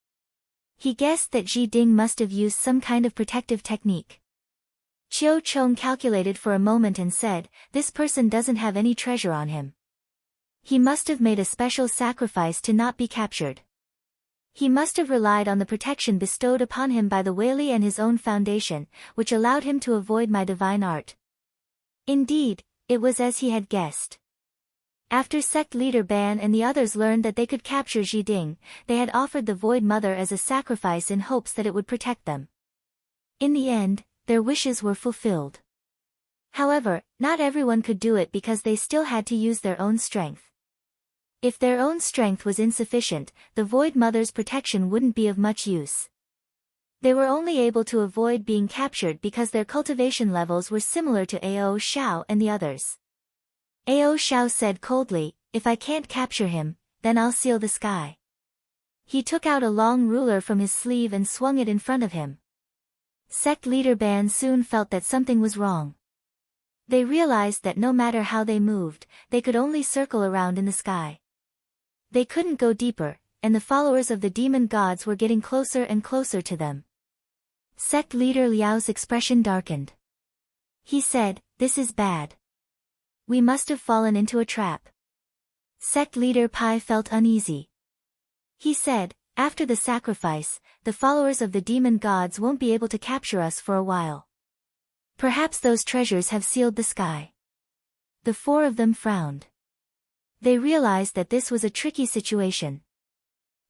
He guessed that Ji Ding must have used some kind of protective technique. Chiu Chong calculated for a moment and said, "This person doesn't have any treasure on him. He must have made a special sacrifice to not be captured. He must have relied on the protection bestowed upon him by the Weili and his own foundation, which allowed him to avoid my divine art." Indeed, it was as he had guessed. After sect leader Ban and the others learned that they could capture Ji Ding, they had offered the Void Mother as a sacrifice in hopes that it would protect them. In the end, their wishes were fulfilled. However, not everyone could do it because they still had to use their own strength. If their own strength was insufficient, the Void Mother's protection wouldn't be of much use. They were only able to avoid being captured because their cultivation levels were similar to Ao Xiao and the others. Ao Xiao said coldly, "If I can't capture him, then I'll seal the sky." He took out a long ruler from his sleeve and swung it in front of him. Sect leader Ban soon felt that something was wrong. They realized that no matter how they moved, they could only circle around in the sky. They couldn't go deeper, and the followers of the demon gods were getting closer and closer to them. Sect leader Liao's expression darkened. He said, "This is bad. We must have fallen into a trap." Sect leader Pai felt uneasy. He said, "After the sacrifice, the followers of the demon gods won't be able to capture us for a while. Perhaps those treasures have sealed the sky." The 4 of them frowned. They realized that this was a tricky situation.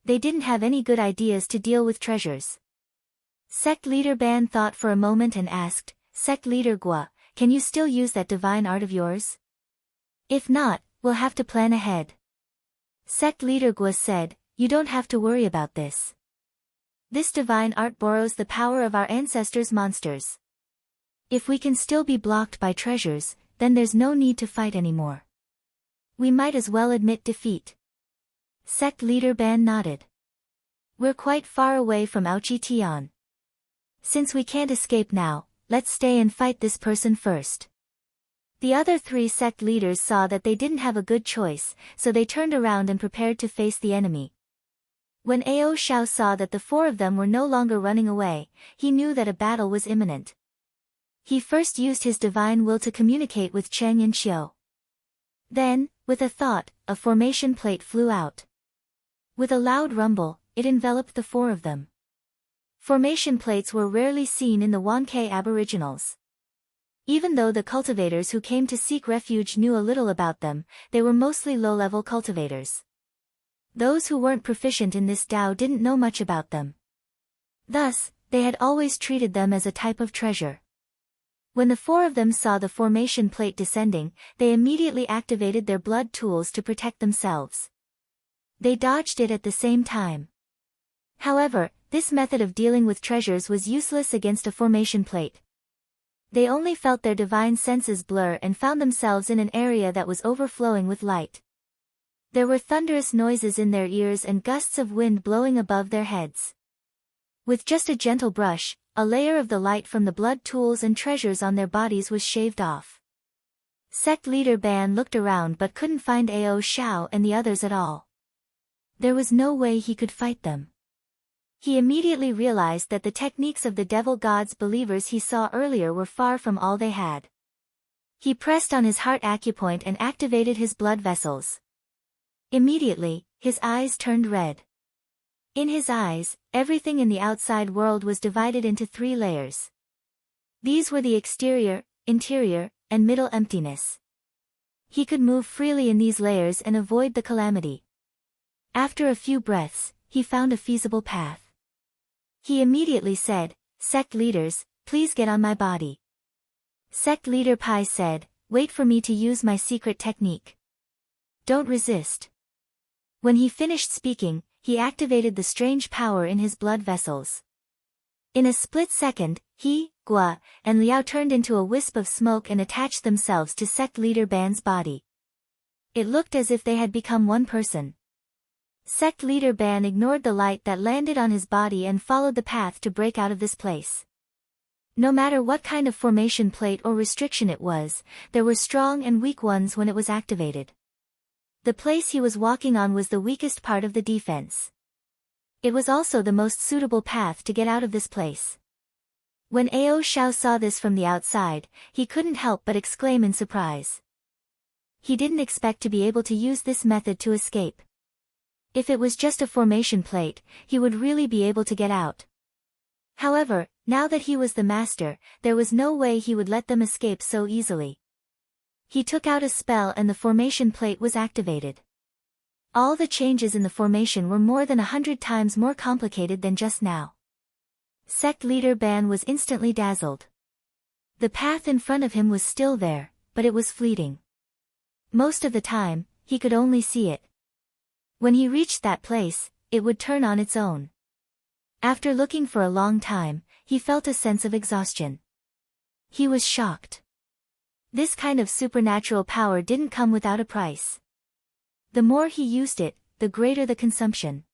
They didn't have any good ideas to deal with treasures. Sect leader Ban thought for a moment and asked, "Sect leader Gua, can you still use that divine art of yours? If not, we'll have to plan ahead." Sect leader Gua said, "You don't have to worry about this. This divine art borrows the power of our ancestors' monsters. If we can still be blocked by treasures, then there's no need to fight anymore. We might as well admit defeat." Sect leader Ban nodded. "We're quite far away from Aochi Tian. Since we can't escape now, let's stay and fight this person first." The other 3 sect leaders saw that they didn't have a good choice, so they turned around and prepared to face the enemy. When Ao Xiao saw that the 4 of them were no longer running away, he knew that a battle was imminent. He first used his divine will to communicate with Cheng and Qiu. Then, with a thought, a formation plate flew out. With a loud rumble, it enveloped the 4 of them. Formation plates were rarely seen in the Wankai aboriginals. Even though the cultivators who came to seek refuge knew a little about them, they were mostly low-level cultivators. Those who weren't proficient in this Tao didn't know much about them. Thus, they had always treated them as a type of treasure. When the 4 of them saw the formation plate descending, they immediately activated their blood tools to protect themselves. They dodged it at the same time. However, this method of dealing with treasures was useless against a formation plate. They only felt their divine senses blur and found themselves in an area that was overflowing with light. There were thunderous noises in their ears and gusts of wind blowing above their heads. With just a gentle brush, a layer of the light from the blood tools and treasures on their bodies was shaved off. Sect leader Ban looked around but couldn't find Ao Xiao and the others at all. There was no way he could fight them. He immediately realized that the techniques of the devil god's believers he saw earlier were far from all they had. He pressed on his heart acupoint and activated his blood vessels. Immediately, his eyes turned red. In his eyes, everything in the outside world was divided into 3 layers. These were the exterior, interior, and middle emptiness. He could move freely in these layers and avoid the calamity. After a few breaths, he found a feasible path. He immediately said, "Sect leaders, please get on my body." Sect leader Pai said, "Wait for me to use my secret technique. Don't resist." When he finished speaking, he activated the strange power in his blood vessels. In a split second, he, Gua, and Liao turned into a wisp of smoke and attached themselves to sect leader Ban's body. It looked as if they had become one person. Sect leader Ban ignored the light that landed on his body and followed the path to break out of this place. No matter what kind of formation plate or restriction it was, there were strong and weak ones when it was activated. The place he was walking on was the weakest part of the defense. It was also the most suitable path to get out of this place. When Ao Xiao saw this from the outside, he couldn't help but exclaim in surprise. He didn't expect to be able to use this method to escape. If it was just a formation plate, he would really be able to get out. However, now that he was the master, there was no way he would let them escape so easily. He took out a spell and the formation plate was activated. All the changes in the formation were more than 100 times more complicated than just now. Sect leader Ban was instantly dazzled. The path in front of him was still there, but it was fleeting. Most of the time, he could only see it. When he reached that place, it would turn on its own. After looking for a long time, he felt a sense of exhaustion. He was shocked. This kind of supernatural power didn't come without a price. The more he used it, the greater the consumption.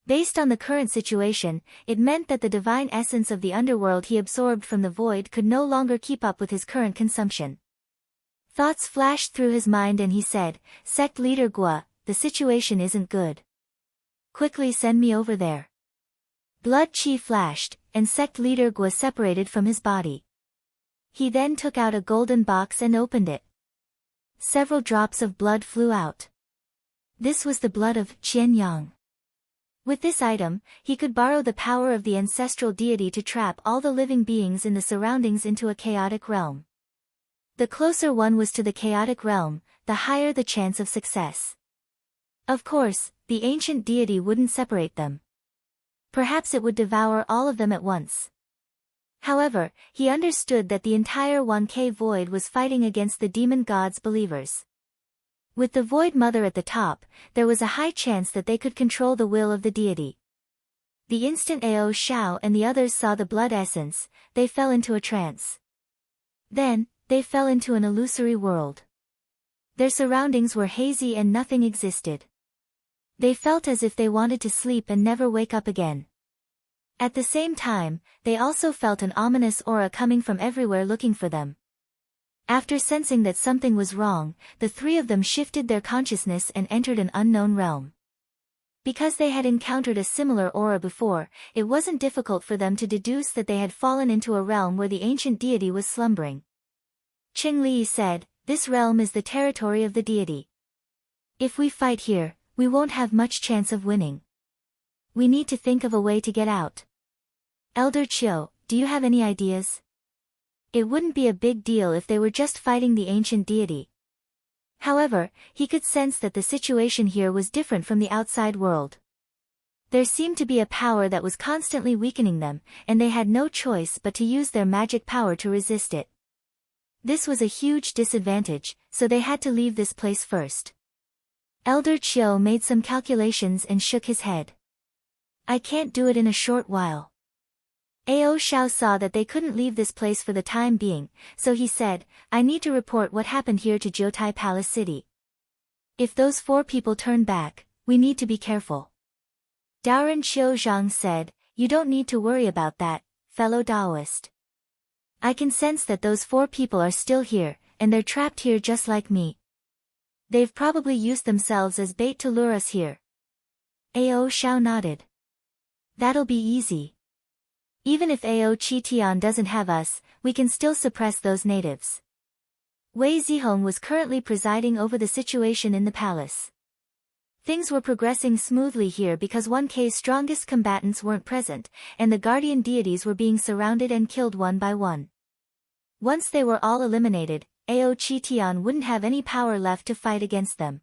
Based on the current situation, it meant that the divine essence of the underworld he absorbed from the void could no longer keep up with his current consumption. Thoughts flashed through his mind and he said, "Sect leader Gua, the situation isn't good. Quickly send me over there." Blood chi flashed, and sect leader Gua separated from his body. He then took out a golden box and opened it. Several drops of blood flew out. This was the blood of Qian Yang. With this item, he could borrow the power of the ancestral deity to trap all the living beings in the surroundings into a chaotic realm. The closer one was to the chaotic realm, the higher the chance of success. Of course, the ancient deity wouldn't separate them. Perhaps it would devour all of them at once. However, he understood that the entire 1K void was fighting against the demon god's believers. With the void mother at the top, there was a high chance that they could control the will of the deity. The instant Ao Xiao and the others saw the blood essence, they fell into a trance. Then, they fell into an illusory world. Their surroundings were hazy and nothing existed. They felt as if they wanted to sleep and never wake up again. At the same time, they also felt an ominous aura coming from everywhere looking for them. After sensing that something was wrong, the 3 of them shifted their consciousness and entered an unknown realm. Because they had encountered a similar aura before, it wasn't difficult for them to deduce that they had fallen into a realm where the ancient deity was slumbering. Qing Li said, "This realm is the territory of the deity. If we fight here, we won't have much chance of winning. We need to think of a way to get out. Elder Chiu, do you have any ideas?" It wouldn't be a big deal if they were just fighting the ancient deity. However, he could sense that the situation here was different from the outside world. There seemed to be a power that was constantly weakening them, and they had no choice but to use their magic power to resist it. This was a huge disadvantage, so they had to leave this place first. Elder Chiu made some calculations and shook his head. "I can't do it in a short while." Ao Xiao saw that they couldn't leave this place for the time being, so he said, "I need to report what happened here to Jiutai Palace City. If those 4 people turn back, we need to be careful." Daoran Qiu Zhang said, "You don't need to worry about that, fellow Taoist. I can sense that those 4 people are still here, and they're trapped here just like me. They've probably used themselves as bait to lure us here. Ao Shao nodded. That'll be easy. Even if Ao Chi Tian doesn't have us, we can still suppress those natives. Wei Zihong was currently presiding over the situation in the palace. Things were progressing smoothly here because 1K's strongest combatants weren't present, and the guardian deities were being surrounded and killed one by one. Once they were all eliminated, Ao Chi Tian wouldn't have any power left to fight against them.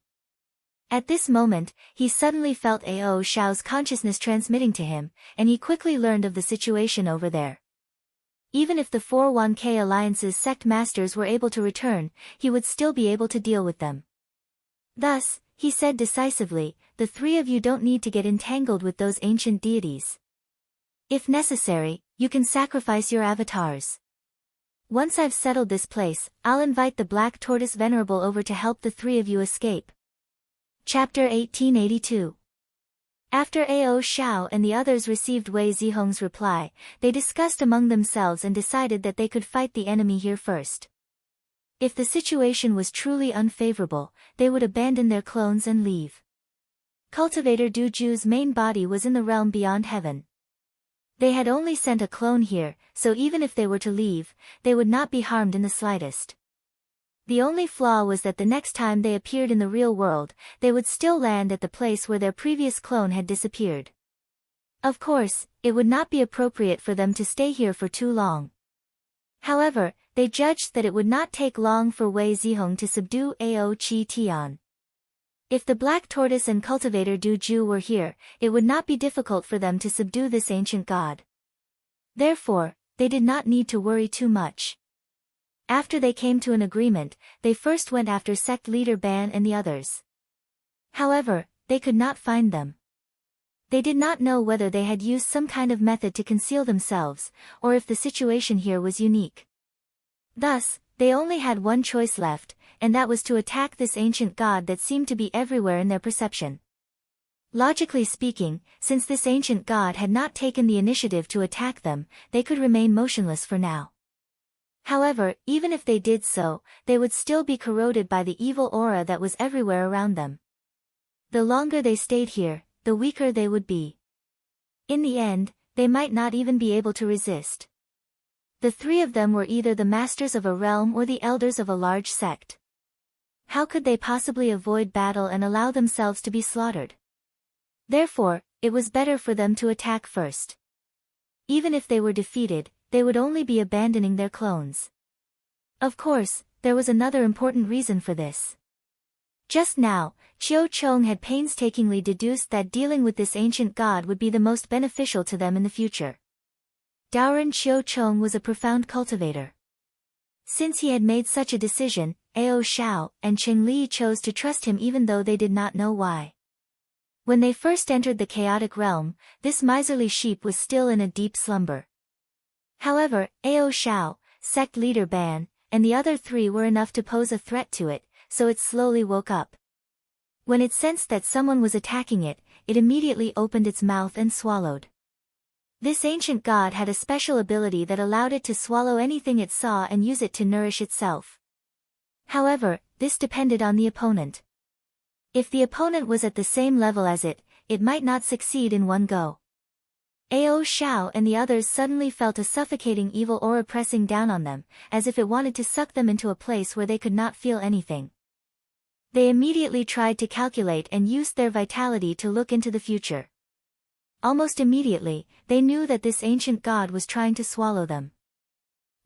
At this moment, he suddenly felt Ao Shao's consciousness transmitting to him, and he quickly learned of the situation over there. Even if the 4 1K Alliance's sect masters were able to return, he would still be able to deal with them. Thus, he said decisively, the 3 of you don't need to get entangled with those ancient deities. If necessary, you can sacrifice your avatars. Once I've settled this place, I'll invite the Black Tortoise Venerable over to help the 3 of you escape. Chapter 1882. After Ao Shao and the others received Wei Zihong's reply, they discussed among themselves and decided that they could fight the enemy here first. If the situation was truly unfavorable, they would abandon their clones and leave. Cultivator Du Ju's main body was in the realm beyond heaven. They had only sent a clone here, so even if they were to leave, they would not be harmed in the slightest. The only flaw was that the next time they appeared in the real world, they would still land at the place where their previous clone had disappeared. Of course, it would not be appropriate for them to stay here for too long. However, they judged that it would not take long for Wei Zihong to subdue Ao Chi Tian. If the Black Tortoise and Cultivator Du Ju were here, it would not be difficult for them to subdue this ancient god. Therefore, they did not need to worry too much. After they came to an agreement, they first went after sect leader Ban and the others. However, they could not find them. They did not know whether they had used some kind of method to conceal themselves, or if the situation here was unique. Thus, they only had one choice left, and that was to attack this ancient god that seemed to be everywhere in their perception. Logically speaking, since this ancient god had not taken the initiative to attack them, they could remain motionless for now. However, even if they did so, they would still be corroded by the evil aura that was everywhere around them. The longer they stayed here, the weaker they would be. In the end, they might not even be able to resist. The 3 of them were either the masters of a realm or the elders of a large sect. How could they possibly avoid battle and allow themselves to be slaughtered? Therefore, it was better for them to attack first. Even if they were defeated, they would only be abandoning their clones. Of course, there was another important reason for this. Just now, Chiu Chong had painstakingly deduced that dealing with this ancient god would be the most beneficial to them in the future. Daoran Chiu Chong was a profound cultivator. Since he had made such a decision, Ao Shao and Cheng Li chose to trust him even though they did not know why. When they first entered the chaotic realm, this miserly sheep was still in a deep slumber. However, Ao Shao, sect leader Ban, and the other 3 were enough to pose a threat to it, so it slowly woke up. When it sensed that someone was attacking it, it immediately opened its mouth and swallowed. This ancient god had a special ability that allowed it to swallow anything it saw and use it to nourish itself. However, this depended on the opponent. If the opponent was at the same level as it might not succeed in one go. Ao Shao and the others suddenly felt a suffocating evil aura pressing down on them, as if it wanted to suck them into a place where they could not feel anything. They immediately tried to calculate and used their vitality to look into the future. Almost immediately, they knew that this ancient god was trying to swallow them.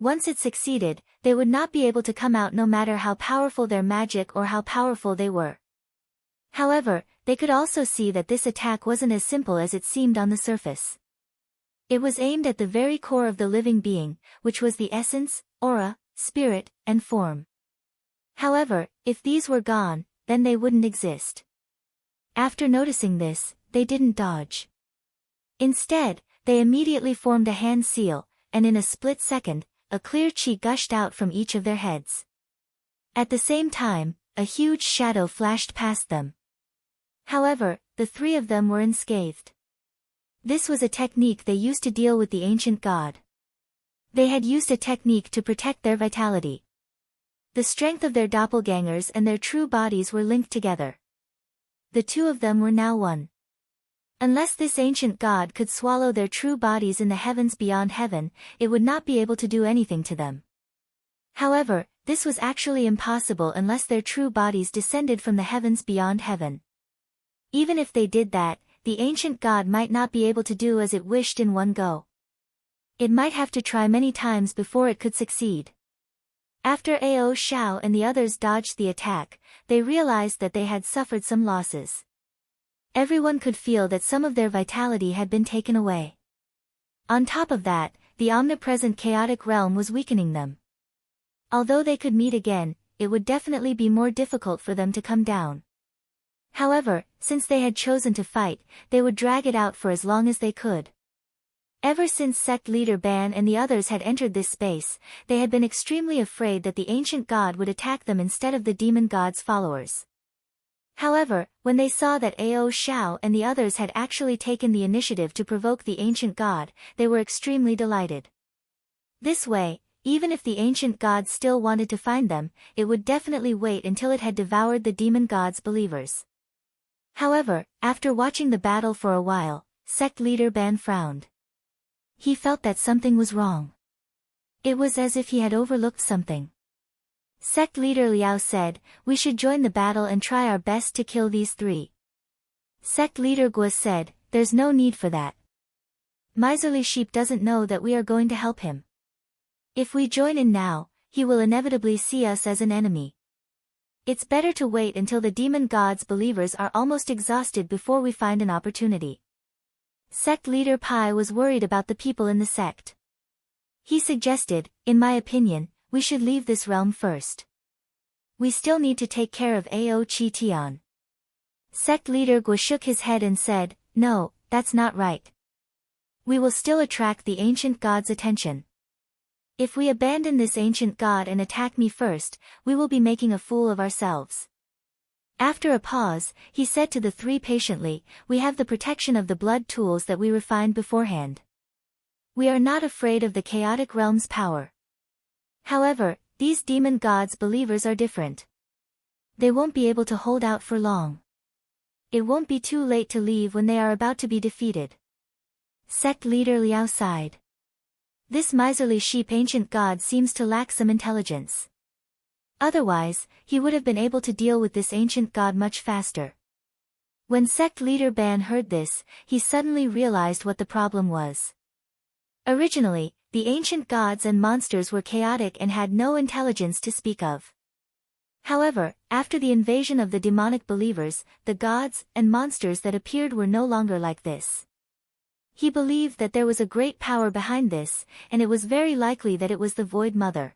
Once it succeeded, they would not be able to come out no matter how powerful their magic or how powerful they were. However, they could also see that this attack wasn't as simple as it seemed on the surface. It was aimed at the very core of the living being, which was the essence, aura, spirit, and form. However, if these were gone, then they wouldn't exist. After noticing this, they didn't dodge. Instead, they immediately formed a hand seal, and in a split second, a clear chi gushed out from each of their heads. At the same time, a huge shadow flashed past them. However, the 3 of them were unscathed. This was a technique they used to deal with the ancient god. They had used a technique to protect their vitality. The strength of their doppelgangers and their true bodies were linked together. The two of them were now one. Unless this ancient god could swallow their true bodies in the heavens beyond heaven, it would not be able to do anything to them. However, this was actually impossible unless their true bodies descended from the heavens beyond heaven. Even if they did that, the ancient god might not be able to do as it wished in one go. It might have to try many times before it could succeed. After Ao Xiao and the others dodged the attack, they realized that they had suffered some losses. Everyone could feel that some of their vitality had been taken away. On top of that, the omnipresent chaotic realm was weakening them. Although they could meet again, it would definitely be more difficult for them to come down. However, since they had chosen to fight, they would drag it out for as long as they could. Ever since sect leader Ban and the others had entered this space, they had been extremely afraid that the ancient god would attack them instead of the demon god's followers. However, when they saw that Ao Xiao and the others had actually taken the initiative to provoke the ancient god, they were extremely delighted. This way, even if the ancient god still wanted to find them, it would definitely wait until it had devoured the demon god's believers. However, after watching the battle for a while, sect leader Ban frowned. He felt that something was wrong. It was as if he had overlooked something. Sect leader Liao said, "We should join the battle and try our best to kill these three." Sect leader Guo said, "There's no need for that. Miserly Sheep doesn't know that we are going to help him. If we join in now, he will inevitably see us as an enemy. It's better to wait until the demon god's believers are almost exhausted before we find an opportunity." Sect leader Pai was worried about the people in the sect. He suggested, "In my opinion, we should leave this realm first. We still need to take care of Ao Chi Tian." Sect leader Guo shook his head and said, "No, that's not right. We will still attract the ancient god's attention. If we abandon this ancient god and attack me first, we will be making a fool of ourselves." After a pause, he said to the three patiently, "We have the protection of the blood tools that we refined beforehand. We are not afraid of the chaotic realm's power. However, these demon gods' believers are different. They won't be able to hold out for long. It won't be too late to leave when they are about to be defeated." Sect leader Liao sighed. This miserly sheep ancient god seems to lack some intelligence. Otherwise, he would have been able to deal with this ancient god much faster. When sect leader Ban heard this, he suddenly realized what the problem was. Originally, the ancient gods and monsters were chaotic and had no intelligence to speak of. However, after the invasion of the demonic believers, the gods and monsters that appeared were no longer like this. He believed that there was a great power behind this, and it was very likely that it was the Void Mother.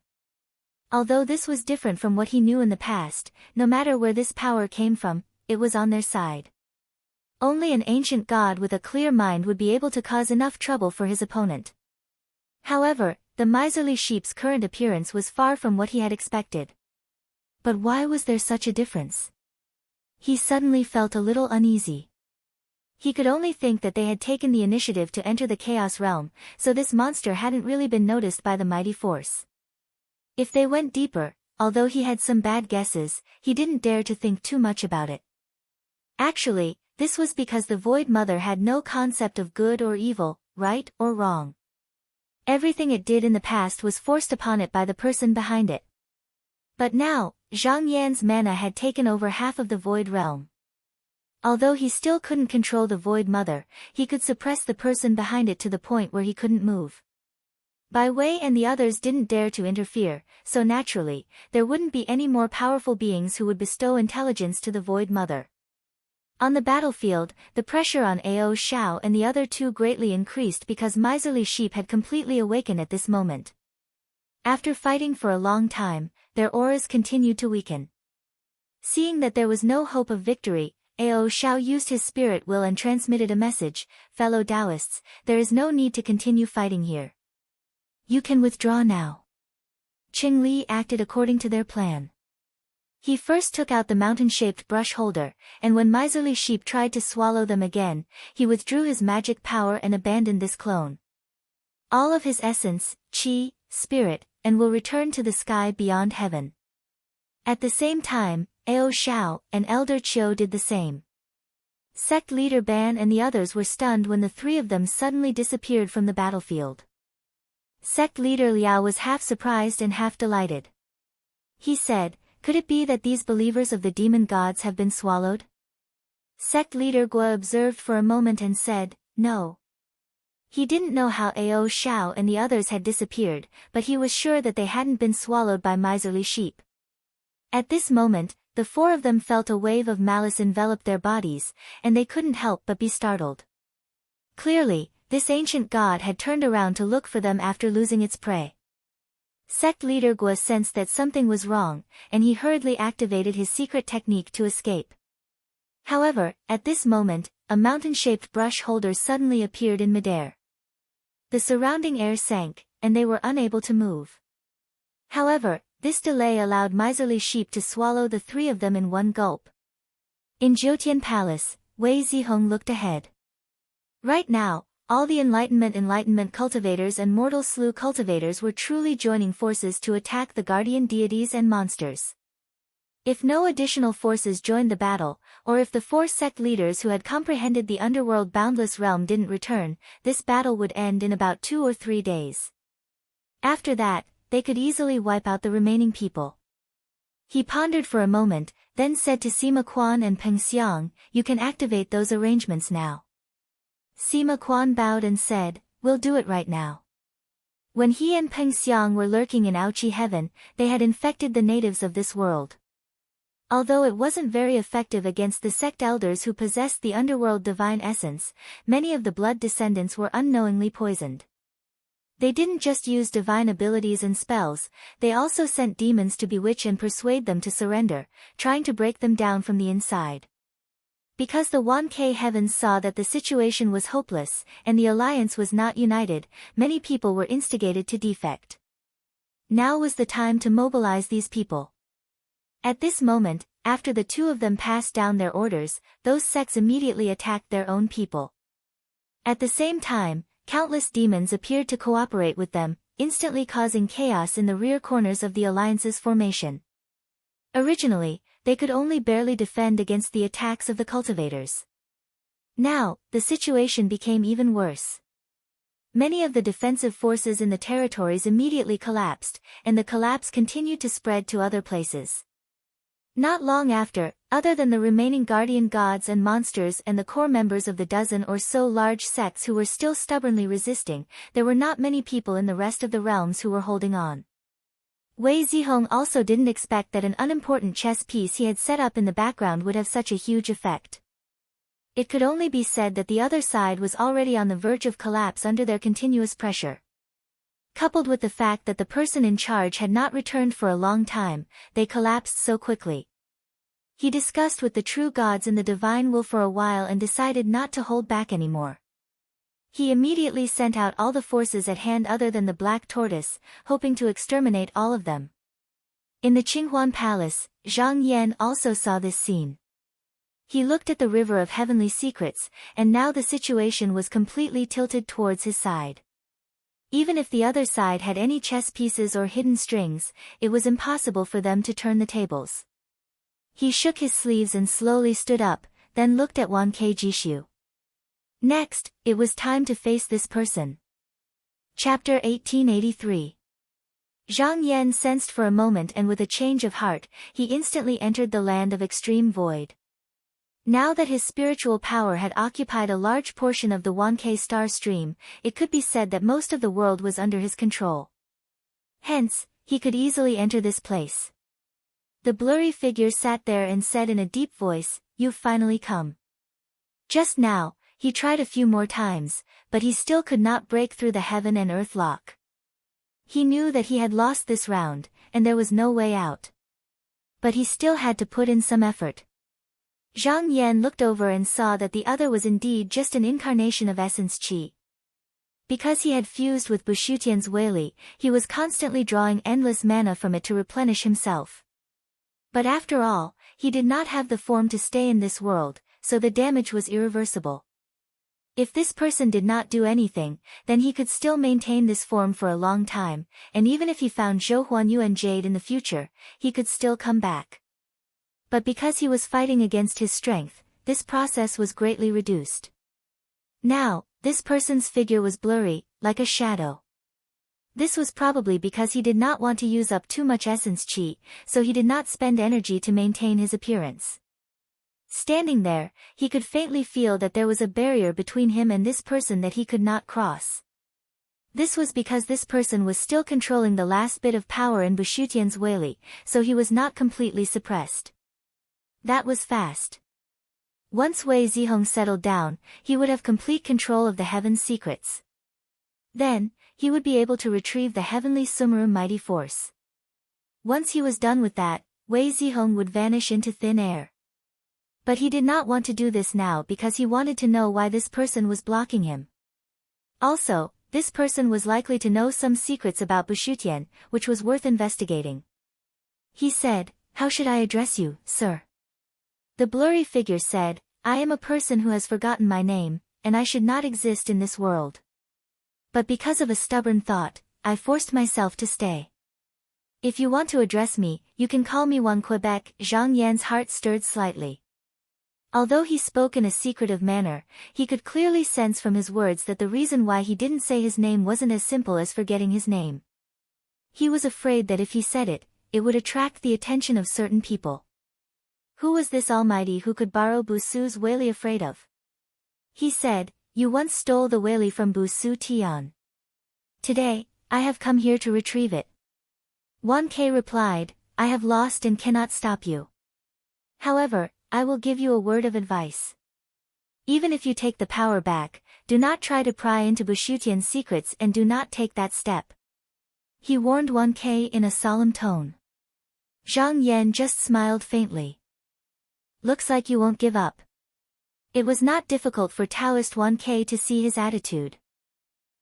Although this was different from what he knew in the past, no matter where this power came from, it was on their side. Only an ancient god with a clear mind would be able to cause enough trouble for his opponent. However, the miserly sheep's current appearance was far from what he had expected. But why was there such a difference? He suddenly felt a little uneasy. He could only think that they had taken the initiative to enter the Chaos Realm, so this monster hadn't really been noticed by the mighty force. If they went deeper, although he had some bad guesses, he didn't dare to think too much about it. Actually, this was because the Void Mother had no concept of good or evil, right or wrong. Everything it did in the past was forced upon it by the person behind it. But now, Zhang Yan's mana had taken over half of the Void Realm. Although he still couldn't control the Void Mother, he could suppress the person behind it to the point where he couldn't move. Bai Wei and the others didn't dare to interfere, so naturally, there wouldn't be any more powerful beings who would bestow intelligence to the Void Mother. On the battlefield, the pressure on Ao Xiao and the other two greatly increased because Miserly Sheep had completely awakened at this moment. After fighting for a long time, their auras continued to weaken. Seeing that there was no hope of victory, Ao Xiao used his spirit will and transmitted a message, "Fellow Taoists, there is no need to continue fighting here. You can withdraw now." Qing Li acted according to their plan. He first took out the mountain-shaped brush holder, and when Miserly Sheep tried to swallow them again, he withdrew his magic power and abandoned this clone. All of his essence, qi, spirit, and will return to the sky beyond heaven. At the same time, Ao Shao and Elder Chiu did the same. Sect leader Ban and the others were stunned when the three of them suddenly disappeared from the battlefield. Sect leader Liao was half surprised and half delighted. He said, "Could it be that these believers of the demon gods have been swallowed?" Sect leader Guo observed for a moment and said, "No." He didn't know how Ao Shao and the others had disappeared, but he was sure that they hadn't been swallowed by miserly sheep. At this moment, the four of them felt a wave of malice envelop their bodies, and they couldn't help but be startled. Clearly, this ancient god had turned around to look for them after losing its prey. Sect leader Guo sensed that something was wrong, and he hurriedly activated his secret technique to escape. However, at this moment, a mountain-shaped brush holder suddenly appeared in midair. The surrounding air sank, and they were unable to move. However, this delay allowed miserly sheep to swallow the three of them in one gulp. In Jiutian Palace, Wei Zihong looked ahead. Right now, all the enlightenment cultivators and mortal slew cultivators were truly joining forces to attack the guardian deities and monsters. If no additional forces joined the battle, or if the four sect leaders who had comprehended the underworld boundless realm didn't return, this battle would end in about 2 or 3 days. After that, they could easily wipe out the remaining people. He pondered for a moment, then said to Sima Quan and Peng Xiang, "You can activate those arrangements now." Sima Quan bowed and said, "We'll do it right now." When he and Peng Xiang were lurking in Aoqi heaven, they had infected the natives of this world. Although it wasn't very effective against the sect elders who possessed the underworld divine essence, many of the blood descendants were unknowingly poisoned. They didn't just use divine abilities and spells, they also sent demons to bewitch and persuade them to surrender, trying to break them down from the inside. Because the 1K heavens saw that the situation was hopeless, and the alliance was not united, many people were instigated to defect. Now was the time to mobilize these people. At this moment, after the two of them passed down their orders, those sects immediately attacked their own people. At the same time, countless demons appeared to cooperate with them, instantly causing chaos in the rear corners of the alliance's formation. Originally, they could only barely defend against the attacks of the cultivators. Now, the situation became even worse. Many of the defensive forces in the territories immediately collapsed, and the collapse continued to spread to other places. Not long after, other than the remaining guardian gods and monsters and the core members of the dozen or so large sects who were still stubbornly resisting, there were not many people in the rest of the realms who were holding on. Wei Zihong also didn't expect that an unimportant chess piece he had set up in the background would have such a huge effect. It could only be said that the other side was already on the verge of collapse under their continuous pressure. Coupled with the fact that the person in charge had not returned for a long time, they collapsed so quickly. He discussed with the true gods in the divine will for a while and decided not to hold back anymore. He immediately sent out all the forces at hand other than the Black Tortoise, hoping to exterminate all of them. In the Qinghuan Palace, Zhang Yan also saw this scene. He looked at the river of heavenly secrets, and now the situation was completely tilted towards his side. Even if the other side had any chess pieces or hidden strings, it was impossible for them to turn the tables. He shook his sleeves and slowly stood up, then looked at Wan Ke Jishu. Next, it was time to face this person. Chapter 1883. Zhang Yan sensed for a moment, and with a change of heart, he instantly entered the land of extreme void. Now that his spiritual power had occupied a large portion of the 1K star stream, it could be said that most of the world was under his control. Hence, he could easily enter this place. The blurry figure sat there and said in a deep voice, "You've finally come." Just now, he tried a few more times, but he still could not break through the heaven and earth lock. He knew that he had lost this round, and there was no way out. But he still had to put in some effort. Zhang Yan looked over and saw that the other was indeed just an incarnation of essence qi. Because he had fused with Bushutian's Weili, he was constantly drawing endless mana from it to replenish himself. But after all, he did not have the form to stay in this world, so the damage was irreversible. If this person did not do anything, then he could still maintain this form for a long time, and even if he found Zhou Huanyu and Jade in the future, he could still come back. But because he was fighting against his strength, this process was greatly reduced. Now, this person's figure was blurry, like a shadow. This was probably because he did not want to use up too much essence qi, so he did not spend energy to maintain his appearance. Standing there, he could faintly feel that there was a barrier between him and this person that he could not cross. This was because this person was still controlling the last bit of power in Bushutian's Weili, so he was not completely suppressed. That was fast. Once Wei Zihong settled down, he would have complete control of the heaven's secrets. Then, he would be able to retrieve the heavenly Sumeru mighty force. Once he was done with that, Wei Zihong would vanish into thin air. But he did not want to do this now because he wanted to know why this person was blocking him. Also, this person was likely to know some secrets about Bushutian, which was worth investigating. He said, "How should I address you, sir?" The blurry figure said, "I am a person who has forgotten my name, and I should not exist in this world. But because of a stubborn thought, I forced myself to stay. If you want to address me, you can call me Juan Quebec." Zhang Yan's heart stirred slightly. Although he spoke in a secretive manner, he could clearly sense from his words that the reason why he didn't say his name wasn't as simple as forgetting his name. He was afraid that if he said it, it would attract the attention of certain people. Who was this almighty who could borrow Busu's Weili afraid of? He said, "You once stole the Weili from Busu Tian. Today, I have come here to retrieve it." Wan Ke replied, "I have lost and cannot stop you. However, I will give you a word of advice. Even if you take the power back, do not try to pry into Bushutian's secrets and do not take that step." He warned Wan Ke in a solemn tone. Zhang Yan just smiled faintly. "Looks like you won't give up." It was not difficult for Taoist Wan Ke to see his attitude.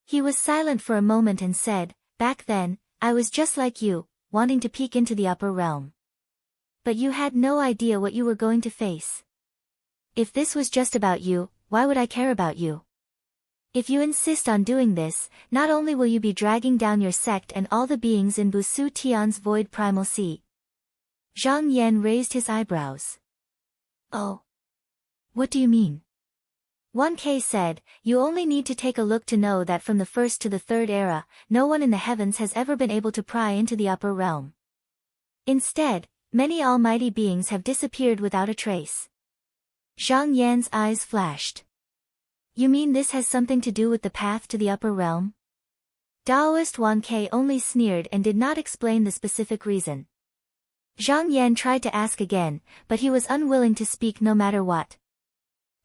He was silent for a moment and said, "Back then, I was just like you, wanting to peek into the upper realm. But you had no idea what you were going to face. If this was just about you, why would I care about you? If you insist on doing this, not only will you be dragging down your sect and all the beings in Busu Tian's void primal sea." Zhang Yan raised his eyebrows. "Oh. What do you mean?" Wan Ke said, "You only need to take a look to know that from the first to the third era, no one in the heavens has ever been able to pry into the upper realm. Instead, many almighty beings have disappeared without a trace." Zhang Yan's eyes flashed. "You mean this has something to do with the path to the upper realm?" Taoist Wan Ke only sneered and did not explain the specific reason. Zhang Yan tried to ask again, but he was unwilling to speak no matter what.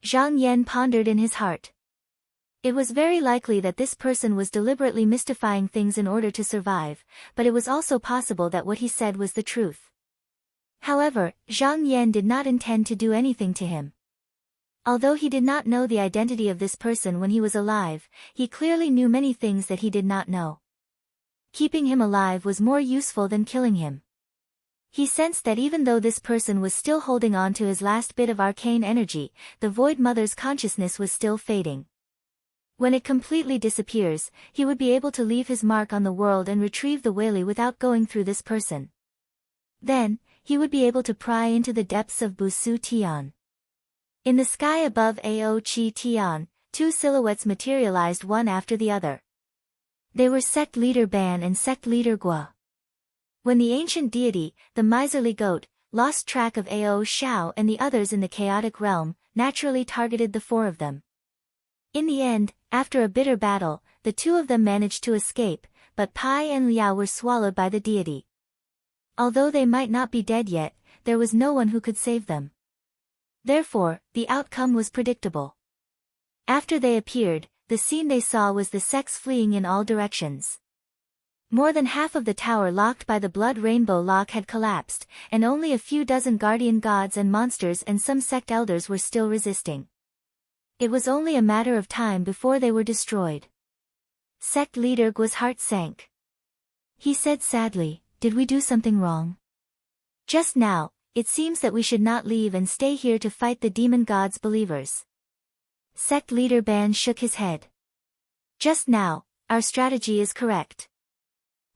Zhang Yan pondered in his heart. It was very likely that this person was deliberately mystifying things in order to survive, but it was also possible that what he said was the truth. However, Zhang Yan did not intend to do anything to him. Although he did not know the identity of this person when he was alive, he clearly knew many things that he did not know. Keeping him alive was more useful than killing him. He sensed that even though this person was still holding on to his last bit of arcane energy, the Void Mother's consciousness was still fading. When it completely disappears, he would be able to leave his mark on the world and retrieve the Weili without going through this person. Then, he would be able to pry into the depths of Busu Tian. In the sky above Ao Chi Tian, two silhouettes materialized one after the other. They were sect leader Ban and sect leader Gua. When the ancient deity, the miserly goat, lost track of Ao Shao and the others in the chaotic realm, naturally targeted the four of them. In the end, after a bitter battle, the two of them managed to escape, but Pai and Liao were swallowed by the deity. Although they might not be dead yet, there was no one who could save them. Therefore, the outcome was predictable. After they appeared, the scene they saw was the sects fleeing in all directions. More than half of the tower locked by the Blood Rainbow Lock had collapsed, and only a few dozen guardian gods and monsters and some sect elders were still resisting. It was only a matter of time before they were destroyed. Sect leader Gua's heart sank. He said sadly, "Did we do something wrong? Just now, it seems that we should not leave and stay here to fight the demon gods' believers." Sect leader Ban shook his head. Just now, our strategy is correct.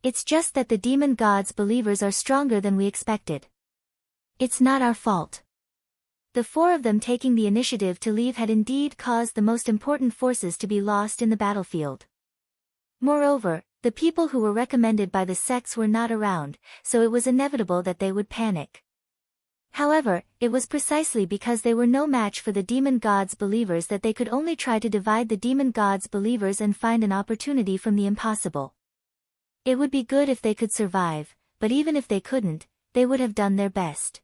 It's just that the demon gods' believers are stronger than we expected. It's not our fault. The four of them taking the initiative to leave had indeed caused the most important forces to be lost in the battlefield. Moreover, the people who were recommended by the sects were not around, so it was inevitable that they would panic. However, it was precisely because they were no match for the demon gods' believers that they could only try to divide the demon gods' believers and find an opportunity from the impossible. It would be good if they could survive, but even if they couldn't, they would have done their best.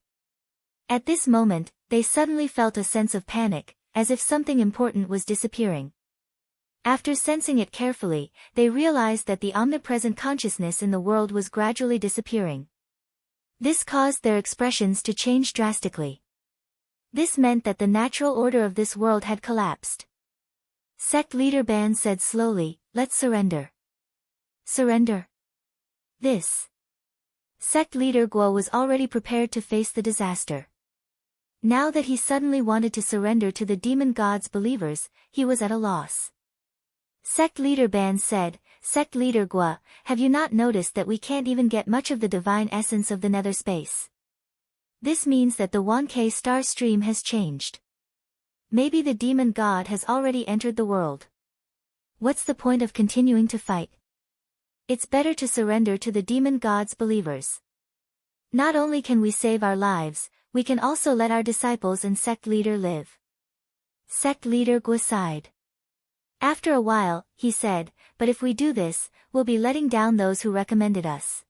At this moment, they suddenly felt a sense of panic, as if something important was disappearing. After sensing it carefully, they realized that the omnipresent consciousness in the world was gradually disappearing. This caused their expressions to change drastically. This meant that the natural order of this world had collapsed. Sect leader Ban said slowly, "Let's surrender." Surrender? This. Sect leader Guo was already prepared to face the disaster. Now that he suddenly wanted to surrender to the demon gods' believers, he was at a loss. Sect leader Ban said, "Sect leader Guo, have you not noticed that we can't even get much of the divine essence of the nether space? This means that the 1K star stream has changed. Maybe the demon god has already entered the world. What's the point of continuing to fight? It's better to surrender to the demon god's believers. Not only can we save our lives, we can also let our disciples and sect leader live." Sect leader Guo sighed. After a while, he said, "But if we do this, we'll be letting down those who recommended us."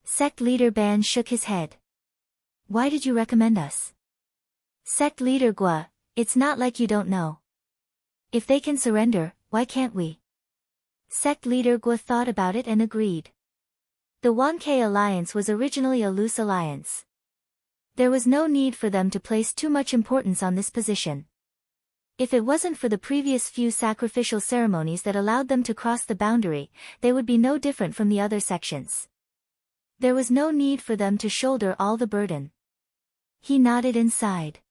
Sect leader Ban shook his head. "Why did you recommend us?" Sect leader Guo, "It's not like you don't know. If they can surrender, why can't we?" Sect leader Guo thought about it and agreed. The 1K alliance was originally a loose alliance. There was no need for them to place too much importance on this position. If it wasn't for the previous few sacrificial ceremonies that allowed them to cross the boundary, they would be no different from the other sections. There was no need for them to shoulder all the burden. He nodded and sighed.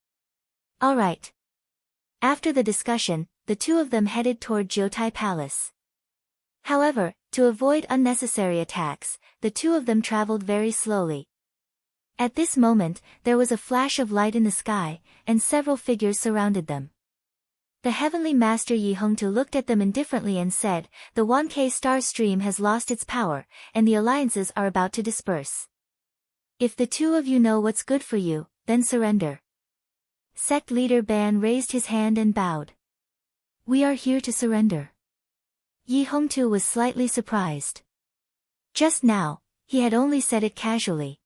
All right. After the discussion, the two of them headed toward Jiutai Palace. However, to avoid unnecessary attacks, the two of them traveled very slowly. At this moment, there was a flash of light in the sky, and several figures surrounded them. The heavenly master Yi Hongtu looked at them indifferently and said, "The 1K star stream has lost its power, and the alliances are about to disperse. If the two of you know what's good for you, then surrender." Sect leader Ban raised his hand and bowed. "We are here to surrender." Yi Hongtu was slightly surprised. Just now, he had only said it casually.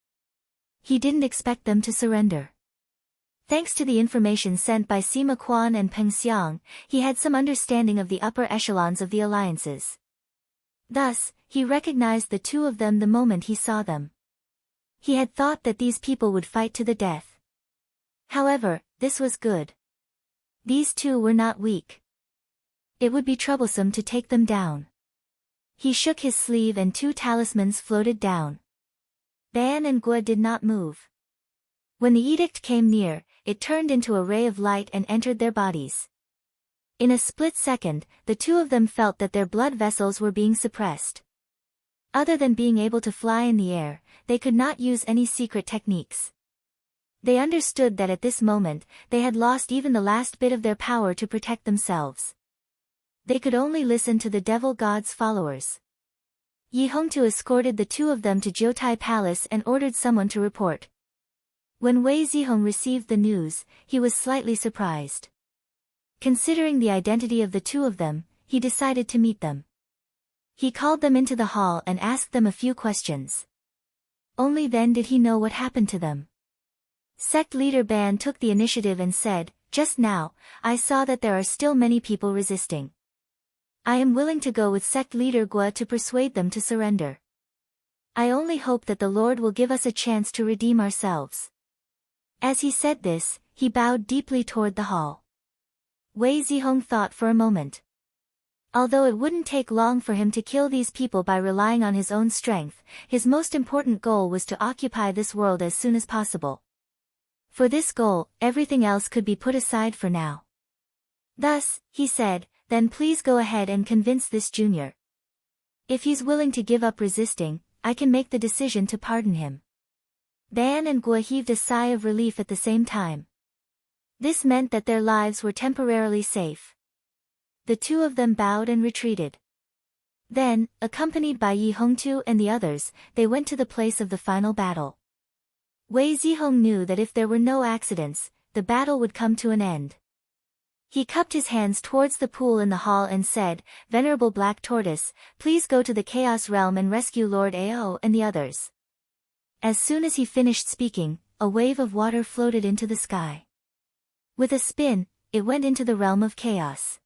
He didn't expect them to surrender. Thanks to the information sent by Sima Quan and Peng Xiang, he had some understanding of the upper echelons of the alliances. Thus, he recognized the two of them the moment he saw them. He had thought that these people would fight to the death. However, this was good. These two were not weak. It would be troublesome to take them down. He shook his sleeve and two talismans floated down. Ban and Guo did not move. When the edict came near, it turned into a ray of light and entered their bodies. In a split second, the two of them felt that their blood vessels were being suppressed. Other than being able to fly in the air, they could not use any secret techniques. They understood that at this moment, they had lost even the last bit of their power to protect themselves. They could only listen to the devil god's followers. Yi Hongtu escorted the two of them to Jiutai Palace and ordered someone to report. When Wei Zihong received the news, he was slightly surprised. Considering the identity of the two of them, he decided to meet them. He called them into the hall and asked them a few questions. Only then did he know what happened to them. Sect leader Ban took the initiative and said, "Just now, I saw that there are still many people resisting. I am willing to go with sect leader Guo to persuade them to surrender. I only hope that the Lord will give us a chance to redeem ourselves." As he said this, he bowed deeply toward the hall. Wei Zihong thought for a moment. Although it wouldn't take long for him to kill these people by relying on his own strength, his most important goal was to occupy this world as soon as possible. For this goal, everything else could be put aside for now. Thus, he said, then please go ahead and convince this junior. If he's willing to give up resisting, I can make the decision to pardon him. Ban and Gua heaved a sigh of relief at the same time. This meant that their lives were temporarily safe. The two of them bowed and retreated. Then, accompanied by Yi Hongtu and the others, they went to the place of the final battle. Wei Zihong knew that if there were no accidents, the battle would come to an end. He cupped his hands towards the pool in the hall and said, "Venerable Black Tortoise, please go to the Chaos Realm and rescue Lord Ao and the others." As soon as he finished speaking, a wave of water floated into the sky. With a spin, it went into the realm of chaos.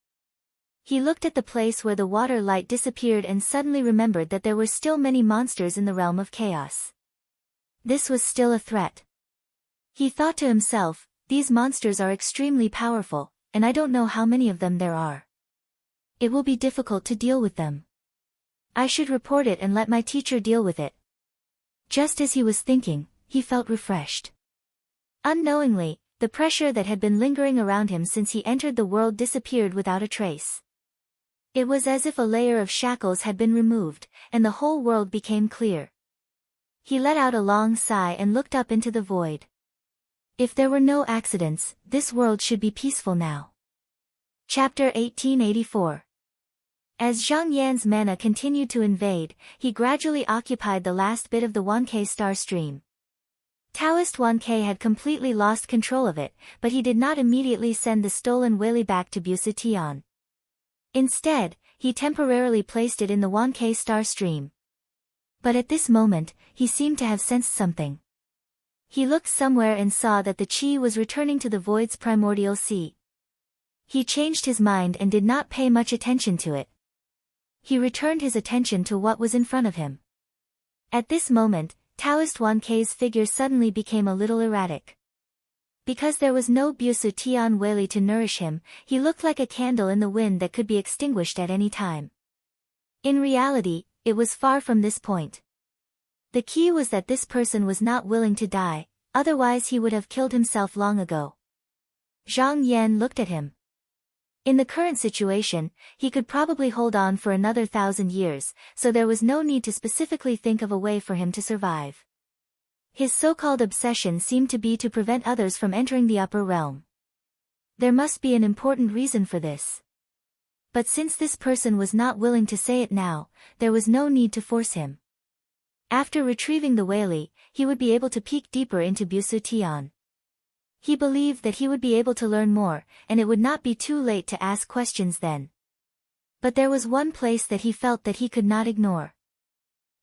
He looked at the place where the water light disappeared and suddenly remembered that there were still many monsters in the realm of chaos. This was still a threat. He thought to himself, these monsters are extremely powerful, and I don't know how many of them there are. It will be difficult to deal with them. I should report it and let my teacher deal with it. Just as he was thinking, he felt refreshed. Unknowingly, the pressure that had been lingering around him since he entered the world disappeared without a trace. It was as if a layer of shackles had been removed, and the whole world became clear. He let out a long sigh and looked up into the void. If there were no accidents, this world should be peaceful now. Chapter 1884. As Zhang Yan's mana continued to invade, he gradually occupied the last bit of the 1K star stream. Taoist 1K had completely lost control of it, but he did not immediately send the stolen Weili back to Busa Tian. Instead, he temporarily placed it in the 1K star stream. But at this moment, he seemed to have sensed something. He looked somewhere and saw that the qi was returning to the void's primordial sea. He changed his mind and did not pay much attention to it. He returned his attention to what was in front of him. At this moment, Taoist 1K's figure suddenly became a little erratic. Because there was no Busu Tian Weili to nourish him, he looked like a candle in the wind that could be extinguished at any time. In reality, it was far from this point. The key was that this person was not willing to die, otherwise he would have killed himself long ago. Zhang Yan looked at him. In the current situation, he could probably hold on for another 1,000 years, so there was no need to specifically think of a way for him to survive. His so-called obsession seemed to be to prevent others from entering the upper realm. There must be an important reason for this. But since this person was not willing to say it now, there was no need to force him. After retrieving the Weili, he would be able to peek deeper into Busu Tian. He believed that he would be able to learn more, and it would not be too late to ask questions then. But there was one place that he felt that he could not ignore.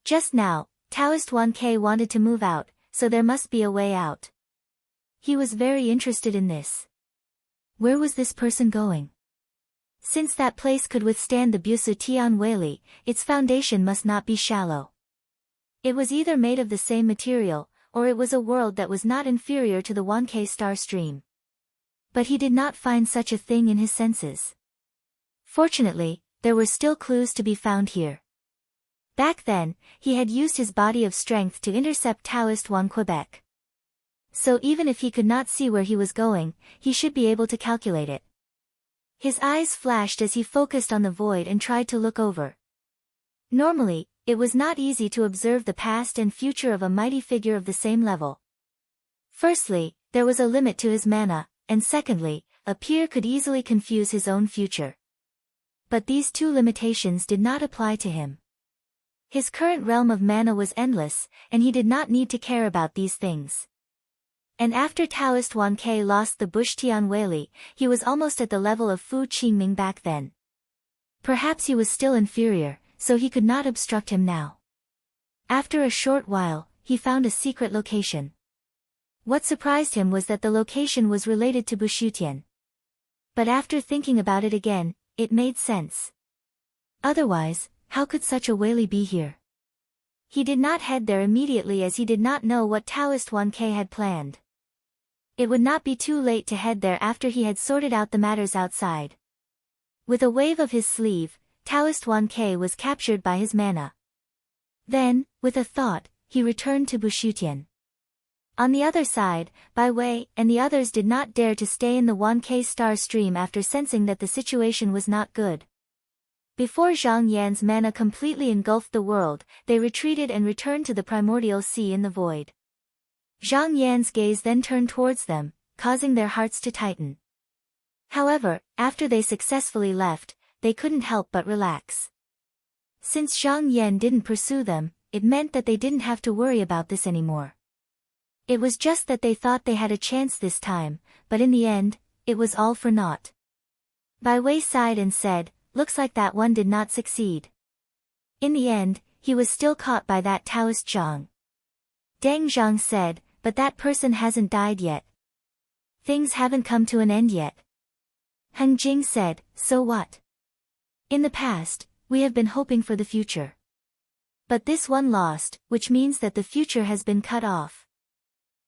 Just now, Taoist 1K wanted to move out, so there must be a way out. He was very interested in this. Where was this person going? Since that place could withstand the Busu Tian Weili, its foundation must not be shallow. It was either made of the same material, or it was a world that was not inferior to the 1K star stream. But he did not find such a thing in his senses. Fortunately, there were still clues to be found here. Back then, he had used his body of strength to intercept Taoist 1 Quebec. So even if he could not see where he was going, he should be able to calculate it. His eyes flashed as he focused on the void and tried to look over. Normally, it was not easy to observe the past and future of a mighty figure of the same level. Firstly, there was a limit to his mana, and secondly, a peer could easily confuse his own future. But these two limitations did not apply to him. His current realm of mana was endless, and he did not need to care about these things. And after Taoist 1K lost the Bush Tian Weili, he was almost at the level of Fu Qingming back then. Perhaps he was still inferior, so he could not obstruct him now. After a short while, he found a secret location. What surprised him was that the location was related to Bushutian. But after thinking about it again, it made sense. Otherwise, how could such a Weili be here? He did not head there immediately as he did not know what Taoist 1K had planned. It would not be too late to head there after he had sorted out the matters outside. With a wave of his sleeve, Taoist 1K was captured by his mana. Then, with a thought, he returned to Bushutian. On the other side, Bai Wei and the others did not dare to stay in the 1K star stream after sensing that the situation was not good. Before Zhang Yan's mana completely engulfed the world, they retreated and returned to the primordial sea in the void. Zhang Yan's gaze then turned towards them, causing their hearts to tighten. However, after they successfully left, they couldn't help but relax. Since Zhang Yan didn't pursue them, it meant that they didn't have to worry about this anymore. It was just that they thought they had a chance this time, but in the end, it was all for naught. Bai Wei sighed and said, "Looks like that one did not succeed." In the end, he was still caught by that Taoist Zhang. Deng Zhang said, "But that person hasn't died yet. Things haven't come to an end yet." Heng Jing said, "So what? In the past, we have been hoping for the future. But this one lost, which means that the future has been cut off.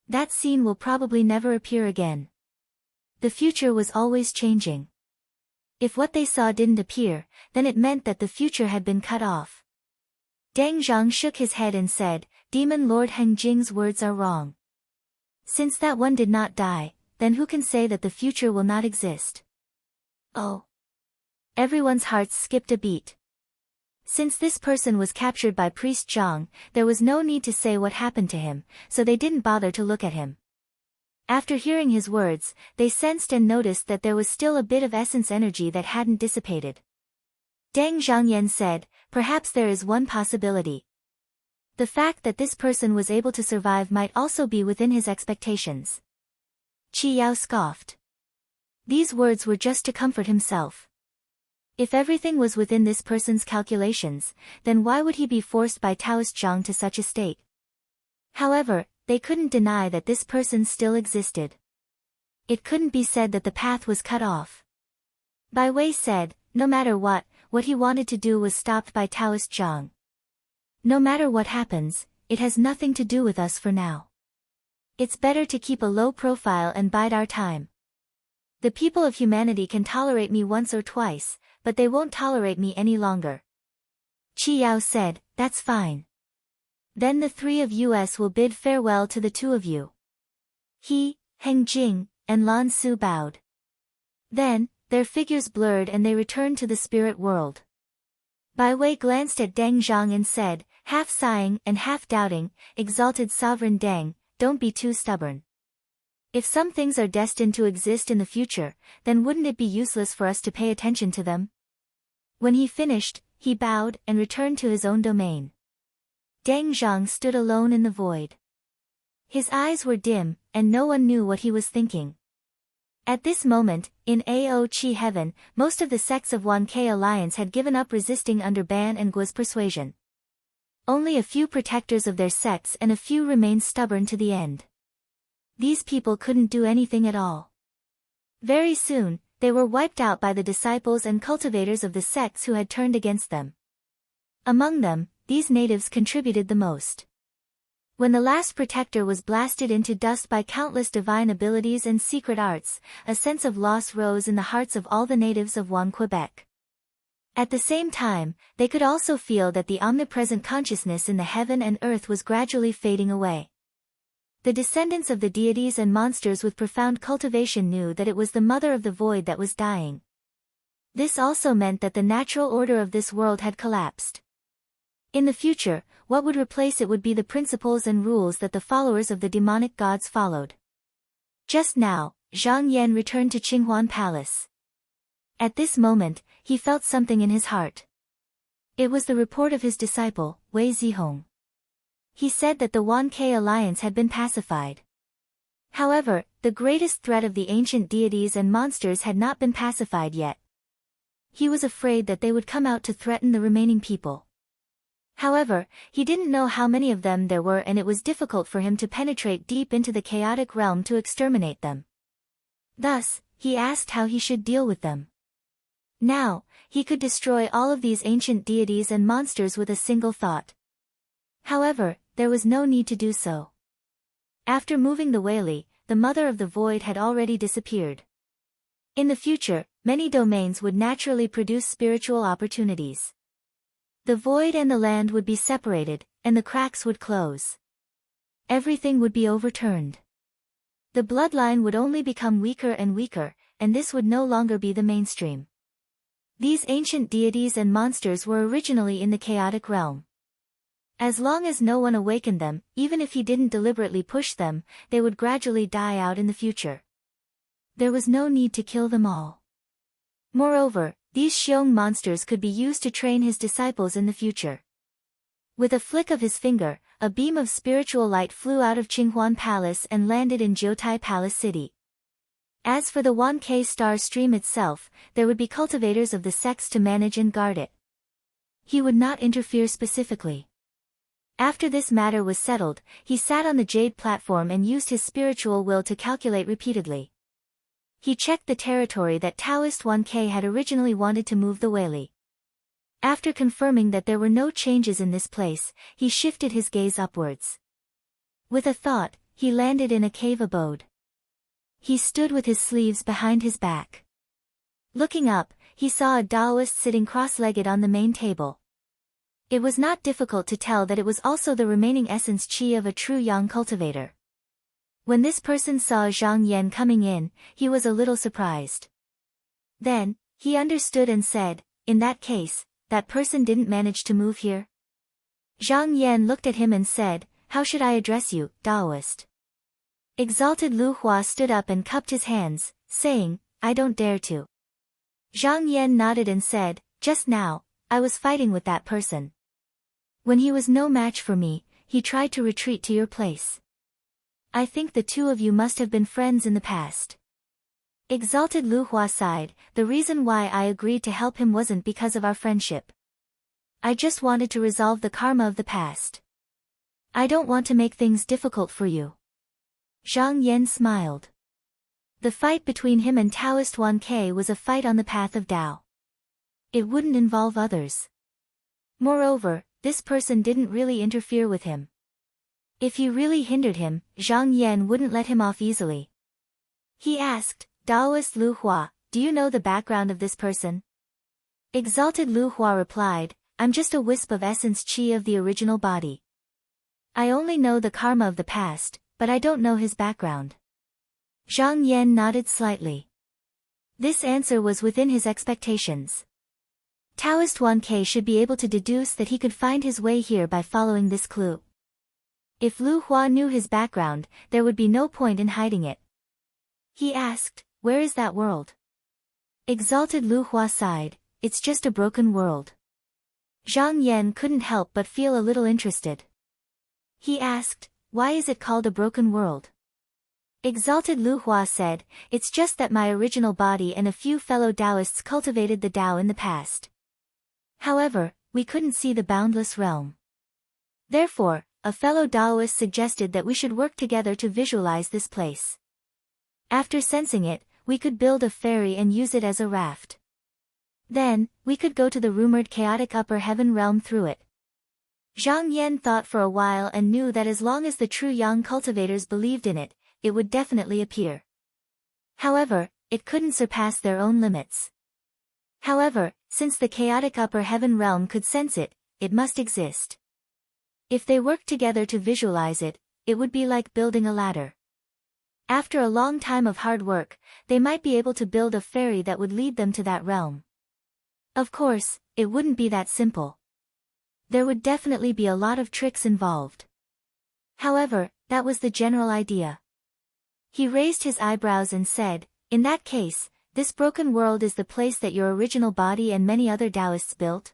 That scene will probably never appear again. The future was always changing. If what they saw didn't appear, then it meant that the future had been cut off." Deng Zhang shook his head and said, "Demon Lord Heng Jing's words are wrong. Since that one did not die, then who can say that the future will not exist?" Oh! Everyone's hearts skipped a beat. Since this person was captured by Priest Zhang, there was no need to say what happened to him, so they didn't bother to look at him. After hearing his words, they sensed and noticed that there was still a bit of essence energy that hadn't dissipated. Deng Zhangyan said, "Perhaps there is one possibility. The fact that this person was able to survive might also be within his expectations." Qi Yao scoffed. These words were just to comfort himself. If everything was within this person's calculations, then why would he be forced by Taoist Zhang to such a state? However, they couldn't deny that this person still existed. It couldn't be said that the path was cut off. Bai Wei said, no matter what he wanted to do was stopped by Taoist Zhang. No matter what happens, it has nothing to do with us for now. It's better to keep a low profile and bide our time. The people of humanity can tolerate me once or twice, but they won't tolerate me any longer. Qi Yao said, "That's fine. Then the three of us will bid farewell to the two of you." He, Heng Jing, and Lan Su bowed. Then, their figures blurred and they returned to the spirit world. Bai Wei glanced at Deng Zhang and said, half sighing and half doubting, "Exalted Sovereign Deng, don't be too stubborn. If some things are destined to exist in the future, then wouldn't it be useless for us to pay attention to them?" When he finished, he bowed and returned to his own domain. Deng Zhang stood alone in the void. His eyes were dim, and no one knew what he was thinking. At this moment, in Ao Chi Heaven, most of the sects of 1K Alliance had given up resisting under Ban and Guo's persuasion. Only a few protectors of their sects and a few remained stubborn to the end. These people couldn't do anything at all. Very soon, they were wiped out by the disciples and cultivators of the sects who had turned against them. Among them, these natives contributed the most. When the last protector was blasted into dust by countless divine abilities and secret arts, a sense of loss rose in the hearts of all the natives of Quebec. At the same time, they could also feel that the omnipresent consciousness in the heaven and earth was gradually fading away. The descendants of the deities and monsters with profound cultivation knew that it was the mother of the void that was dying. This also meant that the natural order of this world had collapsed. In the future, what would replace it would be the principles and rules that the followers of the demonic gods followed. Just now, Zhang Yan returned to Qinghuan Palace. At this moment, he felt something in his heart. It was the report of his disciple, Wei Zihong. He said that the 1K Alliance had been pacified. However, the greatest threat of the ancient deities and monsters had not been pacified yet. He was afraid that they would come out to threaten the remaining people. However, he didn't know how many of them there were and it was difficult for him to penetrate deep into the chaotic realm to exterminate them. Thus, he asked how he should deal with them. Now, he could destroy all of these ancient deities and monsters with a single thought. However, there was no need to do so. After moving the Weili, the mother of the void had already disappeared. In the future, many domains would naturally produce spiritual opportunities. The void and the land would be separated, and the cracks would close. Everything would be overturned. The bloodline would only become weaker and weaker, and this would no longer be the mainstream. These ancient deities and monsters were originally in the chaotic realm. As long as no one awakened them, even if he didn't deliberately push them, they would gradually die out in the future. There was no need to kill them all. Moreover, these Xiong monsters could be used to train his disciples in the future. With a flick of his finger, a beam of spiritual light flew out of Qinghuan Palace and landed in Jiutai Palace City. As for the 1K star stream itself, there would be cultivators of the sects to manage and guard it. He would not interfere specifically. After this matter was settled, he sat on the jade platform and used his spiritual will to calculate repeatedly. He checked the territory that Taoist 1K had originally wanted to move the Weili. After confirming that there were no changes in this place, he shifted his gaze upwards. With a thought, he landed in a cave abode. He stood with his sleeves behind his back. Looking up, he saw a Taoist sitting cross-legged on the main table. It was not difficult to tell that it was also the remaining essence qi of a true yang cultivator. When this person saw Zhang Yan coming in, he was a little surprised. Then, he understood and said, "In that case, that person didn't manage to move here?" Zhang Yan looked at him and said, "How should I address you, Taoist?" Exalted Lu Hua stood up and cupped his hands, saying, "I don't dare to." Zhang Yan nodded and said, "Just now, I was fighting with that person. When he was no match for me, he tried to retreat to your place. I think the two of you must have been friends in the past." Exalted Lu Hua sighed, "The reason why I agreed to help him wasn't because of our friendship. I just wanted to resolve the karma of the past. I don't want to make things difficult for you." Zhang Yan smiled. The fight between him and Taoist 1K was a fight on the path of Tao. It wouldn't involve others. Moreover, this person didn't really interfere with him. If he really hindered him, Zhang Yan wouldn't let him off easily. He asked, "Taoist Lu Hua, do you know the background of this person?" Exalted Lu Hua replied, "I'm just a wisp of essence qi of the original body. I only know the karma of the past, but I don't know his background." Zhang Yan nodded slightly. This answer was within his expectations. Taoist 1K should be able to deduce that he could find his way here by following this clue. If Lu Hua knew his background, there would be no point in hiding it. He asked, "Where is that world?" Exalted Lu Hua sighed, "It's just a broken world." Zhang Yan couldn't help but feel a little interested. He asked, "Why is it called a broken world?" Exalted Lu Hua said, "It's just that my original body and a few fellow Taoists cultivated the Tao in the past. However, we couldn't see the boundless realm. Therefore, a fellow Taoist suggested that we should work together to visualize this place. After sensing it, we could build a ferry and use it as a raft. Then, we could go to the rumored chaotic upper heaven realm through it." Zhang Yan thought for a while and knew that as long as the true yang cultivators believed in it, it would definitely appear. However, it couldn't surpass their own limits. However, since the chaotic upper heaven realm could sense it, it must exist. If they worked together to visualize it, it would be like building a ladder. After a long time of hard work, they might be able to build a ferry that would lead them to that realm. Of course, it wouldn't be that simple. There would definitely be a lot of tricks involved. However, that was the general idea. He raised his eyebrows and said, "In that case, this broken world is the place that your original body and many other Taoists built?"